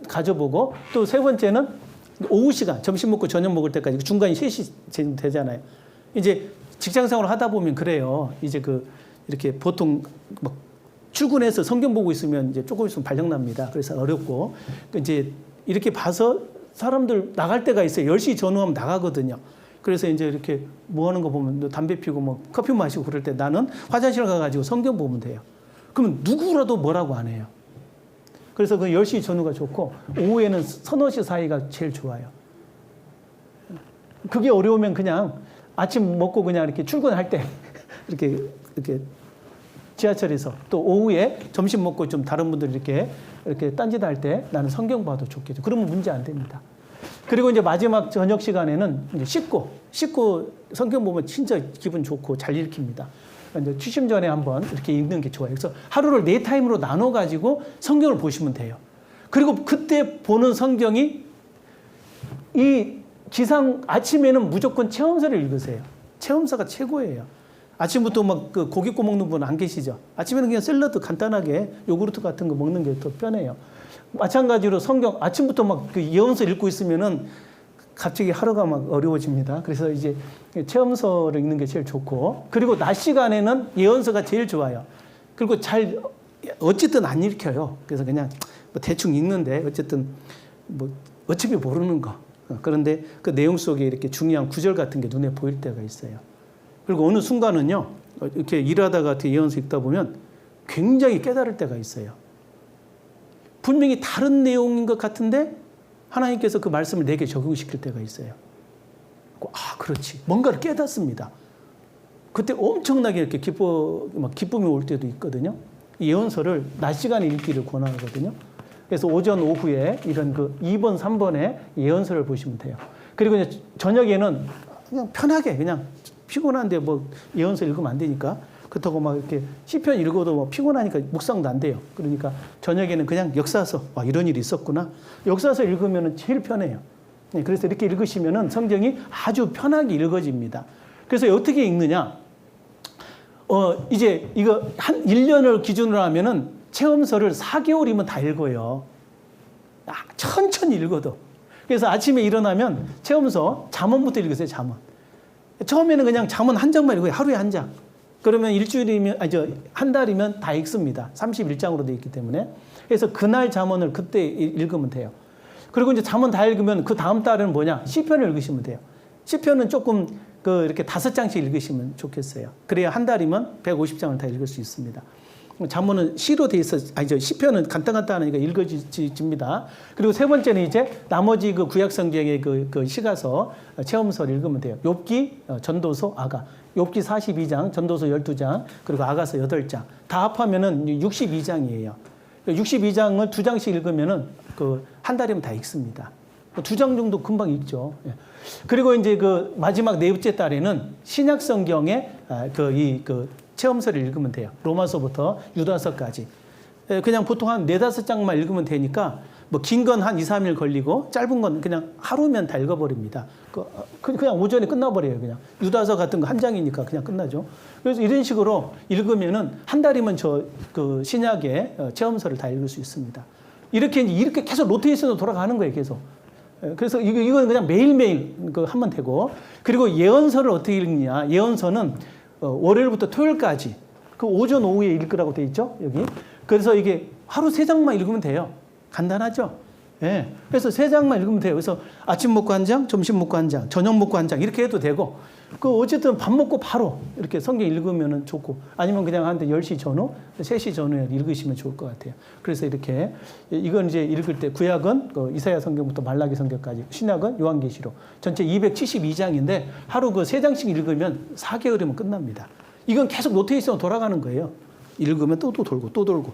가져보고 또 세 번째는 오후 시간 점심 먹고 저녁 먹을 때까지 중간이 3시 되잖아요. 이제 직장 생활을 하다 보면 그래요. 이제 이렇게 보통 막 출근해서 성경 보고 있으면 이제 조금 있으면 발령 납니다. 그래서 어렵고 이제 이렇게 봐서 사람들 나갈 때가 있어요. 10시 전후하면 나가거든요. 그래서 이제 이렇게 뭐 하는 거 보면 담배 피고 뭐 커피 마시고 그럴 때 나는 화장실 가가지고 성경 보면 돼요. 그러면 누구라도 뭐라고 안 해요. 그래서 그 10시 전후가 좋고 오후에는 서너 시 사이가 제일 좋아요. 그게 어려우면 그냥 아침 먹고 그냥 이렇게 출근할 때 이렇게 지하철에서 또 오후에 점심 먹고 좀 다른 분들 이렇게 딴짓할 때 나는 성경 봐도 좋겠죠. 그러면 문제 안 됩니다. 그리고 이제 마지막 저녁 시간에는 이제 씻고 성경 보면 진짜 기분 좋고 잘 읽힙니다. 이제 취침 전에 한번 이렇게 읽는 게 좋아요. 그래서 하루를 4타임으로 나눠 가지고 성경을 보시면 돼요. 그리고 그때 보는 성경이 이 기상 아침에는 무조건 체험서를 읽으세요. 체험서가 최고예요. 아침부터 막 그 고기 구워 먹는 분 안 계시죠? 아침에는 그냥 샐러드 간단하게 요구르트 같은 거 먹는 게 더 편해요. 마찬가지로 성경 아침부터 막 그 예언서 읽고 있으면은 갑자기 하루가 막 어려워집니다. 그래서 이제 체험서를 읽는 게 제일 좋고 그리고 낮 시간에는 예언서가 제일 좋아요. 그리고 잘 어쨌든 안 읽혀요. 그래서 그냥 뭐 대충 읽는데 어쨌든 뭐 어차피 모르는 거. 그런데 그 내용 속에 이렇게 중요한 구절 같은 게 눈에 보일 때가 있어요. 그리고 어느 순간은요, 이렇게 일하다가 예언서 읽다 보면 굉장히 깨달을 때가 있어요. 분명히 다른 내용인 것 같은데 하나님께서 그 말씀을 내게 적용시킬 때가 있어요. 아, 그렇지. 뭔가를 깨닫습니다. 그때 엄청나게 이렇게 기쁨이 올 때도 있거든요. 예언서를 낮 시간에 읽기를 권하거든요. 그래서 오전, 오후에 이런 그 2번, 3번에 예언서를 보시면 돼요. 그리고 이제 저녁에는 그냥 편하게 그냥 피곤한데 뭐 예언서 읽으면 안 되니까 그렇다고 막 이렇게 시편 읽어도 뭐 피곤하니까 묵상도 안 돼요. 그러니까 저녁에는 그냥 역사서 이런 일이 있었구나. 역사서 읽으면 제일 편해요. 그래서 이렇게 읽으시면은 성경이 아주 편하게 읽어집니다. 그래서 어떻게 읽느냐? 이제 이거 한 1년을 기준으로 하면은 체험서를 4개월이면 다 읽어요. 천천히 읽어도. 그래서 아침에 일어나면 체험서 잠언부터 읽으세요. 잠언. 처음에는 그냥 잠언 한 장만 읽어요. 하루에 한 장. 그러면 일주일이면 한 달이면 다 읽습니다. 31장으로 되어 있기 때문에. 그래서 그날 잠언을 그때 읽으면 돼요. 그리고 이제 잠언 다 읽으면 그 다음 달은 뭐냐? 시편을 읽으시면 돼요. 시편은 조금 이렇게 5장씩 읽으시면 좋겠어요. 그래야 한 달이면 150장을 다 읽을 수 있습니다. 잠언은 시로 돼 있어, 시편은 간단하니까 읽어집니다. 그리고 세 번째는 이제 나머지 그 구약 성경의 그 시가서 체험서를 읽으면 돼요. 욥기, 전도서, 아가. 욥기 42장, 전도서 12장, 그리고 아가서 8장. 다 합하면은 62장이에요. 62장을 2장씩 읽으면은 한 달이면 다 읽습니다. 2장 정도 금방 읽죠. 그리고 이제 마지막 넷째 달에는 신약 성경의 체험서를 읽으면 돼요. 로마서부터 유다서까지. 그냥 보통 한 4-5장만 읽으면 되니까 뭐 긴 건 한 2-3일 걸리고 짧은 건 그냥 하루면 다 읽어버립니다. 그냥 오전에 끝나버려요. 그냥 유다서 같은 거 한 장이니까 그냥 끝나죠. 그래서 이런 식으로 읽으면은 한 달이면 신약의 체험서를 다 읽을 수 있습니다. 이렇게 계속 로테이션으로 돌아가는 거예요. 계속. 그래서 이건 그냥 매일매일 하면 되고 그리고 예언서를 어떻게 읽느냐. 예언서는 월요일부터 토요일까지 그 오전 오후에 읽으라고 돼 있죠. 여기. 그래서 이게 하루 3장만 읽으면 돼요. 간단하죠. 예. 그래서 3장만 읽으면 돼요. 그래서 아침 먹고 1장, 점심 먹고 1장, 저녁 먹고 1장 이렇게 해도 되고, 어쨌든 밥 먹고 바로 이렇게 성경 읽으면 좋고, 아니면 그냥 한 10시 전후, 3시 전후에 읽으시면 좋을 것 같아요. 그래서 이렇게, 이건 이제 읽을 때 구약은 이사야 성경부터 말라기 성경까지, 신약은 요한계시록, 전체 272장인데 하루 3장씩 읽으면 4개월이면 끝납니다. 이건 계속 노테이션으로 돌아가는 거예요. 읽으면 또 돌고 또 돌고.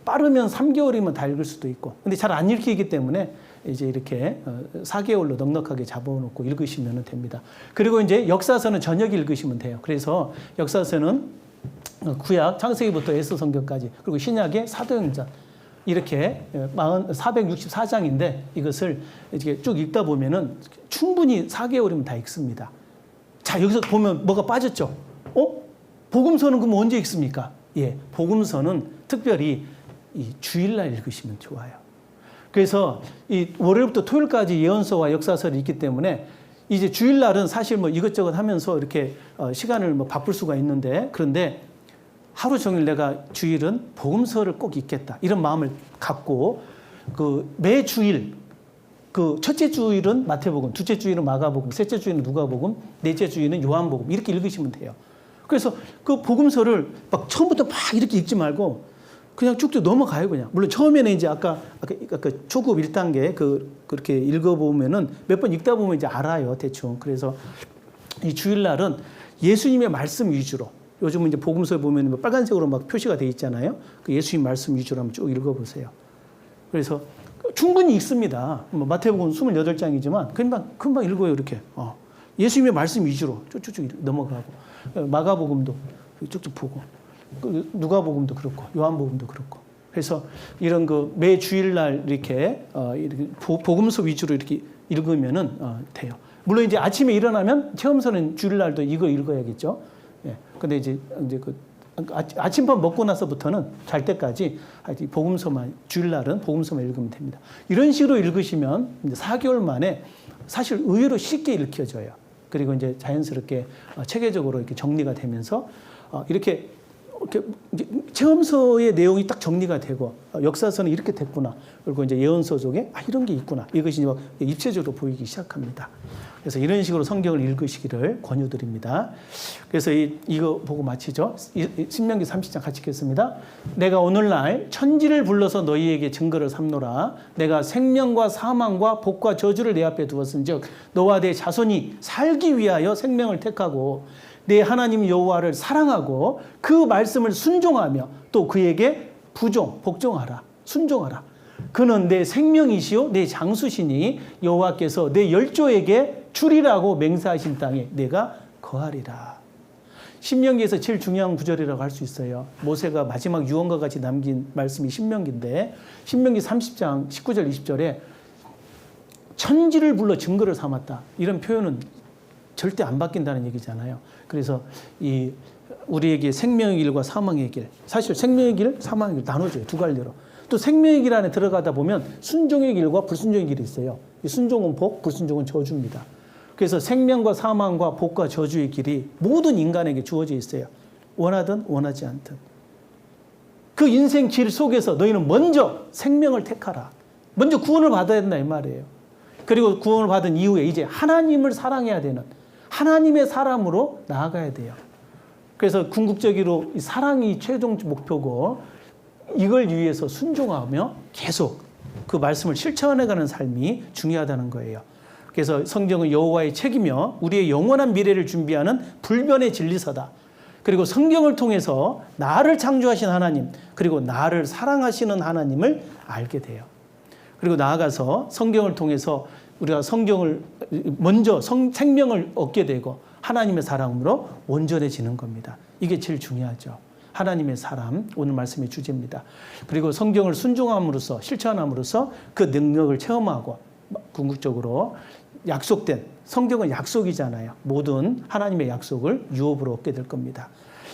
빠르면 3개월이면 다 읽을 수도 있고. 근데 잘 안 읽히기 때문에 이제 이렇게 4개월로 넉넉하게 잡아놓고 읽으시면 됩니다. 그리고 이제 역사서는 저녁 읽으시면 돼요. 그래서 역사서는 구약, 창세기부터 에스더 성경까지, 그리고 신약의 사도행전, 이렇게 464장인데 이것을 이렇게 쭉 읽다 보면은 충분히 4개월이면 다 읽습니다. 자, 여기서 보면 뭐가 빠졌죠? 복음서는 그럼 언제 읽습니까? 예, 복음서는 특별히 이 주일날 읽으시면 좋아요. 그래서 이 월요일부터 토요일까지 예언서와 역사서를 읽기 때문에 이제 주일날은 사실 뭐 이것저것 하면서 이렇게 시간을 뭐 바쁠 수가 있는데, 그런데 하루 종일 내가 주일은 복음서를 꼭 읽겠다 이런 마음을 갖고 매 주일 첫째 주일은 마태복음, 둘째 주일은 마가복음, 셋째 주일은 누가복음, 넷째 주일은 요한복음 이렇게 읽으시면 돼요. 그래서 그 복음서를 막 처음부터 막 이렇게 읽지 말고 그냥 쭉쭉 넘어가요, 그냥. 물론 처음에는 이제 아까 초급 1단계 그렇게 읽어보면은 몇 번 읽다 보면 이제 알아요, 대충. 그래서 이 주일날은 예수님의 말씀 위주로, 요즘은 이제 복음서에 보면 빨간색으로 막 표시가 돼 있잖아요. 그 예수님 말씀 위주로 한번 쭉 읽어보세요. 그래서 충분히 읽습니다. 마태복음 28장이지만 금방 읽어요, 이렇게. 예수님의 말씀 위주로 쭉쭉 넘어가고, 마가복음도 쭉쭉 보고, 누가복음도 그렇고, 요한복음도 그렇고. 그래서 이런 매 주일날 이렇게 복음서 위주로 이렇게 읽으면은 돼요. 물론 이제 아침에 일어나면 체험서는 주일날도 이거 읽어야겠죠. 예. 근데 이제 아침밥 먹고 나서부터는 잘 때까지 복음서만, 주일날은 복음서만 읽으면 됩니다. 이런 식으로 읽으시면 이제 4개월 만에 사실 의외로 쉽게 읽혀져요. 그리고 이제 자연스럽게 체계적으로 이렇게 정리가 되면서 이렇게 체험서의 내용이 딱 정리가 되고, 역사서는 이렇게 됐구나. 그리고 이제 예언서 속에 이런 게 있구나. 이것이 이제 입체적으로 보이기 시작합니다. 그래서 이런 식으로 성경을 읽으시기를 권유드립니다. 그래서 이거 보고 마치죠. 신명기 30장 같이 읽겠습니다. 내가 오늘날 천지를 불러서 너희에게 증거를 삼노라. 내가 생명과 사망과 복과 저주를 내 앞에 두었은즉 너와 내 자손이 살기 위하여 생명을 택하고 내 하나님 여호와를 사랑하고 그 말씀을 순종하며 또 그에게 복종하라. 순종하라. 그는 내 생명이시요 내 장수시니 여호와께서 내 열조에게 주리라고 맹세하신 땅에 내가 거하리라. 신명기에서 제일 중요한 구절이라고 할 수 있어요. 모세가 마지막 유언과 같이 남긴 말씀이 신명기인데, 신명기 30장 19절 20절에 천지를 불러 증거를 삼았다. 이런 표현은 절대 안 바뀐다는 얘기잖아요. 그래서 우리에게 생명의 길과 사망의 길, 사실 생명의 길, 사망의 길 나눠져요. 두 갈래로. 또 생명의 길 안에 들어가다 보면 순종의 길과 불순종의 길이 있어요. 순종은 복, 불순종은 저주입니다. 그래서 생명과 사망과 복과 저주의 길이 모든 인간에게 주어져 있어요. 원하든 원하지 않든. 그 인생 길 속에서 너희는 먼저 생명을 택하라. 먼저 구원을 받아야 된다 이 말이에요. 그리고 구원을 받은 이후에 이제 하나님을 사랑해야 되는, 하나님의 사람으로 나아가야 돼요. 그래서 궁극적으로 사랑이 최종 목표고, 이걸 위해서 순종하며 계속 그 말씀을 실천해가는 삶이 중요하다는 거예요. 그래서 성경은 여호와의 책이며 우리의 영원한 미래를 준비하는 불변의 진리서다. 그리고 성경을 통해서 나를 창조하신 하나님, 그리고 나를 사랑하시는 하나님을 알게 돼요. 그리고 나아가서 성경을 통해서 우리가 성경을 먼저 생명을 얻게 되고 하나님의 사랑으로 온전해지는 겁니다. 이게 제일 중요하죠. 하나님의 사람, 오늘 말씀의 주제입니다. 그리고 성경을 순종함으로써, 실천함으로써 그 능력을 체험하고, 궁극적으로 약속된, 성경은 약속이잖아요. 모든 하나님의 약속을 유업으로 얻게 될 겁니다.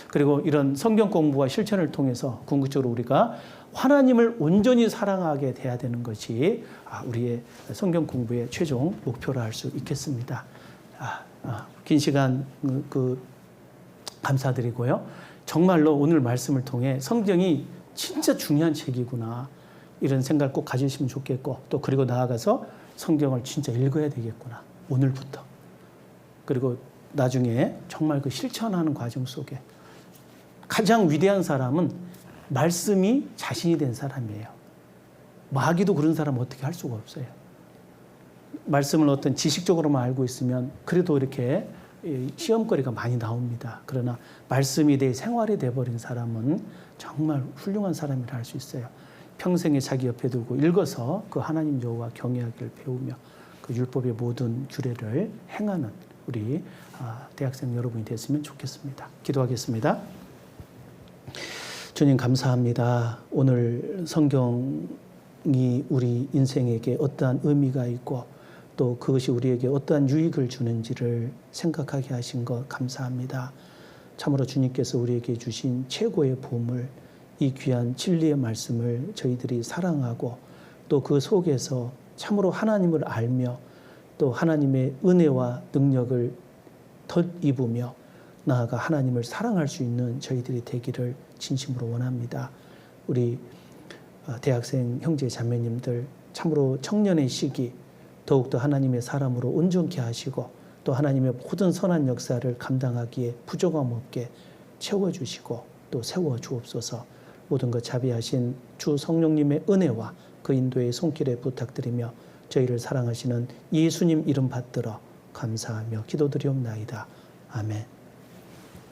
그리고 이런 성경 공부와 실천을 통해서 궁극적으로 우리가 하나님을 온전히 사랑하게 돼야 되는 것이 우리의 성경 공부의 최종 목표라 할 수 있겠습니다. 긴 시간 감사드리고요. 정말로 오늘 말씀을 통해 성경이 진짜 중요한 책이구나. 이런 생각을 꼭 가지시면 좋겠고, 또 그리고 나아가서 성경을 진짜 읽어야 되겠구나, 오늘부터. 그리고 나중에 정말 그 실천하는 과정 속에 가장 위대한 사람은 말씀이 자신이 된 사람이에요. 마귀도 그런 사람 어떻게 할 수가 없어요. 말씀을 어떤 지식적으로만 알고 있으면 그래도 이렇게 시험거리가 많이 나옵니다. 그러나 말씀이 내 생활이 돼버린 사람은 정말 훌륭한 사람이라 할 수 있어요. 평생에 자기 옆에 두고 읽어서 그 하나님 여호와 경외하기를 배우며 그 율법의 모든 규례를 행하는 우리 대학생 여러분이 됐으면 좋겠습니다. 기도하겠습니다. 주님 감사합니다. 오늘 성경이 우리 인생에게 어떠한 의미가 있고 또 그것이 우리에게 어떠한 유익을 주는지를 생각하게 하신 것 감사합니다. 참으로 주님께서 우리에게 주신 최고의 보물, 이 귀한 진리의 말씀을 저희들이 사랑하고 또 그 속에서 참으로 하나님을 알며 또 하나님의 은혜와 능력을 덧입으며 나아가 하나님을 사랑할 수 있는 저희들이 되기를 진심으로 원합니다. 우리 대학생 형제 자매님들 참으로 청년의 시기 더욱더 하나님의 사람으로 온전케 하시고 또 하나님의 모든 선한 역사를 감당하기에 부족함 없게 채워주시고 또 세워주옵소서. 모든 것 자비하신 주 성령님의 은혜와 그 인도의 손길에 부탁드리며 저희를 사랑하시는 예수님 이름 받들어 감사하며 기도드리옵나이다. 아멘.